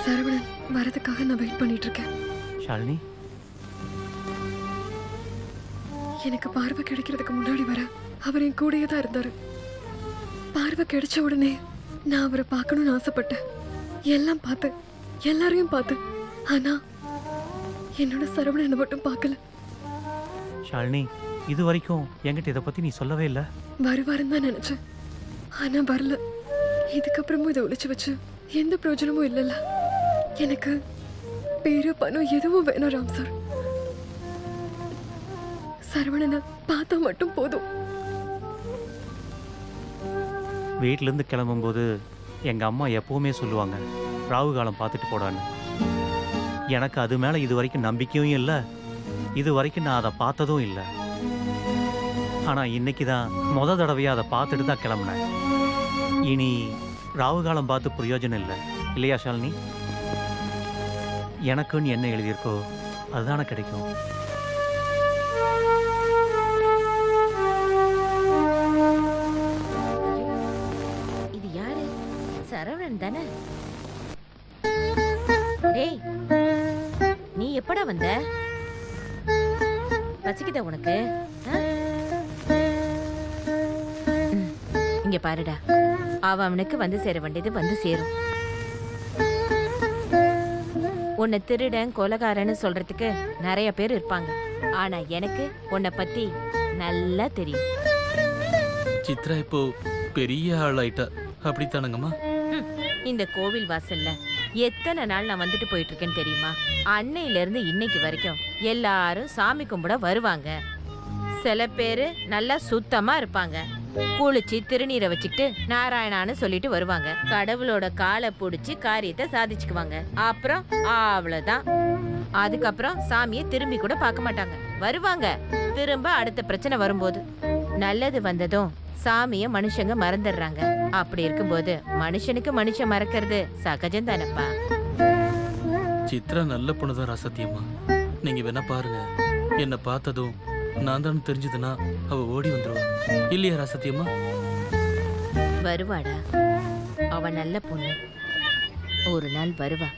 சரவணன் வரதுக்காக நான் வெயிட் பண்ணிட்டு இருக்கேன். ஷாலினி, எனக்கு பார்வை கிடைக்கிறதுக்கு முன்னாடி வர அவர் என் கூடயே தான் இருந்தாரு. பார்வை கிடைச்ச உடனே நான் அவரை பார்க்கணும்னு ஆசைப்பட்டேன். எல்லாம் பார்த்தேன், எல்லாரையும் பார்த்தேன். ஆனா என்னோட சரவணனை மட்டும் பார்க்கல. ஷாலினி, இது வரைக்கும் என்கிட்ட இதை பத்தி நீ சொல்லவே இல்லை. வருவாருன்னு தான் நினைச்சேன், ஆனா வரல. இதுக்கப்புறமும் இதை ஒளிச்சு வச்சு எந்த பிரயோஜனமும் இல்லைல்ல. எனக்கு பேரு பணம் எதுவும் வேணும் ராம் சார். சரவணனை பார்த்தா மட்டும் போதும். வீட்டிலேருந்து கிளம்பும்போது எங்கள் அம்மா எப்போவுமே சொல்லுவாங்க, ராகு காலம் பார்த்துட்டு போடான்னு. எனக்கு அது மேலே இது வரைக்கும் நம்பிக்கையும் இல்லை, இது வரைக்கும் நான் அதை பார்த்ததும் இல்லை. ஆனால் இன்னைக்கு தான் முத தடவையாக அதை பார்த்துட்டு தான் கிளம்புனேன். இனி ராகு காலம் பார்த்து பிரயோஜனம் இல்லை, இல்லையா ஷாலினி? எனக்குன்னு என்ன எழுதியிருக்கோ அதுதானே கிடைக்கும். இது யாரு? சரவணன் தானே? டேய், நீ எப்படா வந்த? பசிக்குதா உனக்கு? இங்க பாருடா, அவனுக்கு வந்து சேர வேண்டியது வந்து சேரும். உன்னை திருடன் கொலைகாரன்னு சொல்றதுக்கு நிறைய பேர் இருப்பாங்க. ஆனா எனக்கு உன்னை பத்தி நல்லா தெரியும். சித்ரா இப்போ பெரிய ஆள் ஆயிட்டா, அப்படித்தானுங்கம்மா? இந்த கோவில் வாசல்ல எத்தனை நாள் நான் வந்துட்டு போயிட்டு இருக்கேன்னு தெரியுமா? அன்னையில இருந்து இன்னைக்கு வரைக்கும் எல்லாரும் சாமி கும்பிட வருவாங்க. சில பேரு நல்லா சுத்தமா இருப்பாங்க. குளிச்சு திருநீரை வச்சுக்கிட்டு நாராயணான்னு சொல்லிட்டு வருவாங்க. கடவுளோட காலை பிடிச்சி காரியத்தை சாதிச்சுக்குவாங்க. அப்புறம் அவ்வளவுதான். அதுக்கப்புறம் சாமியை திரும்பி கூட பார்க்க மாட்டாங்க. வருவாங்க திரும்ப அடுத்த பிரச்சனை வரும்போது. நல்லது வந்ததும் சாமிய மனுஷங்க மறந்துடுறாங்க. அப்படி இருக்கும்போது மனுஷனுக்கு மனுஷன் மறக்கிறது சகஜம் தானப்பா. சித்ரா நல்ல பொண்ணுதான் ராசத்தியம்மா. நீங்க வேணா பாருங்க, என்ன பார்த்ததும் நான் தான் தெரிஞ்சதுன்னா அவ ஓடி வந்துருவா. இல்லையா ராசத்தியம்மா? வருவாடா, அவ நல்ல பொண்ணு. ஒரு நாள் வருவா.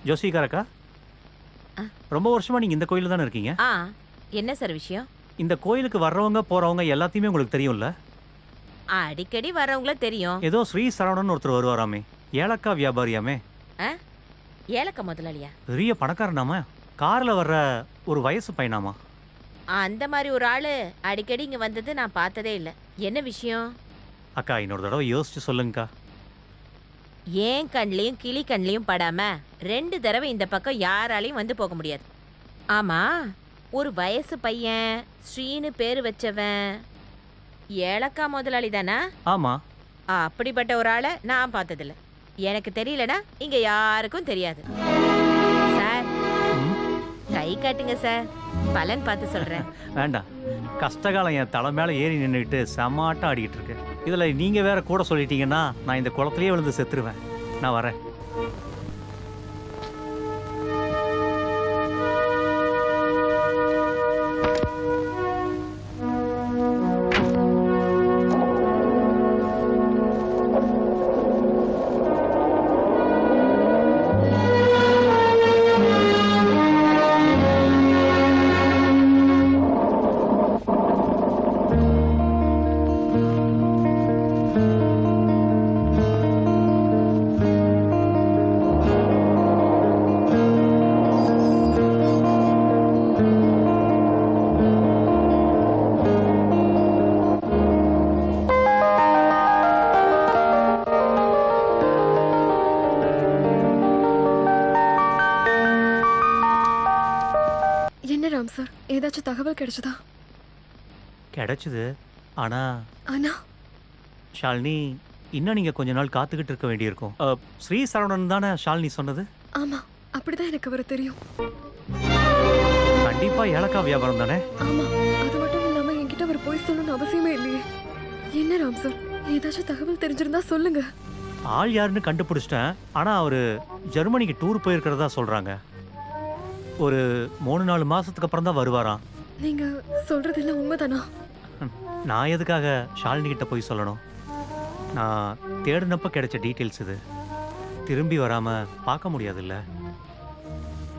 ஜோசிகாரக்கா, ரொம்ப வருஷமா நீங்க இந்த கோயில்ல தானே இருக்கீங்க? என்ன சார் விஷயம்? இந்த கோயிலுக்கு வர்றவங்க போறவங்க எல்லாத்தையுமே உங்களுக்கு தெரியும்ல? அடிக்கடி வர்றவங்கள தெரியும். ஏதோ ஸ்ரீ சரவணன் ஒருத்தர் வருவாராமே, ஏலக்காய் வியாபாரியாமே. ஏலக்காய் முதலாளியா? பெரிய பணக்காரனாமா, கார்ல வர்ற ஒரு வயசு பையனாமா. அந்த மாதிரி ஒரு ஆளு அடிக்கடி இங்க வந்தது நான் பார்த்ததே இல்லை. என்ன விஷயம்? அக்கா, இன்னொரு தடவை யோசிச்சு சொல்லுங்கக்கா. ஏன் கண்லையும் கிளி கண்லையும் படாம 2 தடவை இந்த பக்கம் யாராலையும் வந்து போக முடியாது. ஆமா, ஒரு வயசு பையன் ஸ்ரீனு பேரு வச்சவன் ஏலக்காய் முதலாளி தானா? ஆமா. அப்படிப்பட்ட ஒரு ஆளை நான் பார்த்ததில்ல. எனக்கு தெரியலனா இங்க யாருக்கும் தெரியாது. சார், கை காட்டுங்க சார், பலன் பார்த்து சொல்றேன். வேண்டாம், கஷ்டகாலம் என் தலை மேல ஏறி நின்றுட்டு செம்மாட்டம் ஆடிக்கிட்டு இருக்கு. இதுல நீங்க வேற கூட சொல்லிட்டீங்கன்னா நான் இந்த குளத்திலேயே விழுந்து செத்துருவேன். நான் வரேன். என்ன ராம் சார், ஏதாச்சும் தகவல் கிடைச்சதா? கிடைச்சது. ஆனா ஆனா ஷாலினி, இன்னும் நீங்க கொஞ்ச நாள் காத்துக்கிட்டு இருக்க வேண்டியிருக்கும். ஸ்ரீ சரவணன் தானே ஷாலினி சொன்னது? ஆமா, அப்படிதான் எனக்கு அவரை தெரியும். கண்டிப்பா ஏலக்காய் வியாபாரம் தானே? ஆமா, அது மட்டும் இல்லாம என்கிட்ட அவர் போய் சொல்லணும்னு அவசியமே இல்லையே. என்ன ராம் சார், ஏதாச்சும் தகவல் தெரிஞ்சிருந்தா சொல்லுங்க. ஆள் யாருன்னு கண்டுபிடிச்சிட்டேன். ஆனா அவரு ஜெர்மனிக்கு டூர் போயிருக்கிறதா சொல்றாங்க. ஒரு 3-4 மாசத்துக்கு அப்புறம் தான் வருவாராம். நீங்க சொல்றதெல்லாம் உண்மைதானா? நான் எதுக்காக ஷாலினி கிட்ட போய் சொல்லணும்? நான் தேடினப்ப கிடைச்ச டீட்டெயில்ஸ் இது. திரும்பி வராம பார்க்க முடியாதுல்ல.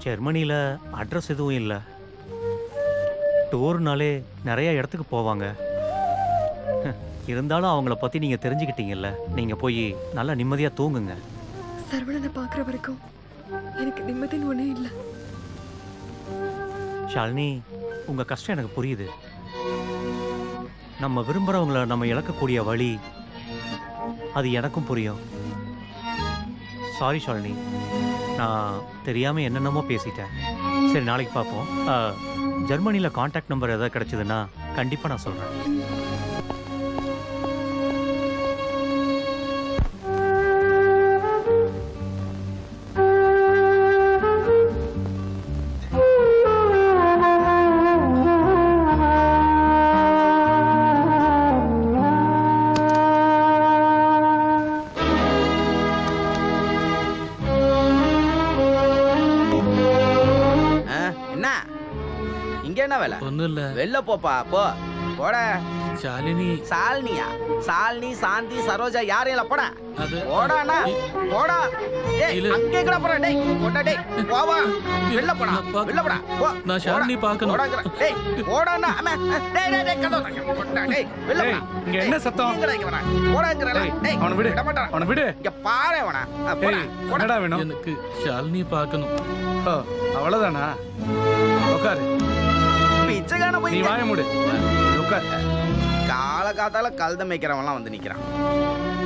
ஜெர்மனியில் அட்ரஸ் எதுவும் இல்லை. டூர்னாலே நிறைய இடத்துக்கு போவாங்க. இருந்தாலும் அவங்கள பற்றி நீங்கள் தெரிஞ்சுக்கிட்டீங்கல்ல. நீங்கள் போய் நல்லா நிம்மதியாக தூங்குங்க. சரவணனை பார்க்குற வரைக்கும் எனக்கு நிம்மதின்னு ஒன்றே இல்லை. ஷாலினி, உங்கள் கஷ்டம் எனக்கு புரியுது. நம்ம விரும்புகிறவங்கள நம்ம இழக்கக்கூடிய வழி அது எனக்கும் புரியும். சாரி ஷாலினி, நான் தெரியாமல் என்னென்னமோ பேசிட்டேன். சரி, நாளைக்கு பார்ப்போம். ஜெர்மனியில் காண்டாக்ட் நம்பர் எதாவது கிடச்சிதுன்னா கண்டிப்பாக நான் சொல்கிறேன். என்ன இங்க என்ன வேலை? ஒன்றும் இல்லை. வெளில போப்பா, போ போட. ஷாலினி. சாலினியா? சாலினி, சாந்தி, சரோஜா யாரும் இல்ல, போடா. அது போடாண்ணா, போடா. டேய், இல்ல. அங்கே கூட போடா. டேய், போடா. டேய், போவா. வெளில போடா, வெளில போடா. போ. நான் ஷாலினி பார்க்கணும். போடாங்கற. டேய், போடாண்ணா. அம்மா, டேய், டேய், டேய், கதவு தரங்க. போடா. டேய், வெளில டேய், போடா. இங்க என்ன சத்தம்? எங்கடா இங்க வர? போடாங்கறல. டேய், டேய், அவனை விடு. விட மாட்டான். அவனை விடு. இங்க பாரு அவன. போடா. ஏய், என்னடா வேணும்? எனக்கு ஷாலினி பார்க்கணும். ஓ, அவ்வளவுதானா? உட்காரு. பிச்சைக்கான நீ போய் வாய மூடு. உட்கார். காலகாத்தால கழுத மேய்க்கிறவன்லாம் வந்து நிக்கிறான்.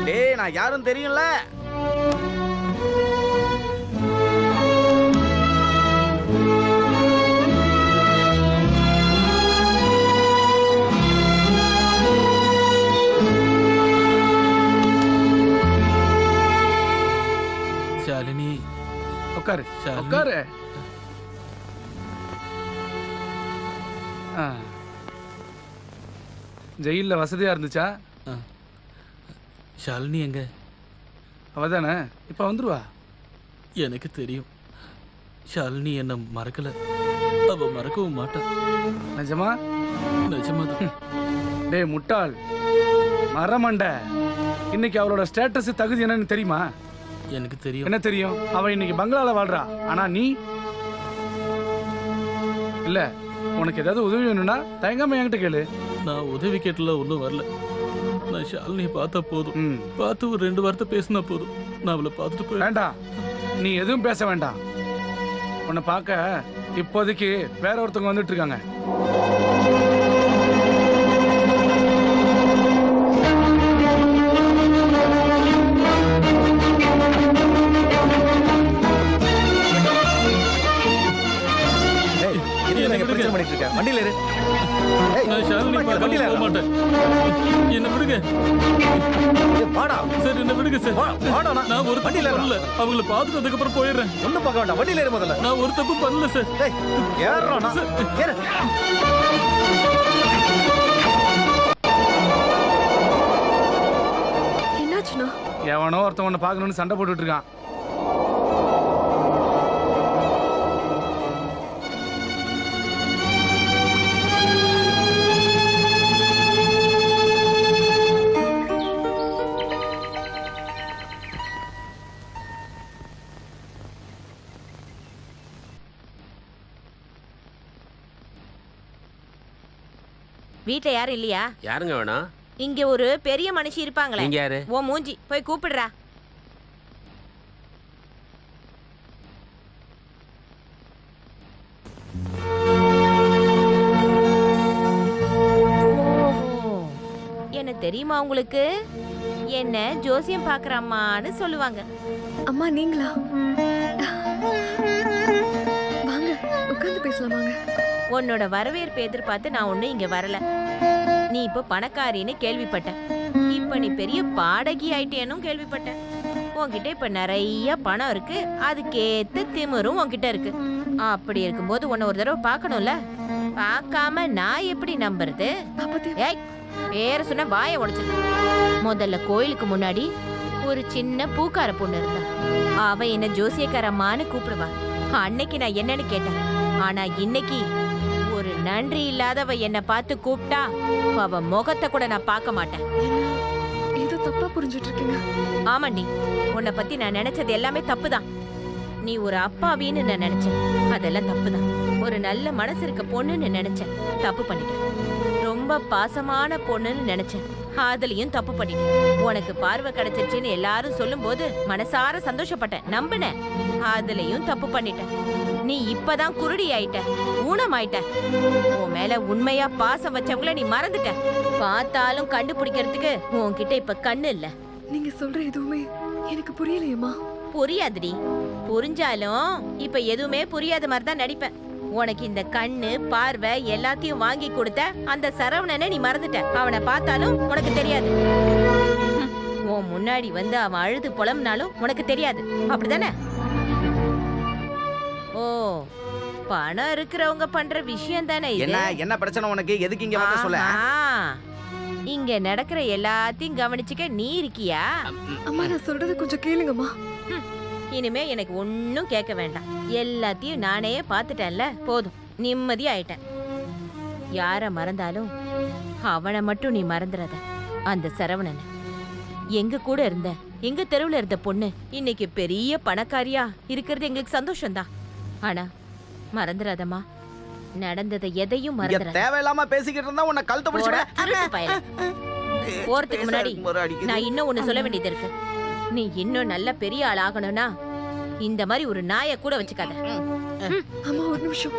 டேய், நான் யாரும் தெரியும்ல? ஷாலினி. உட்காரு. ஷாலினி. உட்காரு. ஆ. ஜெயில்ல வசதியா இருந்துச்சா? ஷாலினி எங்க? அவதானே இப்ப வந்துருவா. எனக்கு தெரியும். ஷாலினி என்ன மறக்கல. அவ மறக்கவும் மாட்டா. நிஜமா? நிஜமாதான். டேய் முட்டாள், மரமண்ட, இன்னைக்கு அவளோட ஸ்டேட்டஸ் தகுதி என்னன்னு தெரியுமா? எனக்கு தெரியும். என்ன தெரியும்? அவ இன்னைக்கு பங்களால வாழ்றா. ஆனா நீ இல்ல. உனக்கு ஏதாவது உதவி வேணும்னா தயங்காம என்கிட்ட கேளு. நான் உதவி கேட்டல ஒன்றும் வரல. நான் ஷாலினியை பார்த்தா போதும். ம். பார்த்து ஒரு 2 வார்த்தை பேசினா போதும். நான் அவளை பார்த்துட்டு போய் வேண்டாம், நீ எதுவும் பேச வேண்டாம். உன்னை பார்க்க இப்போதைக்கு வேற ஒருத்தவங்க வந்துட்டு இருக்காங்க. வண்டியில இரு. நான் ஷாலினி பார்க்க போக மாட்டேன். என்ன விடுங்க வாடா. சார், என்ன விடுங்க சார். வாடா. நான் ஒரு தப்பு பண்ணல. அவங்கள பார்த்துட்டு அதுக்கப்புறம் போயிடுறேன். ஒண்ணும் பார்க்க வேண்டாம். வண்டியில இரு முதல்ல. நான் ஒரு தப்பு பண்ணல சார். டேய், ஏறுறோம் நான். ஏறு. என்னாச்சுண்ணா? எவனோ ஒருத்தன் உன்னை பார்க்கணும்னு சண்டை போட்டுட்டு இருக்கான். வீட்ல யாரும் இல்லையா? யாருங்க வேணும்? இங்க ஒரு பெரிய மனுஷி இருப்பாங்களே. நீங்க யாரு? ஓ மூஞ்சி, போய் கூப்பிடுறா. என்ன தெரியுமா உங்களுக்கு? என்ன ஜோசியம் பாக்குறாமான்னு சொல்லுவாங்க. அம்மா நீங்களா? வாங்க உட்கார்ந்து பேசலாம் வாங்க. உன்னோட வரவேற்பு எதிர்பார்த்து நான் ஒன்னும் இங்க வரல. நீ இப்ப பணக்காரின்னு கேள்விப்பட்டேன். இப்ப நீ பெரிய பாடகி ஆயிட்டேனும் கேள்விப்பட்டேன். உன்கிட்ட இப்ப நிறைய பணம் இருக்கு. அதுக்கேத்த திமிரும் உன்கிட்ட இருக்கு. அப்படி இருக்கும்போது உன்னை ஒரு தடவை பார்க்கணும்ல. பார்க்காம நான் எப்படி நம்புறது? ஏய், பேர சொன்ன வாயை உடைச்சிரு. முதல்ல கோயிலுக்கு முன்னாடி ஒரு சின்ன பூக்கார பொண்ணு இருந்தா. அவ என்ன ஜோசியக்காரம்மான்னு கூப்பிடுவா. அன்னைக்கு நான் என்னன்னு கேட்டேன். ஆனா இன்னைக்கு ஒரு நன்றி இல்லாதவ என்ன பார்த்து கூப்பிட்டா அவ முகத்தை கூட நான் பார்க்க மாட்டேன். ஏதோ தப்பா புரிஞ்சுட்டு இருக்கீங்க. ஆமாண்டி, உன்னை பத்தி நான் நினைச்சது எல்லாமே தப்புதான். நீ ஒரு அப்பாவின்னு நான் நினைச்சேன். அதெல்லாம் தப்புதான். ஒரு நல்ல மனசு இருக்க பொண்ணுன்னு நினைச்சேன். தப்பு பண்ணிட்டேன். ரொம்ப பாசமான பொண்ணுன்னு நினைச்சேன். அதுலயும் தப்பு பண்ணிட்டேன். உனக்கு பார்வை கிடைச்சிருச்சுன்னு எல்லாரும் சொல்லும் போது மனசார சந்தோஷப்பட்டேன், நம்பினேன். அதுலயும் தப்பு பண்ணிட்டேன். நீ இப்பதான் குருடி ஆயிட்ட, ஊனமாயிட்ட. உன் மேல உண்மையா பாசம் வச்சவங்கள நீ மறந்துட்ட. பார்த்தாலும் கண்டுபிடிக்கிறதுக்கு உன்கிட்ட இப்ப கண்ணு இல்ல. நீங்க சொல்ற எதுவுமே எனக்கு புரியலையேம்மா. புரியாதுடி. புரிஞ்சாலும் இப்ப எதுவுமே புரியாத மாதிரி தான் நடிப்பேன். உனக்கு இந்த கண்ணு பார்வை எல்லாத்தையும் வாங்கி கொடுத்த அந்த சரவணனை நீ மறந்துட்ட. அவனை பார்த்தாலும் உனக்கு தெரியாது. உன் முன்னாடி வந்து அவன் அழுது புலம்னாலும் உனக்கு தெரியாது. அப்படிதானே? ஓ, பணம் இருக்கிறவங்க பண்ற விஷயம் தானே இது. என்ன பிரச்சனை உனக்கு? எதுக்கு இங்க வந்த சொல்ல? இங்க நடக்கிற எல்லாத்தையும் கவனிச்சுக்க நீ இருக்கியா? அம்மா நான் சொல்றது கொஞ்சம் கேளுங்கம்மா. இனிமே எனக்கு ஒன்னும் கேட்க வேண்டாம். எல்லாத்தையும் நானே பார்த்துட்டேன்ல, போதும். நிம்மதி ஆயிட்டேன். யார மறந்தாலும் அவனை மட்டும் நீ மறந்துடாத. அந்த சரவணன் எங்க கூட இருந்த, எங்க தெருவுல இருந்த பொண்ணு இன்னைக்கு பெரிய பணக்காரியா இருக்கிறது எங்களுக்கு சந்தோஷம்தான். ஆனா மறந்துடாதம்மா, நடந்ததை எதையும் இங்க மறந்துடாத. தேவையில்லாம பேசிக்கிட்டு இருந்தா உன்னை கழுத்தை போடா, பிடிச்சிடுவேன். திருட்டு பயலே. போறதுக்கு முன்னாடி நான் இன்னும் ஒண்ணு சொல்ல வேண்டியது இருக்கு. நீ இன்னும் நல்ல பெரிய ஆள் ஆகணும்னா இந்த மாதிரி ஒரு நாயை கூட வச்சுக்காத. அம்மா ஒரு நிமிஷம்.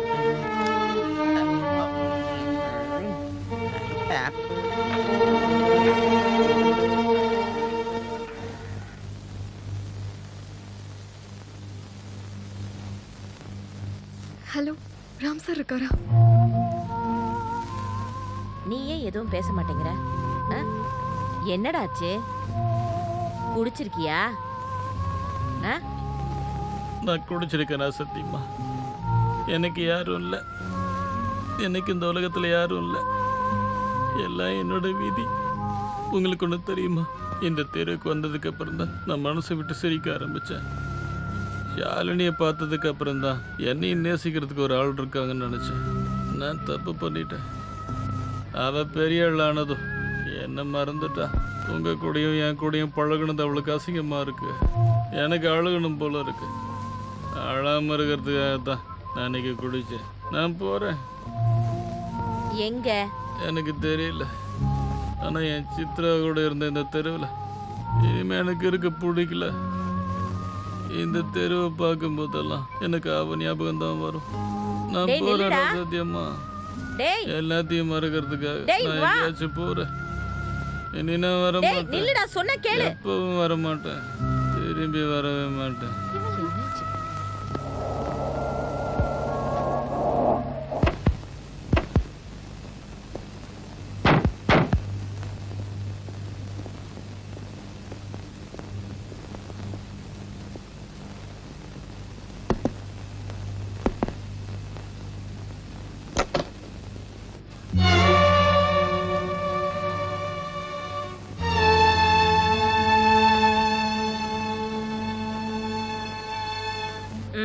ஹலோ, ராம் சார் இருக்காரா? நீ ஏன் எதுவும் பேச மாட்டேங்கிற? ஆ? என்னடாச்சு? குடிச்சிருக்கியா? ஆ? நான் குடிச்சிருக்கேனா சத்தியமா? எனக்கு யாரும் இல்லை. எனக்கு இந்த உலகத்தில் யாரும் இல்லை. எல்லாம் என்னோட விதி. உங்களுக்கு ஒன்று தெரியுமா? இந்த தெருவுக்கு வந்ததுக்கு அப்புறம் தான் நான் மனசை விட்டு சிரிக்க ஆரம்பித்தேன். ஷாலினியை பார்த்ததுக்கு அப்புறம் தான் என்னையும் நேசிக்கிறதுக்கு ஒரு ஆள் இருக்காங்கன்னு நினச்சேன். நான் தப்பு பண்ணிட்டேன். அவள் பெரிய ஆளானதும் என்ன மறந்துட்டா. உங்கள் கூடயும் என் கூடயும் பழகுனது அவளுக்கு அசிங்கமாக இருக்கு. எனக்கு அழுகணும் போல இருக்கு. அழாமல் இருக்கிறதுக்காக தான் நான் இன்னைக்கு குடிச்சேன். நான் போகிறேன். எங்க? எனக்கு தெரியல. ஆனால் என் சித்ரா கூட இருந்த இந்த தெருவில் இனிமேல் எனக்கு இருக்க பிடிக்கல. இந்த தெருவை பார்க்கும் போதெல்லாம் எனக்கு அவ ஞாபகம் தான் வரும். நான் டேய், போறேன் நில்லுடா. சத்தியமா. டேய், எல்லாத்தையும் மறக்கிறதுக்காக டேய், நான் வா. எங்கேயாச்சும் போறேன். இனி நான் வர டேய் மாட்டேன். நில்லுடா, சொன்ன கேளு. எப்பவும் வர மாட்டேன். திரும்பி வரவே மாட்டேன்.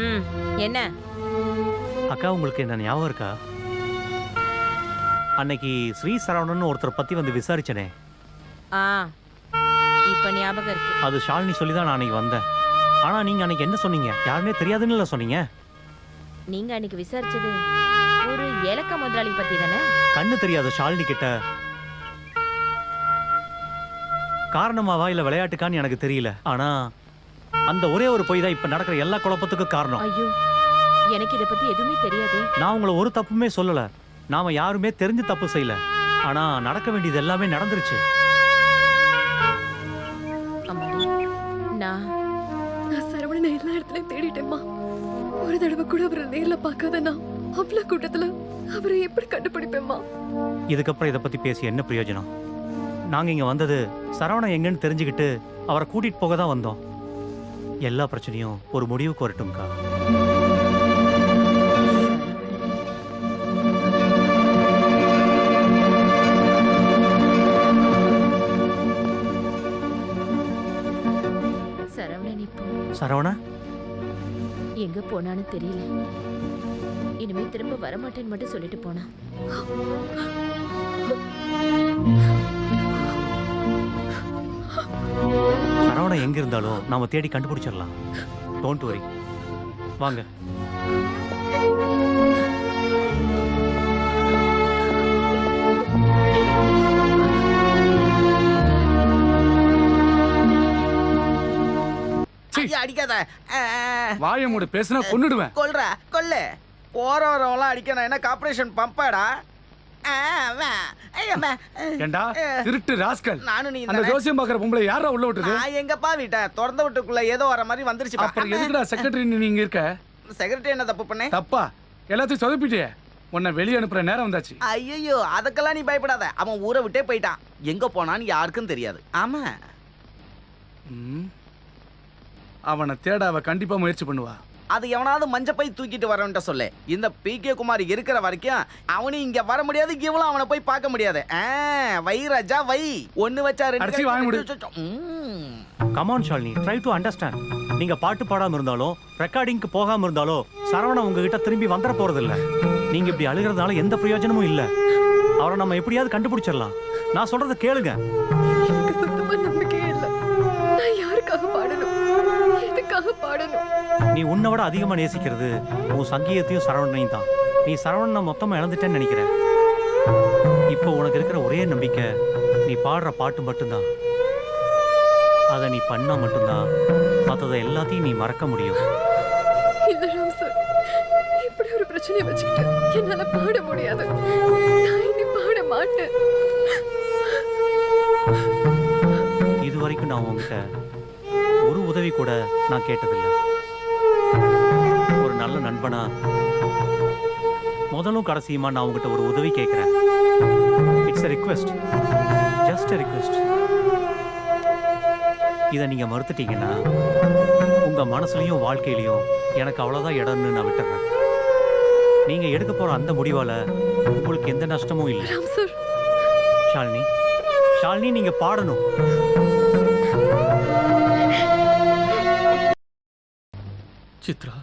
ம், என்ன? அக்கா உங்களுக்கு என்ன ஞாபகம் இருக்கா? அன்னைக்கு ஸ்ரீ சரவணன் ஒருத்தரை பத்தி வந்து விசாரிச்சனே, ஆ, இப்ப ஞாபகம் இருக்கு. அது ஷாலினி சொல்லி தான் நான் அன்னைக்கு வந்தேன். ஆனா நீங்க அன்னைக்கு என்ன சொன்னீங்க? யாருமே தெரியாதுன்னு சொன்னீங்க. நீங்க அன்னைக்கு விசாரிச்சது ஒரு ஏலக்கா முதலாளி பத்தி தானே? கண்ணு தெரியாத ஷாலினி கிட்ட காரணமாவா இல்ல விளையாட்டுக்கான்னு எனக்கு தெரியல. ஆனா அந்த ஒரே ஒரு பொய் தான் இப்ப நடக்கிற எல்லா குழப்பத்துக்கும் காரணம். ஐயோ, எனக்கு இத பத்தி எதுவுமே தெரியாது. நான் உங்களை ஒரு தப்புமே சொல்லல. நாம யாருமே தெரிஞ்சு தப்பு செய்யல. ஆனா நடக்க வேண்டியது எல்லாமே நடந்துருச்சு. அம்மாடி, நான் சரவணனை எல்லா இடத்துலயும் தேடிட்டேம்மா. ஒரு தடவை கூட அவரை நேர்ல பார்க்காதனா அவ்வளவு கூட்டத்துல அவரை எப்படி கண்டுபிடிப்பேம்மா? இதுக்கப்புறம் இதை பத்தி பேசி என்ன பிரயோஜனம்? நாங்க இங்க வந்தது சரவணன் எங்கன்னு தெரிஞ்சுக்கிட்டு அவரை கூட்டிட்டு போக தான் வந்தோம். எல்லா பிரச்சனையும் ஒரு முடிவுக்கு வரட்டும்க்கா. சரவணன் இப்போ சரவணா, எங்க போனான்னு தெரியல. இனிமே திரும்ப வரமாட்டேன்னு மட்டும் சொல்லிட்டு போனா. சரவணன் எங்க இருந்தாலும் நாம தேடி கண்டுபிடிச்சிடலாம். டோன்ட் வரி, வாங்க. ஐயா, அடிக்காத. வாயை மூடு, பேசுனா கொன்னுடுவேன். கொல்ற கொல்லு. போறவரெல்லாம் அடிக்கணும். என்ன கார்பரேஷன் பம்பாடா? ஏண்டா திருட்டு ராஸ்கல். நானும் நீ அந்த ஜோசியம் பாக்குற பொம்பளை யாரா உள்ள விட்டுது? நான் எங்கப்பா விட்டேன். திறந்த வீட்டுக்குள்ள ஏதோ வர மாதிரி வந்துருச்சு. அப்புறம் எதுக்குடா செக்ரட்டரி நீங்க இருக்க? செக்ரட்டரி என்ன தப்பு பண்ணேன்? தப்பா? எல்லாத்தையும் சொதப்பிட்டியே. உன்னை வெளியே அனுப்புற நேரம் வந்தாச்சு. ஐயோ, அதுக்கெல்லாம் நீ பயப்படாத. அவன் ஊரை விட்டே போயிட்டான். எங்க போனான்னு யாருக்கும் தெரியாது. ஆமா, அவனை தேட அவ கண்டிப்பா முயற்சி பண்ணுவா. அது எவனாவது மஞ்ச பை தூக்கிட்டு வரவன்ட்ட சொல்லு. இந்த பிகே குமார் இருக்கிற வரைக்கும் அவனும் இங்க வர முடியாது, இவளும் அவனை போய் பார்க்க முடியாது. வை ராஜா வை. ஒண்ணு வச்சா அடிச்சு வாங்க முடியும். Come on Shalini, try to understand. நீங்க பாட்டு பாடாம இருந்தாலோ ரெக்கார்டிங்க்கு போகாம இருந்தாலோ சரவணன் உங்ககிட்ட திரும்பி வந்துட போறது இல்ல. நீங்க இப்படி அழுகிறதுனால எந்த பிரயோஜனமும் இல்ல. அவரை நம்ம எப்படியாவது கண்டுபிடிச்சிடலாம். நான் சொல்றத கேளுங்க. எனக்கு சுத்தமா நம்பிக்கையே இல்ல. நான் யாருக்காக பாடணும், எதுக்காக பாடணும்? நீ உன்னை விட அதிகமா நேசிக்கிறது உன் சங்கீதத்தையும் சரவணனையும் தான். நீ சரவணனை மொத்தமா இழந்துட்டேன்னு நினைக்கிற. இப்போ உனக்கு இருக்கிற ஒரே நம்பிக்கை நீ பாடுற பாட்டு மட்டும்தான். அதை நீ பண்ணா மட்டும்தான் மற்றதை எல்லாத்தையும் நீ மறக்க முடியும். இல்ல ராம் சார், இப்படி ஒரு பிரச்சனையை வச்சுக்கிட்டு என்னால பாட முடியாது. நான் இனி பாட மாட்டேன். இது வரைக்கும் நான் உங்ககிட்ட ஒரு உதவி கூட நான் கேட்டதில்லை. ஒரு நல்ல நண்பனா முதலும் கடைசியுமா நான் உங்ககிட்ட ஒரு உதவி கேட்கிறேன். It's a request, just a request. இதை நீங்க மறுத்துட்டீங்கன்னா உங்க மனசுலயும் வாழ்க்கையிலையும் எனக்கு அவ்வளவுதான் இடம்னு நான் விட்டுறேன். நீங்க எடுக்க போற அந்த முடிவால உங்களுக்கு எந்த நஷ்டமும் இல்லை. ராம் சார், ஷாலினி, ஷாலினி நீங்க பாடணும். சித்ரா